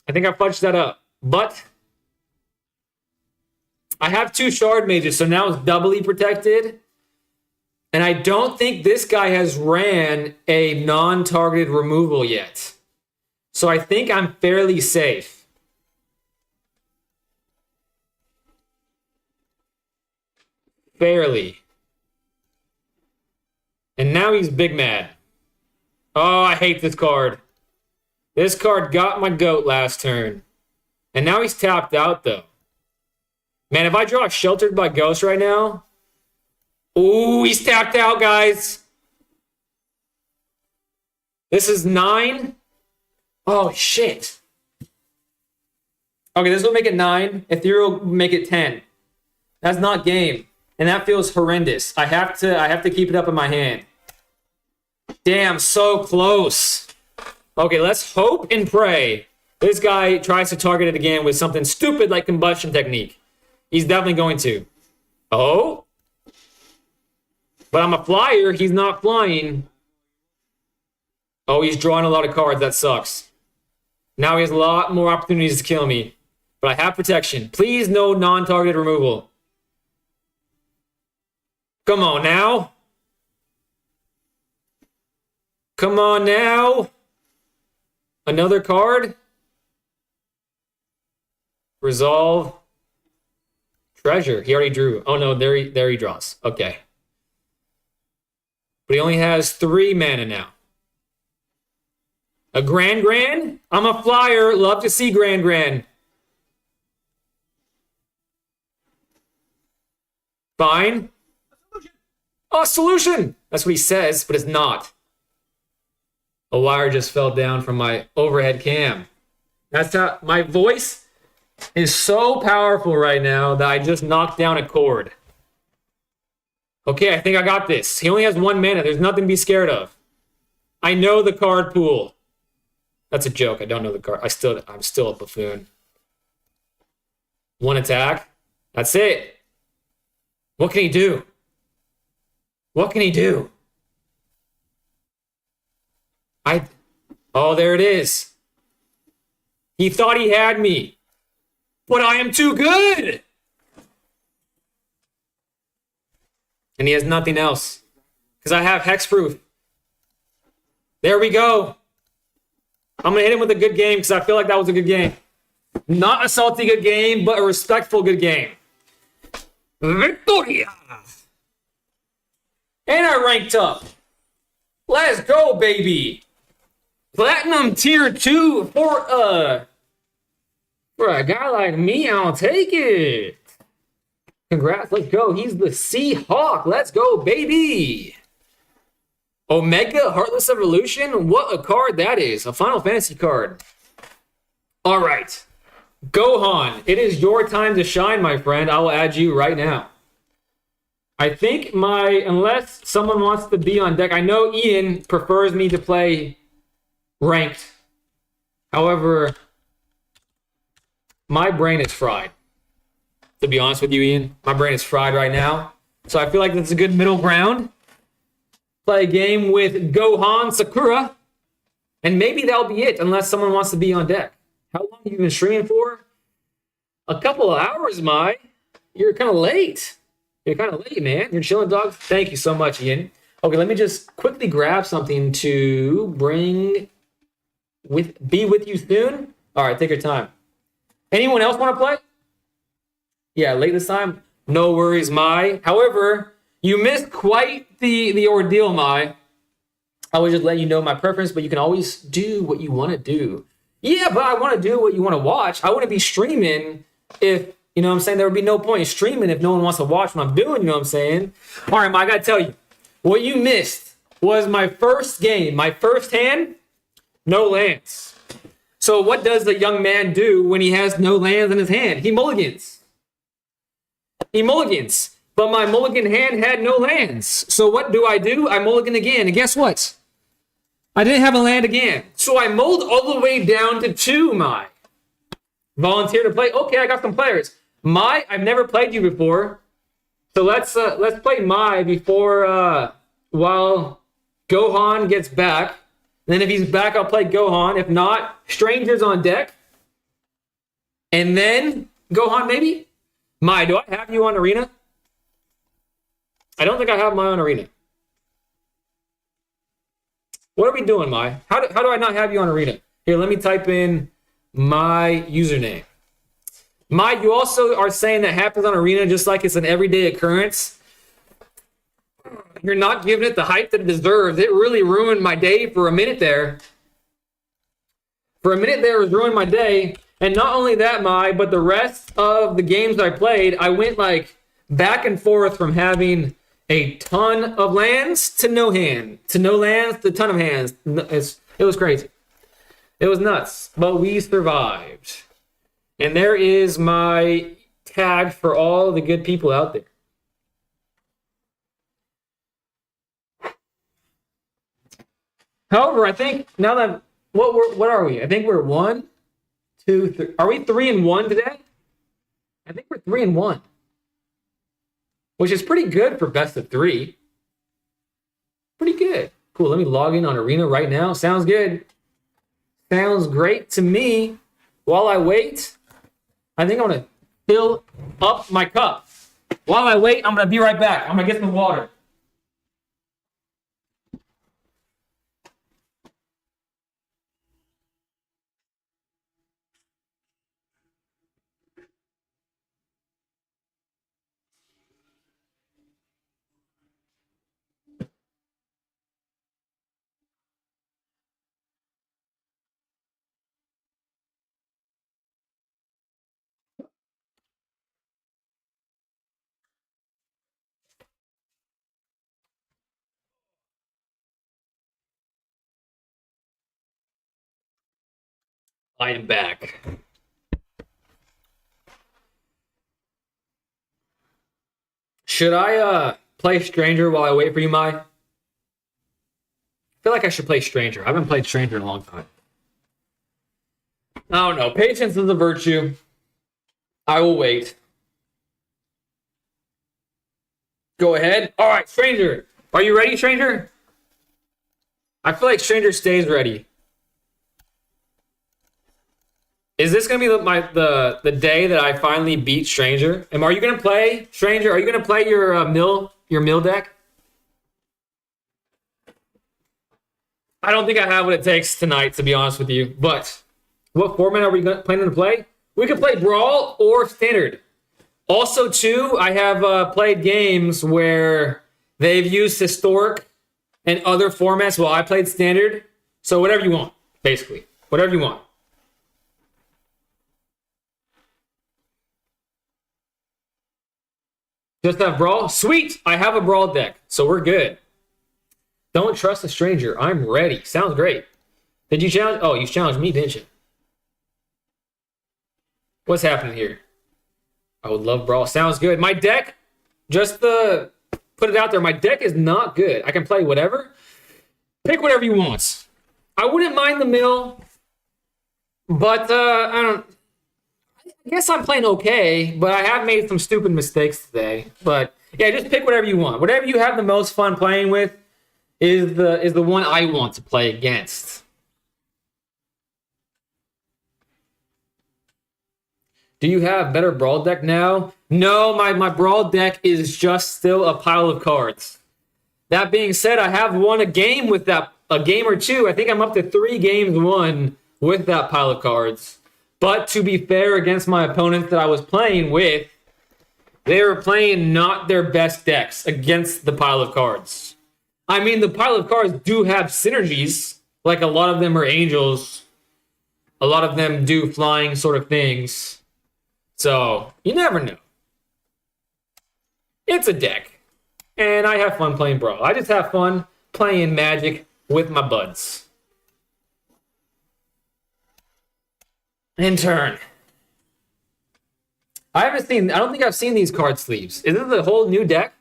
I think I fudged that up. But I have 2 shard mages, so now it's doubly protected. And I don't think this guy has ran a non-targeted removal yet. So I think I'm fairly safe. Fairly. And now he's big mad. Oh, I hate this card. This card got my goat last turn. And now he's tapped out, though. Man, if I draw Sheltered by Ghost right now... Ooh, he's tapped out, guys. This is 9. Oh, shit. Okay, this will make it 9. Ethereal will make it 10. That's not game. And that feels horrendous. I have to keep it up in my hand. Damn, so close. Okay, let's hope and pray this guy tries to target it again with something stupid like Combustion Technique. He's definitely going to. Oh. But I'm a flyer. He's not flying. Oh, he's drawing a lot of cards. That sucks. Now he has a lot more opportunities to kill me. But I have protection. Please, no non-targeted removal. Come on now. Come on now. Another card. Resolve. Treasure. He already drew. Oh, no. There he draws. Okay. But he only has 3 mana now. A Grand? I'm a flyer. Love to see Grand. Fine. A solution. That's what he says, but it's not. A wire just fell down from my overhead cam. That's how my voice is so powerful right now that I just knocked down a cord. Okay, I think I got this. He only has 1 mana. There's nothing to be scared of. I know the card pool. That's a joke. I don't know the card. I'm still a buffoon. 1 attack. That's it. What can he do? What can he do? Oh, there it is. He thought he had me. But I am too good. And he has nothing else. Because I have hexproof. There we go. I'm going to hit him with a good game because I feel like that was a good game. Not a salty good game, but a respectful good game. Victoria! And I ranked up. Let's go, baby. Platinum tier 2 for a guy like me. I'll take it. Congrats. Let's go. He's the Seahawk. Let's go, baby. Omega Heartless Evolution. What a card that is. A Final Fantasy card. All right. Gohan, it is your time to shine, my friend. I will add you right now. I think unless someone wants to be on deck, I know Ian prefers me to play ranked. However, my brain is fried. To be honest with you, Ian, my brain is fried right now. So I feel like that's a good middle ground. Play a game with Gohan Sakura. And maybe that'll be it, unless someone wants to be on deck. How long have you been streaming for? A couple of hours, Mai. You're kind of late. You're kind of late, man. You're chilling, dog. Thank you so much, Ian. Okay, let me just quickly grab something to be with you soon. All right, take your time. Anyone else want to play? Yeah, late this time. No worries, Mai. However, you missed quite the ordeal, Mai. I would just let you know my preference, but you can always do what you want to do. Yeah, but I want to do what you want to watch. I wouldn't be streaming if, you know what I'm saying, there would be no point in streaming if no one wants to watch what I'm doing, you know what I'm saying? All right, Mai, I got to tell you, what you missed was my first game, my first hand, no lands. So what does the young man do when he has no lands in his hand? He mulligans. He mulligans. But my mulligan hand had no lands. So what do? I mulligan again. And guess what? I didn't have a land again. So I mulled all the way down to 2, Mai. Volunteer to play. Okay, I got some players. I've never played you before. So let's play Mai before while Gohan gets back. Then if he's back, I'll play Gohan. If not, Stranger's on deck. And then Gohan maybe? Mai, do I have you on Arena? I don't think I have Mai on Arena. What are we doing, Mai? How do I not have you on Arena? Here, let me type in my username. Mai, you also are saying that happens on Arena just like it's an everyday occurrence. You're not giving it the hype that it deserves. It really ruined my day for a minute there. For a minute there, it was ruined my day. And not only that, Mai, but the rest of the games I played, I went like back and forth from having a ton of lands to no hand, to no lands to a ton of hands. It was crazy. It was nuts, but we survived. And there is my tag for all the good people out there. However, I think now that what are we? I think we're 1, 2, 3. Are we 3-1 today? I think we're 3-1, which is pretty good for best of 3. Pretty good. Cool. Let me log in on Arena right now. Sounds good. Sounds great to me. While I wait, I think I'm gonna fill up my cup. While I wait, I'm gonna be right back. I'm gonna get some water. I am back. Should I play Stranger while I wait for you, Mai? I feel like I should play Stranger. I haven't played Stranger in a long time. I don't know. Patience is a virtue. I will wait. Go ahead. All right, Stranger. Are you ready, Stranger? I feel like Stranger stays ready. Is this gonna be the day that I finally beat Stranger? Are you gonna play Stranger? Are you gonna play your mill deck? I don't think I have what it takes tonight, to be honest with you. But what format are we planning to play? We could play Brawl or Standard. Also, too, I have played games where they've used Historic and other formats while I played Standard. So whatever you want, basically. Whatever you want. Just have Brawl? Sweet! I have a Brawl deck, so we're good. Don't trust a stranger. I'm ready. Sounds great. Did you challenge? Oh, you challenged me, didn't you? What's happening here? I would love Brawl. Sounds good. My deck, just to put it out there, my deck is not good. I can play whatever. Pick whatever you want. I wouldn't mind the mill, but I guess I'm playing okay, but I have made some stupid mistakes today. But yeah, just pick whatever you want. Whatever you have the most fun playing with is the one I want to play against. Do you have better Brawl deck now? No, my Brawl deck is just still a pile of cards. That being said, I have won a game with that, a game or two. I think I'm up to 3 games won with that pile of cards. But to be fair, against my opponents that I was playing with, they were playing not their best decks against the pile of cards. I mean, the pile of cards do have synergies. Like a lot of them are angels. A lot of them do flying sort of things. So, you never know. It's a deck. And I have fun playing Brawl. I just have fun playing Magic with my buds. In turn. I don't think I've seen these card sleeves. Is this the whole new deck?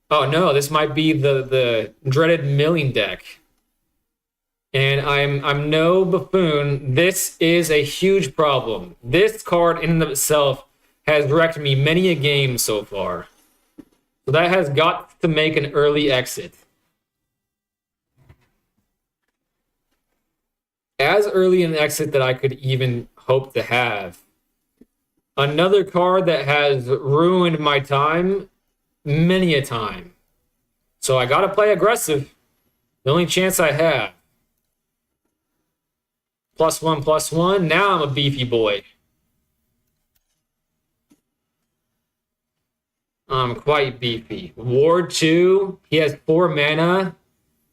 Oh no, this might be the dreaded milling deck. And I'm no buffoon. This is a huge problem. This card in and of itself has wrecked me many a game so far. So that has got to make an early exit. As early an exit that I could even hope to have. Another card that has ruined my time many a time. So I gotta play aggressive. The only chance I have. +1/+1. Now I'm a beefy boy. I'm quite beefy. Ward 2. He has 4 mana.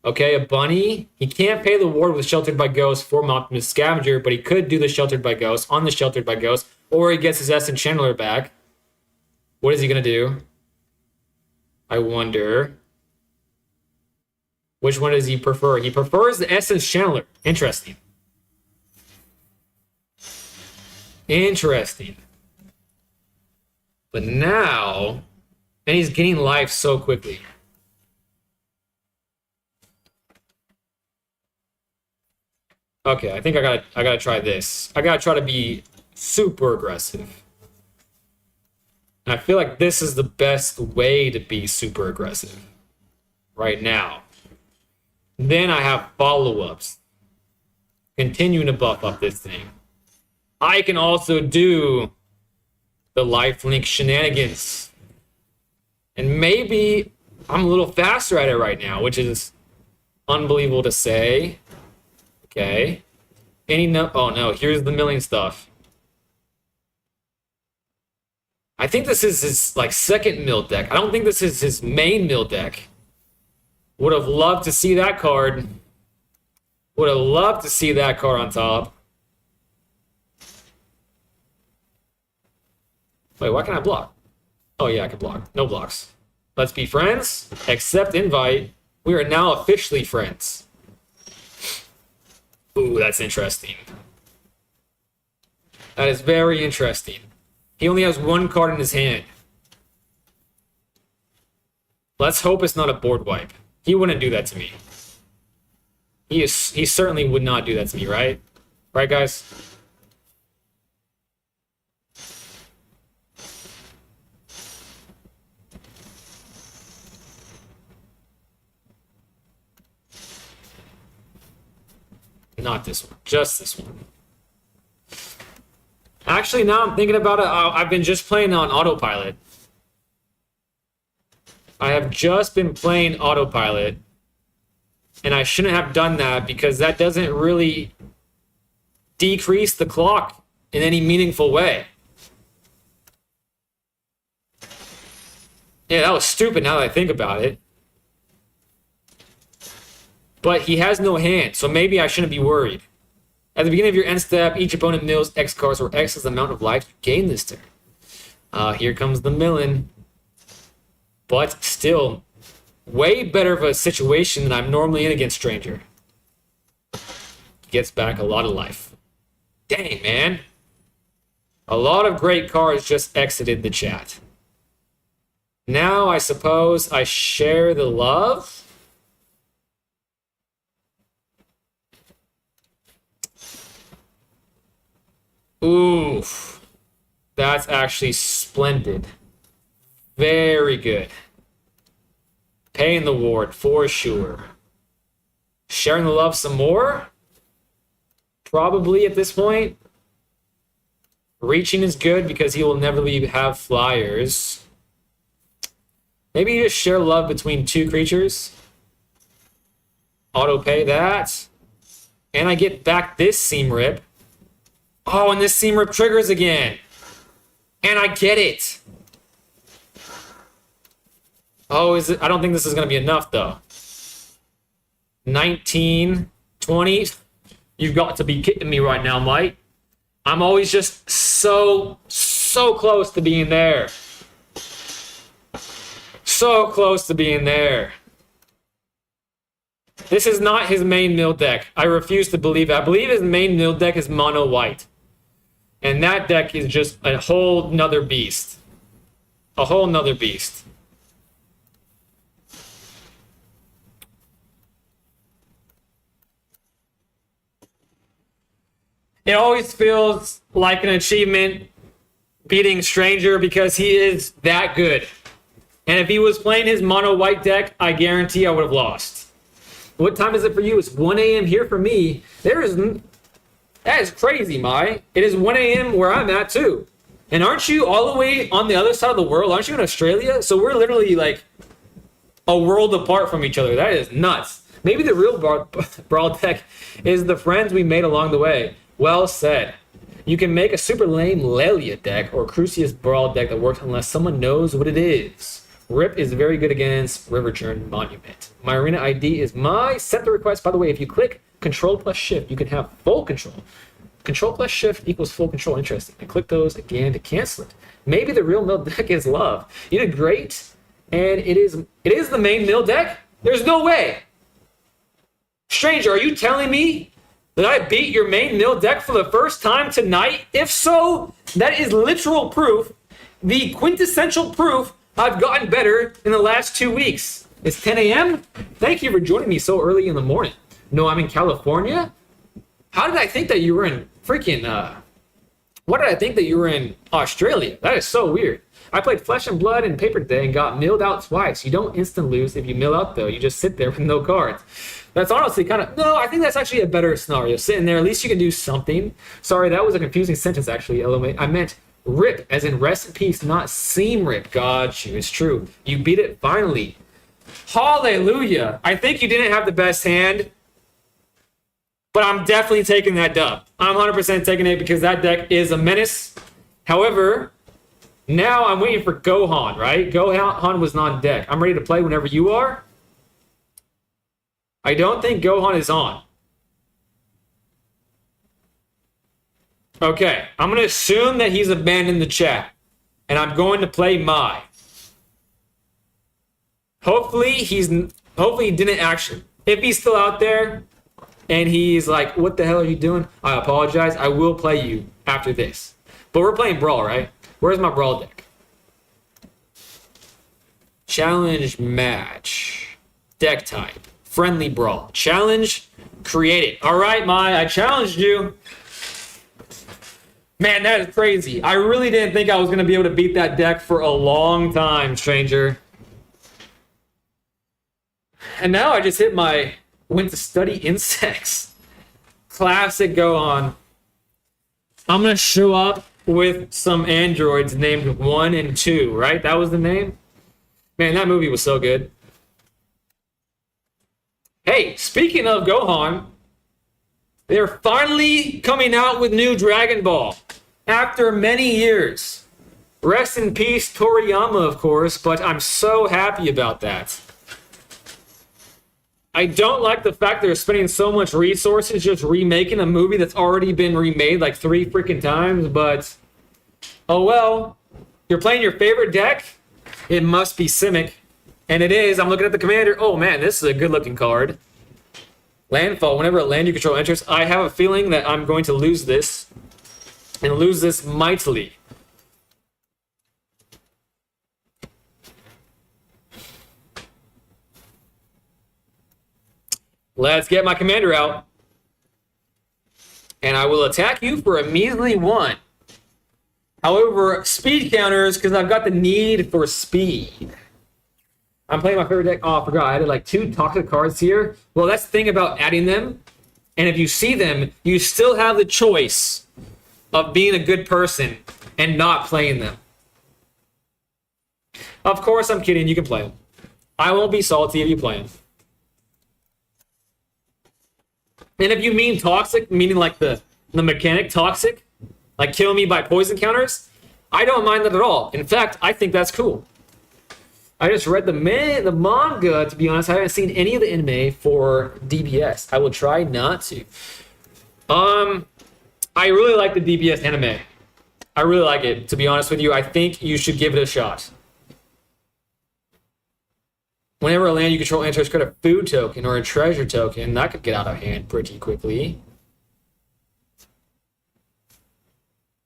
Okay, a bunny. He can't pay the ward with Sheltered by Ghost for Optimus Scavenger, but he could do the Sheltered by Ghost on the Sheltered by Ghost, or he gets his Essence Channeler back. What is he going to do? I wonder. Which one does he prefer? He prefers the Essence Channeler. Interesting. Interesting. But now, and he's getting life so quickly. Okay, I think I gotta try this. I gotta try to be super aggressive. And I feel like this is the best way to be super aggressive right now. Then I have follow-ups. Continuing to buff up this thing. I can also do the lifelink shenanigans. And maybe I'm a little faster at it right now, which is unbelievable to say. Okay. Oh no, here's the milling stuff. I think this is his like second mill deck. I don't think this is his main mill deck. Would have loved to see that card. Would have loved to see that card on top. Wait, why can't I block? Oh yeah, I can block. No blocks. Let's be friends. Accept invite. We are now officially friends. Ooh, that's interesting. That is very interesting. He only has 1 card in his hand. Let's hope it's not a board wipe. He wouldn't do that to me. He certainly would not do that to me, right? Right, guys? Not this one. Just this one. Actually, now I'm thinking about it. I've been just playing on autopilot. I have just been playing autopilot. And I shouldn't have done that because that doesn't really decrease the clock in any meaningful way. Yeah, that was stupid now that I think about it. But he has no hand, so maybe I shouldn't be worried. At the beginning of your end step, each opponent mills X cards, where X is the amount of life you gain this turn. Here comes the milling. But still, way better of a situation than I'm normally in against Stranger. Gets back a lot of life. Dang, man. A lot of great cards just exited the chat. Now, I suppose I share the love. Oof. That's actually splendid. Very good. Paying the ward, for sure. Sharing the love some more? Probably at this point. Reaching is good because he will never have flyers. Maybe you just share love between 2 creatures. Auto pay that. And I get back this seam rip. Oh, and this seam rip triggers again. And I get it. Oh, is it? I don't think this is going to be enough, though. 19, 20. You've got to be kidding me right now, Mike. I'm always just so close to being there. So close to being there. This is not his main mill deck. I refuse to believe it. I believe his main mill deck is mono white. And that deck is just a whole nother beast. A whole nother beast. It always feels like an achievement beating Stranger because he is that good. And if he was playing his mono white deck, I guarantee I would have lost. What time is it for you? It's 1 a.m. here for me. That is crazy, Mai. It is 1 a.m. where I'm at too. And aren't you all the way on the other side of the world? Aren't you in Australia? So we're literally like a world apart from each other. That is nuts. Maybe the real Brawl deck is the friends we made along the way. Well said. You can make a super lame Lelia deck or Crucius Brawl deck that works unless someone knows what it is. Rip is very good against Riverturn Monument. My arena ID is my set the request. By the way, if you click Control plus Shift, you can have full control. Control plus Shift equals full control. Interesting. And click those again to cancel it. Maybe the real mill deck is love. You did great, and it is the main mill deck? There's no way. Stranger, are you telling me that I beat your main mill deck for the first time tonight? If so, that is literal proof, the quintessential proof I've gotten better in the last 2 weeks. It's 10 a.m. Thank you for joining me so early in the morning. No, I'm in California. How did I think that you were in freaking, what did I think that you were in Australia? That is so weird. I played Flesh and Blood and Paper today and got milled out twice. You don't instant lose if you mill out though. You just sit there with no cards. That's honestly kind of, no, I think that's actually a better scenario. Sitting there, at least you can do something. Sorry, that was a confusing sentence actually. I meant rip, as in rest in peace, not seam rip. Got you, it's true. You beat it finally. Hallelujah. I think you didn't have the best hand, but I'm definitely taking that dub. I'm 100% taking it because that deck is a menace. However, now I'm waiting for Gohan, right? Gohan was non-deck. I'm ready to play whenever you are. I don't think Gohan is on. Okay, I'm going to assume that he's abandoned the chat. And I'm going to play Mai. Hopefully he didn't actually. If he's still out there and he's like, what the hell are you doing? I apologize. I will play you after this. But we're playing Brawl, right? Where's my Brawl deck? Challenge match. Deck type. Friendly Brawl. Challenge created. All right, Mai, I challenged you. Man, that is crazy. I really didn't think I was going to be able to beat that deck for a long time, Stranger. And now I just went to study insects. Classic Gohan. I'm going to show up with some androids named 1 and 2, right? That was the name? Man, that movie was so good. Hey, speaking of Gohan, they're finally coming out with new Dragon Ball after many years. Rest in peace, Toriyama, of course, but I'm so happy about that. I don't like the fact they're spending so much resources just remaking a movie that's already been remade like 3 freaking times, but oh well. You're playing your favorite deck? It must be Simic. And it is. I'm looking at the commander. Oh man, this is a good looking card. Landfall. Whenever a land you control enters, I have a feeling that I'm going to lose this. And lose this mightily. Let's get my commander out. And I will attack you for a measly 1. However, speed counters, because I've got the need for speed. I'm playing my favorite deck. Oh, I forgot. I added like 2 toxic cards here. Well, that's the thing about adding them. And if you see them, you still have the choice of being a good person and not playing them. Of course, I'm kidding. You can play them. I won't be salty if you play them. And if you mean toxic, meaning like the mechanic toxic, like kill me by poison counters, I don't mind that at all. In fact, I think that's cool. I just read the manga, to be honest. I haven't seen any of the anime for DBS. I will try not to. I really like the DBS anime. I really like it, to be honest with you. I think you should give it a shot. Whenever a land you control enters, create a food token or a treasure token. That could get out of hand pretty quickly.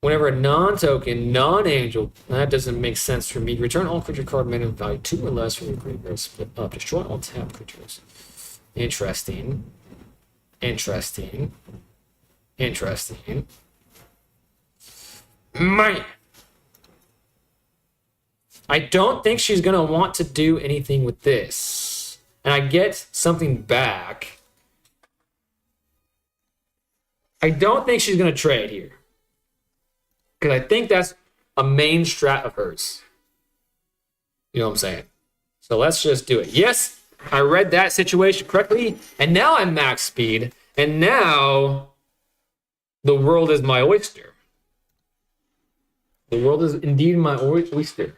Whenever a non-token, non-angel, that doesn't make sense for me. Return all creature card mana value 2 or less from your graveyard, split up. Destroy all tapped creatures. Interesting. Interesting. interesting. Man. I don't think she's going to want to do anything with this. And I get something back. I don't think she's going to trade here. Because I think that's a main strat of hers. You know what I'm saying? So let's just do it. Yes, I read that situation correctly. And now I'm max speed. And now the world is my oyster. The world is indeed my oyster.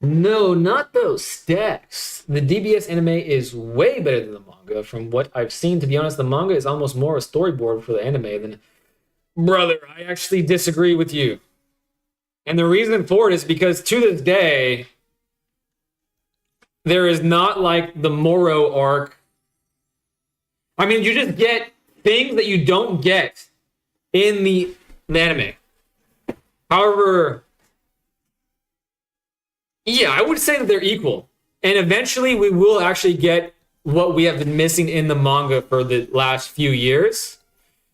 No, not those stacks. The DBS anime is way better than the manga. From what I've seen, to be honest, the manga is almost more a storyboard for the anime than... Brother, I actually disagree with you. And the reason for it is because to this day, there is not like the Moro arc. I mean, you just get things that you don't get in the anime. However... Yeah, I would say that they're equal. And eventually we will actually get what we have been missing in the manga for the last few years.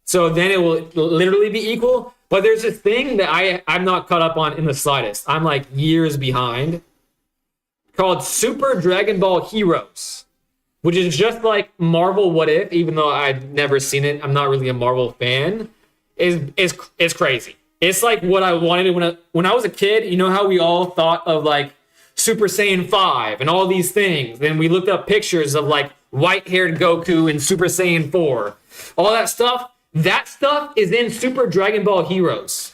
So then it will literally be equal. But there's this thing that I'm not caught up on in the slightest. I'm like years behind. Called Super Dragon Ball Heroes. Which is just like Marvel What If, even though I've never seen it. I'm not really a Marvel fan. Is crazy. It's like what I wanted when I was a kid. You know how we all thought of like Super Saiyan 5 and all these things. Then we looked up pictures of like white-haired Goku and Super Saiyan 4. All that stuff is in Super Dragon Ball Heroes.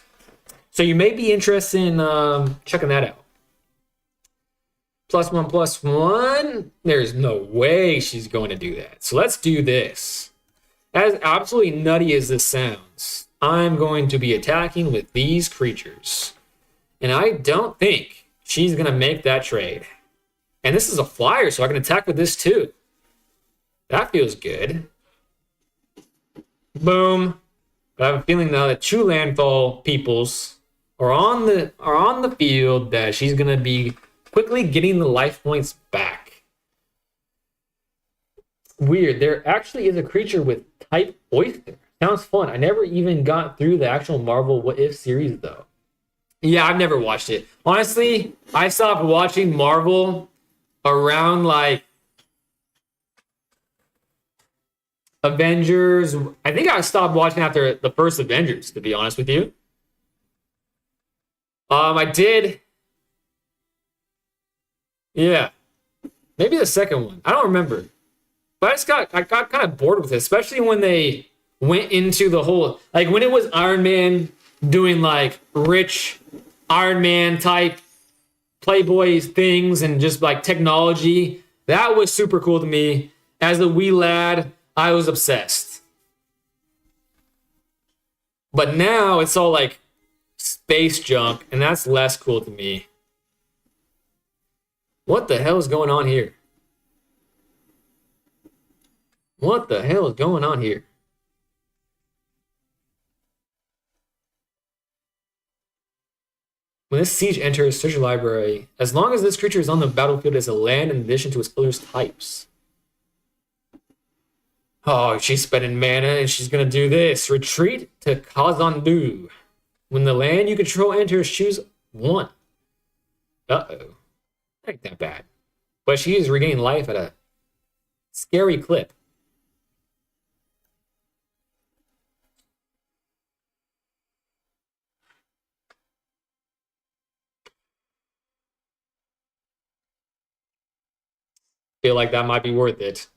So you may be interested in checking that out. +1/+1. There's no way she's going to do that. So let's do this. As absolutely nutty as this sounds, I'm going to be attacking with these creatures. And I don't think she's going to make that trade. And this is a flyer, so I can attack with this too. That feels good. Boom. But I have a feeling now that two landfall peoples are on the field that she's going to be quickly getting the life points back. Weird. There actually is a creature with type oyster. Sounds fun. I never even got through the actual Marvel What If series, though. Yeah, I've never watched it. Honestly, I stopped watching Marvel around, like, Avengers. I think I stopped watching after the first Avengers, to be honest with you. I did. Yeah. Maybe the second one. I don't remember. But I got kind of bored with it, especially when they went into the whole, like when it was Iron Man doing like rich Iron Man type Playboy things and just like technology. That was super cool to me. As a wee lad, I was obsessed. But now it's all like space junk, and that's less cool to me. What the hell is going on here? What the hell is going on here? When this siege enters, search your library. As long as this creature is on the battlefield as a land in addition to its other types. Oh, she's spending mana and she's going to do this. Retreat to Kazandu. When the land you control enters, choose one. Uh-oh. Ain't that bad. But she is regaining life at a scary clip. Feel like that might be worth it.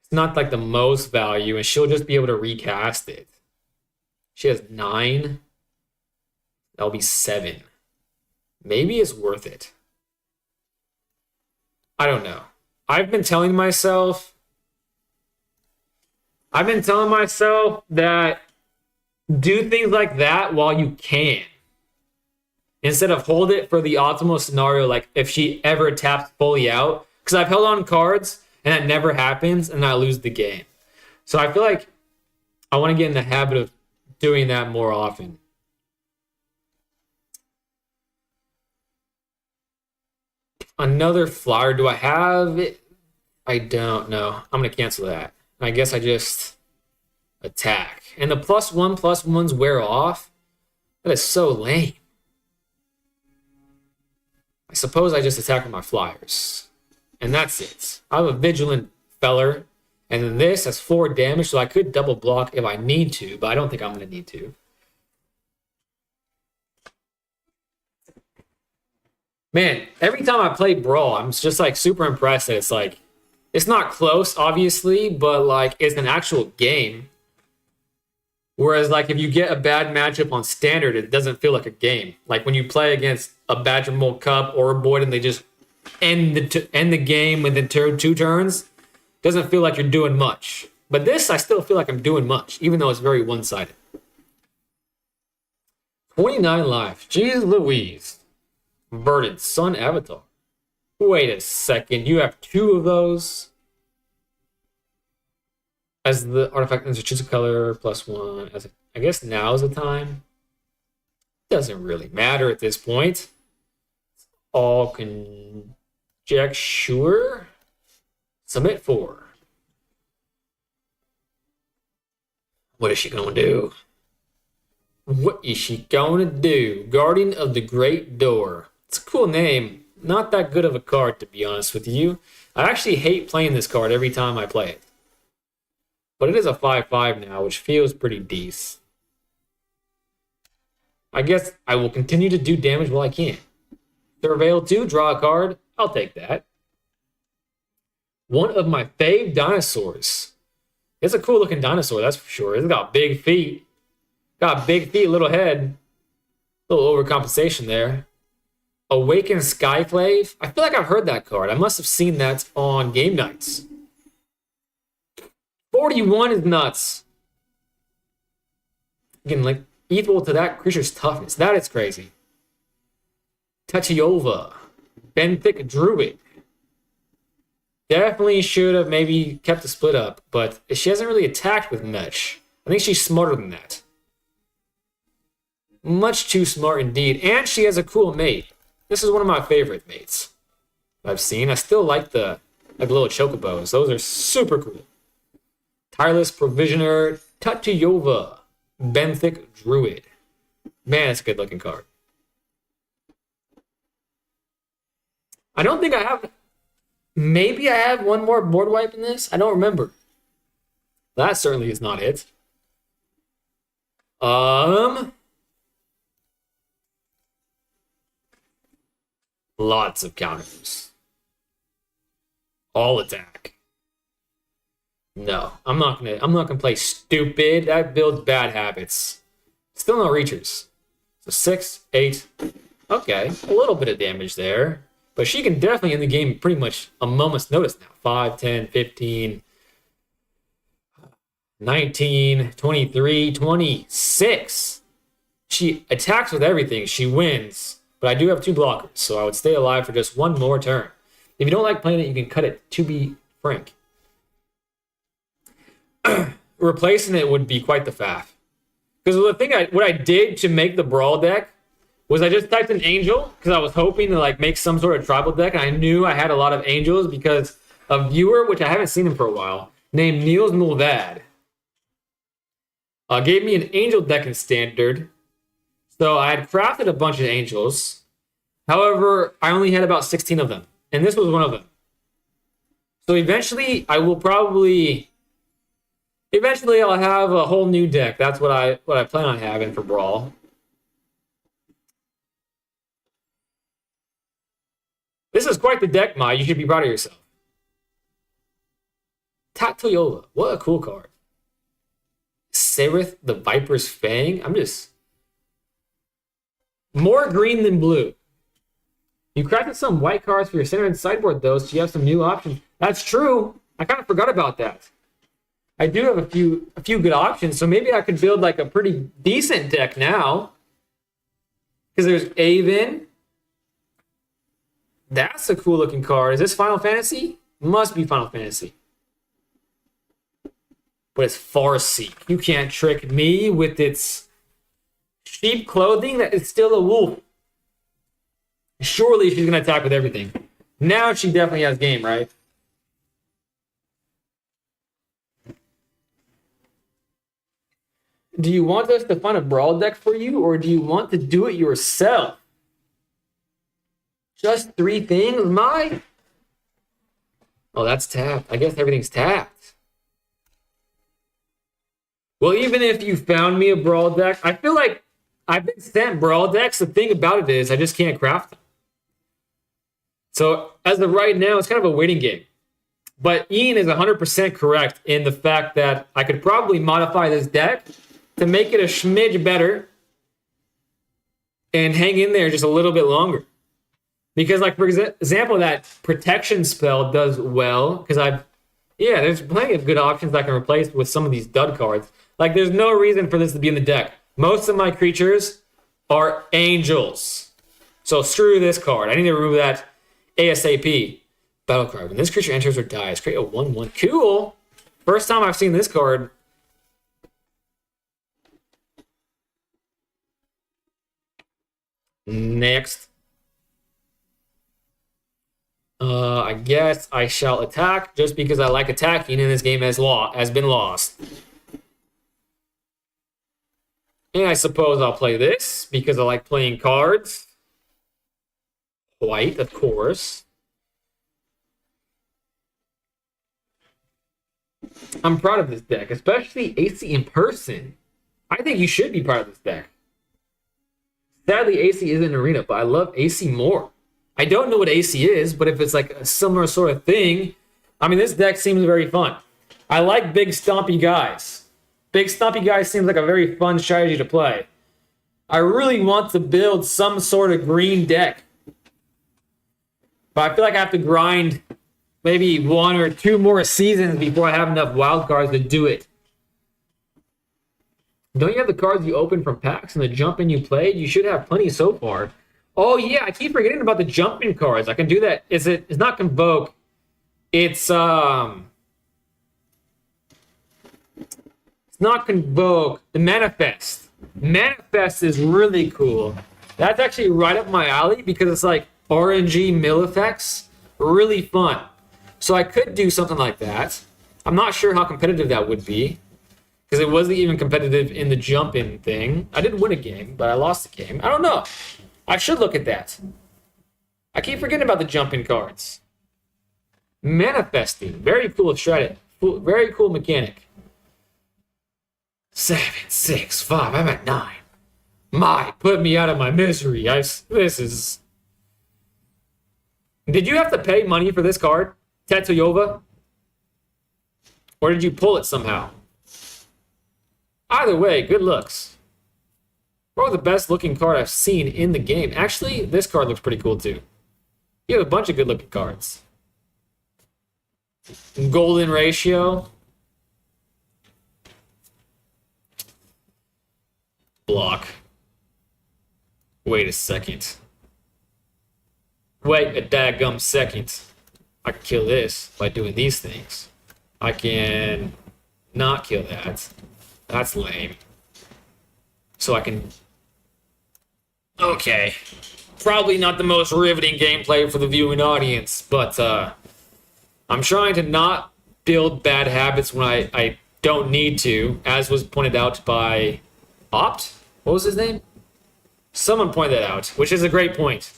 It's not like the most value, and she'll just be able to recast it. She has 9. That'll be 7. Maybe it's worth it. I don't know. I've been telling myself that do things like that while you can. Instead of hold it for the optimal scenario, like if she ever taps fully out. Because I've held on cards and that never happens and I lose the game. So I feel like I want to get in the habit of doing that more often. Another flyer. Do I have it? I don't know. I'm gonna cancel that. I guess I just attack. And the +1/+1s wear off? That is so lame. I suppose I just attack with my flyers. And that's it. I'm a vigilant feller. And then this has 4 damage, so I could double block if I need to, but I don't think I'm going to need to. Man, every time I play Brawl, I'm just like super impressed that it's like, it's not close, obviously, but like it's an actual game. Whereas like if you get a bad matchup on Standard, it doesn't feel like a game. Like when you play against a Badger Mold Cup or a Boyd and they just end the game within 2 turns, doesn't feel like you're doing much. But this, I still feel like I'm doing much, even though it's very one-sided. 29 life. Jeez Louise. Verdant Sun Avatar. Wait a second. You have 2 of those? As the artifact ends, choose a color, +1. I guess now's the time. Doesn't really matter at this point. It's all conjecture. Submit 4. What is she going to do? What is she going to do? Guardian of the Great Door. It's a cool name. Not that good of a card, to be honest with you. I actually hate playing this card every time I play it. But it is a 5/5 now, which feels pretty decent. I guess I will continue to do damage while I can. Surveil 2, draw a card. I'll take that. One of my fave dinosaurs. It's a cool looking dinosaur, that's for sure. It's got big feet. Got big feet, little head. A little overcompensation there. Awakened Skyclave. I feel like I've heard that card. I must have seen that on game nights. 41 is nuts. Again, like equal to that creature's toughness. That is crazy. Tachiova. Benthic Druid. Definitely should have maybe kept the split up, but she hasn't really attacked with much. I think she's smarter than that. Much too smart indeed. And she has a cool mate. This is one of my favorite mates I've seen. I still like the little chocobos. Those are super cool. Tireless Provisioner, Tachiova, Benthic Druid. Man, it's a good looking card. I don't think I have... Maybe I have one more board wipe in this? I don't remember. That certainly is not it. Lots of counters. All attack. No, I'm not gonna play stupid. That builds bad habits. Still no reachers. So 6, 8. Okay, a little bit of damage there. But she can definitely end the game pretty much a moment's notice now. 5, 10, 15, 19, 23, 26. She attacks with everything. She wins. But I do have 2 blockers, so I would stay alive for just 1 more turn. If you don't like playing it, you can cut it, to be frank. Replacing it would be quite the faff. Because what I did to make the Brawl deck was I just typed in Angel because I was hoping to like make some sort of tribal deck, and I knew I had a lot of Angels because a viewer, which I haven't seen him for a while, named Niels Mulvad, gave me an Angel deck in Standard. So I had crafted a bunch of Angels. However, I only had about 16 of them, and this was one of them. So eventually I'll have a whole new deck. That's what I plan on having for Brawl. This is quite the deck, Mai. You should be proud of yourself. Tachiova. What a cool card. Sereth the Viper's Fang. I'm just... More green than blue. You crafted some white cards for your center and sideboard, though, so you have some new options. That's true. I kind of forgot about that. I do have a few good options, so maybe I could build like a pretty decent deck now. Because there's Avon. That's a cool looking card. Is this Final Fantasy? Must be Final Fantasy. But it's Farseek. You can't trick me with its sheep clothing. That is still a wolf. Surely she's going to attack with everything. Now she definitely has game, right? Do you want us to find a brawl deck for you, or do you want to do it yourself? Just 3 things, my? Oh, that's tapped. I guess everything's tapped. Well, even if you found me a brawl deck, I feel like I've been sent brawl decks. The thing about it is I just can't craft them. So as of right now, it's kind of a waiting game. But Ian is 100% correct in the fact that I could probably modify this deck to make it a smidge better and hang in there just a little bit longer. Because, like, for example, that protection spell does well because there's plenty of good options I can replace with some of these dud cards. Like, there's no reason for this to be in the deck. Most of my creatures are angels. So screw this card. I need to remove that ASAP. Battle card. When this creature enters or dies, create a 1/1. Cool. First time I've seen this card. Next. I guess I shall attack just because I like attacking and this game has been lost. And I suppose I'll play this because I like playing cards. White, of course. I'm proud of this deck, especially AC in person. I think you should be proud of this deck. Sadly, AC isn't an arena, but I love AC more. I don't know what AC is, but if it's like a similar sort of thing, I mean, this deck seems very fun. I like big stompy guys. Big stompy guys seems like a very fun strategy to play. I really want to build some sort of green deck. But I feel like I have to grind maybe 1 or 2 more seasons before I have enough wild cards to do it. Don't you have the cards you opened from packs and the jump-in you played? You should have plenty so far. Oh yeah, I keep forgetting about the jump-in cards. I can do that. It's not Convoke. It's not Convoke. The Manifest. Manifest is really cool. That's actually right up my alley because it's like RNG mill effects. Really fun. So I could do something like that. I'm not sure how competitive that would be because it wasn't even competitive in the jump-in thing. I did win a game, but I lost the game. I don't know. I should look at that. I keep forgetting about the jump-in cards. Manifesting. Very cool strategy. Very cool mechanic. 7, 6, 5. I'm at 9. Put me out of my misery. This is... Did you have to pay money for this card, Tetoyova? Or did you pull it somehow? Either way, good looks. Probably the best looking card I've seen in the game. Actually, this card looks pretty cool too. You have a bunch of good looking cards. Golden ratio. Block. Wait a second. Wait a daggum second. I can kill this by doing these things. I can not kill that. That's lame. So I can... Okay. Probably not the most riveting gameplay for the viewing audience, but I'm trying to not build bad habits when I don't need to, as was pointed out by Opt? What was his name? Someone pointed that out, which is a great point.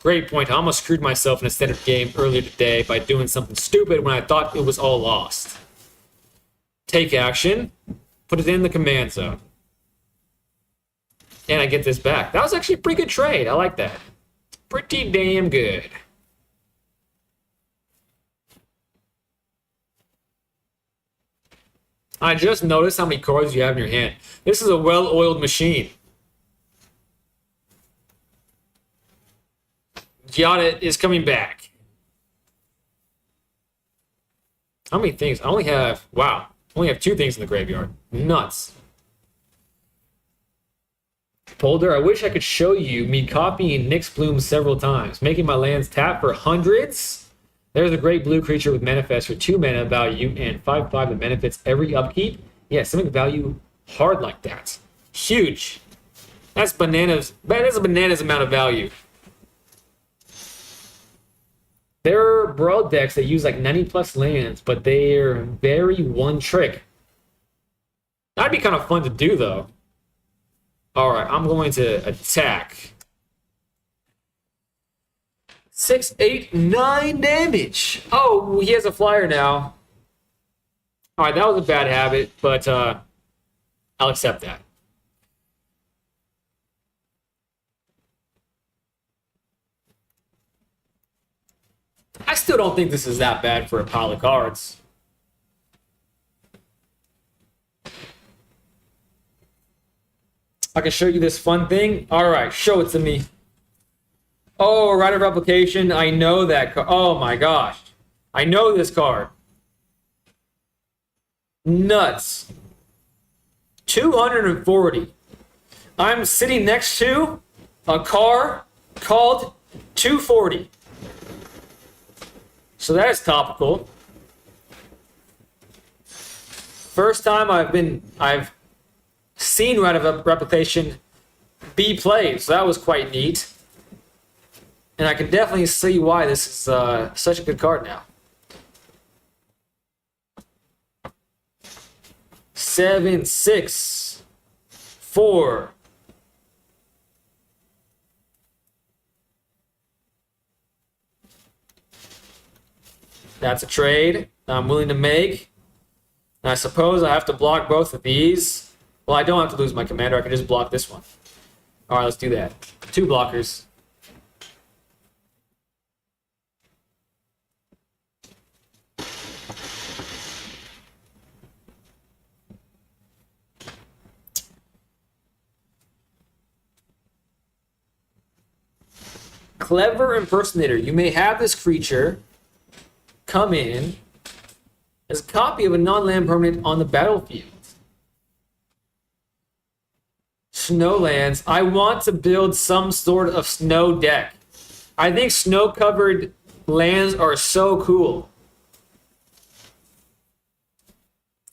Great point. I almost screwed myself in a standard game earlier today by doing something stupid when I thought it was all lost. Take action. Put it in the command zone. And I get this back. That was actually a pretty good trade. I like that. Pretty damn good. I just noticed how many cards you have in your hand. This is a well-oiled machine. Yada is coming back. How many things? I only have 2 things in the graveyard. Nuts. Polder, I wish I could show you me copying Nyx Bloom several times, making my lands tap for hundreds. There's a great blue creature with manifest for 2 mana value and 5/5 that benefits every upkeep. Yeah, something value hard like that. Huge. That's bananas. That is a bananas amount of value. There are broad decks that use like 90 plus lands, but they're very one trick. That'd be kind of fun to do, though. All right, I'm going to attack. 6, 8, 9 damage. Oh, he has a flyer now. All right, that was a bad habit, but I'll accept that. I still don't think this is that bad for a pile of cards. I can show you this fun thing. All right, show it to me. Oh, Rite of Replication. I know that card. Oh my gosh. I know this card. Nuts. 240. I'm sitting next to a car called 240. So that is topical. First time I've seen Rite of Replication be played, so that was quite neat. And I can definitely see why this is such a good card now. 7, 6, 4. That's a trade I'm willing to make. And I suppose I have to block both of these. Well, I don't have to lose my commander. I can just block this one. All right, let's do that. 2 blockers. Clever Impersonator. You may have this creature come in as a copy of a non-land permanent on the battlefield. Snowlands. I want to build some sort of snow deck. I think snow-covered lands are so cool.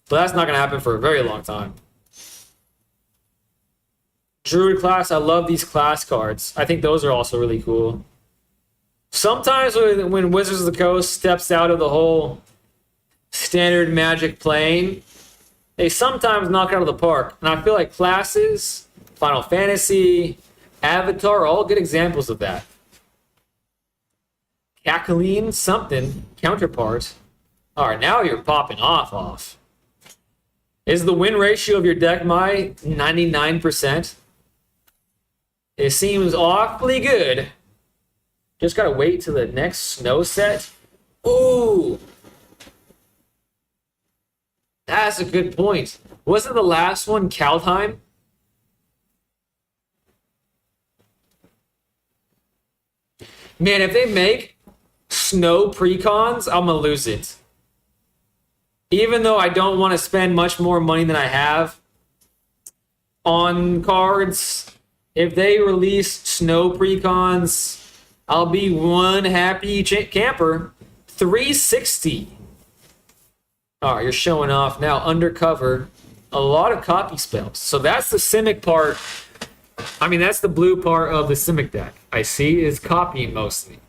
But that's not going to happen for a very long time. Druid class, I love these class cards. I think those are also really cool. Sometimes when Wizards of the Coast steps out of the whole standard Magic plane, they sometimes knock it out of the park. And I feel like classes, Final Fantasy, Avatar are all good examples of that. Cackling something, counterpart. All right, now you're popping off. Is the win ratio of your deck my 99%? It seems awfully good. Just gotta wait till the next snow set. Ooh! That's a good point. Wasn't the last one Kaldheim? Man, if they make snow precons, I'm gonna lose it. Even though I don't want to spend much more money than I have on cards, if they release snow precons, I'll be one happy camper. 360. All right, you're showing off now. Undercover, a lot of copy spells. So that's the Simic part. I mean, that's the blue part of the Simic deck. I see is copying mostly.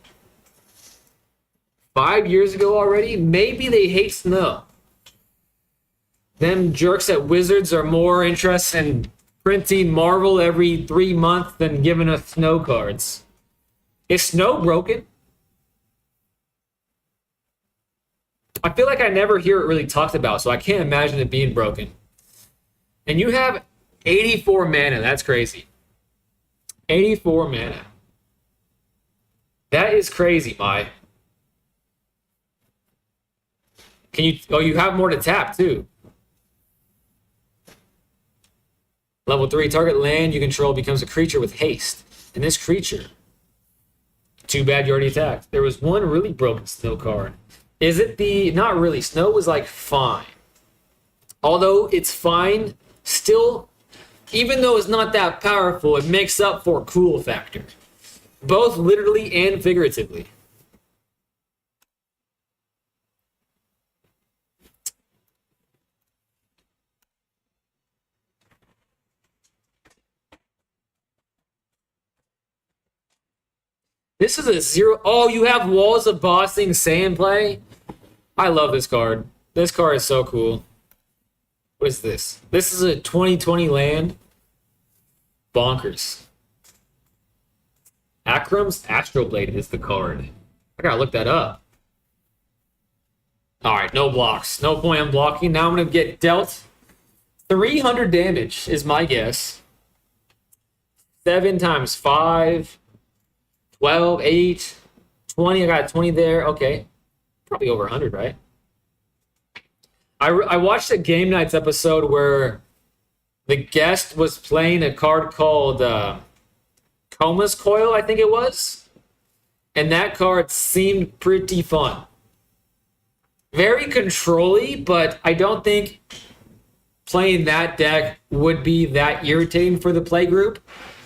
5 years ago already, maybe they hate snow. Them jerks at Wizards are more interested in printing Marvel every 3 months than giving us snow cards. Is snow broken? I feel like I never hear it really talked about, so I can't imagine it being broken. And you have 84 mana. That's crazy. 84 mana. That is crazy, Mai. Can you... Oh, you have more to tap, too. Level 3, target land you control becomes a creature with haste. And this creature... Too bad you already attacked. There was one really broken snow card. Is it the... Not really. Snow was, like, fine. Although it's fine, still... Even though it's not that powerful, it makes up for cool factor. Both literally and figuratively. This is a 0... Oh, you have Walls of Ba Sing Se in play? I love this card. This card is so cool. What is this? This is a 2020 land. Bonkers. Akram's Astroblade is the card. I gotta look that up. Alright, no blocks. No point in blocking. Now I'm gonna get dealt 300 damage is my guess. 7 times 5. 12, 8, 20. I got 20 there. Okay. Probably over 100, right? I watched a Game Nights episode where the guest was playing a card called Coma's Coil, I think it was. And that card seemed pretty fun. Very control-y, but I don't think playing that deck would be that irritating for the play group.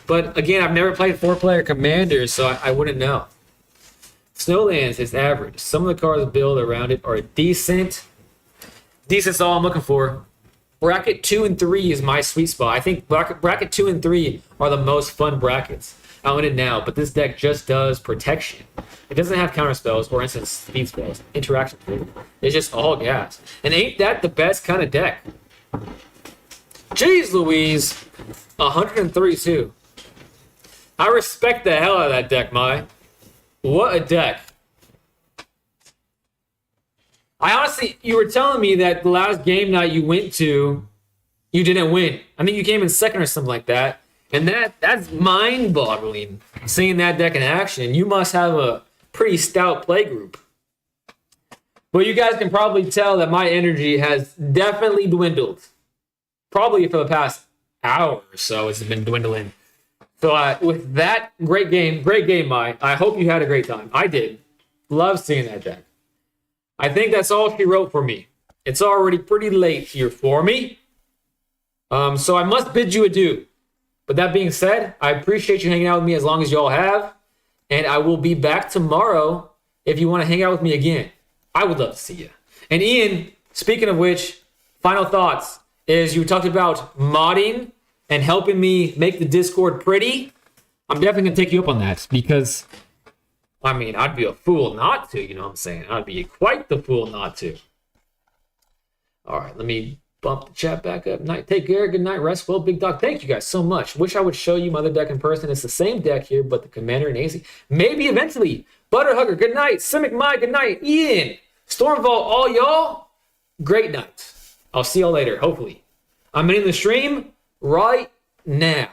But again, I've never played 4-player Commander, so I wouldn't know. Snowlands is average. Some of the cards built around it are decent. Decent's all I'm looking for. Bracket 2 and 3 is my sweet spot. I think bracket 2 and 3 are the most fun brackets. I'm in it now, but this deck just does protection. It doesn't have counter spells or instant speed spells. Interaction. It's just all gas. And ain't that the best kind of deck? Jeez Louise. 132. I respect the hell out of that deck, Mai. What a deck. I honestly, you were telling me that the last game night you went to, you didn't win. I think you came in second or something like that. And that's mind-boggling, seeing that deck in action. You must have a pretty stout play group. But you guys can probably tell that my energy has definitely dwindled. Probably for the past hour or so, it's been dwindling. So with that, great game, Mai. I hope you had a great time. I did. Love seeing that deck. I think that's all she wrote for me. It's already pretty late here for me. So I must bid you adieu. But that being said, I appreciate you hanging out with me as long as you all have. And I will be back tomorrow if you want to hang out with me again. I would love to see you. And Ian, speaking of which, final thoughts is you talked about modding and helping me make the Discord pretty. I'm definitely going to take you up on that because, I mean, I'd be a fool not to, you know what I'm saying? I'd be quite the fool not to. All right, let me bump the chat back up. Night, take care. Good night. Rest well, Big Dog. Thank you guys so much. Wish I would show you my other deck in person. It's the same deck here, but the Commander and AC. Maybe eventually. Butterhugger, good night. Simic Mai, good night. Ian, Stormvault, all y'all, great night. I'll see y'all later, hopefully. I'm in the stream right now.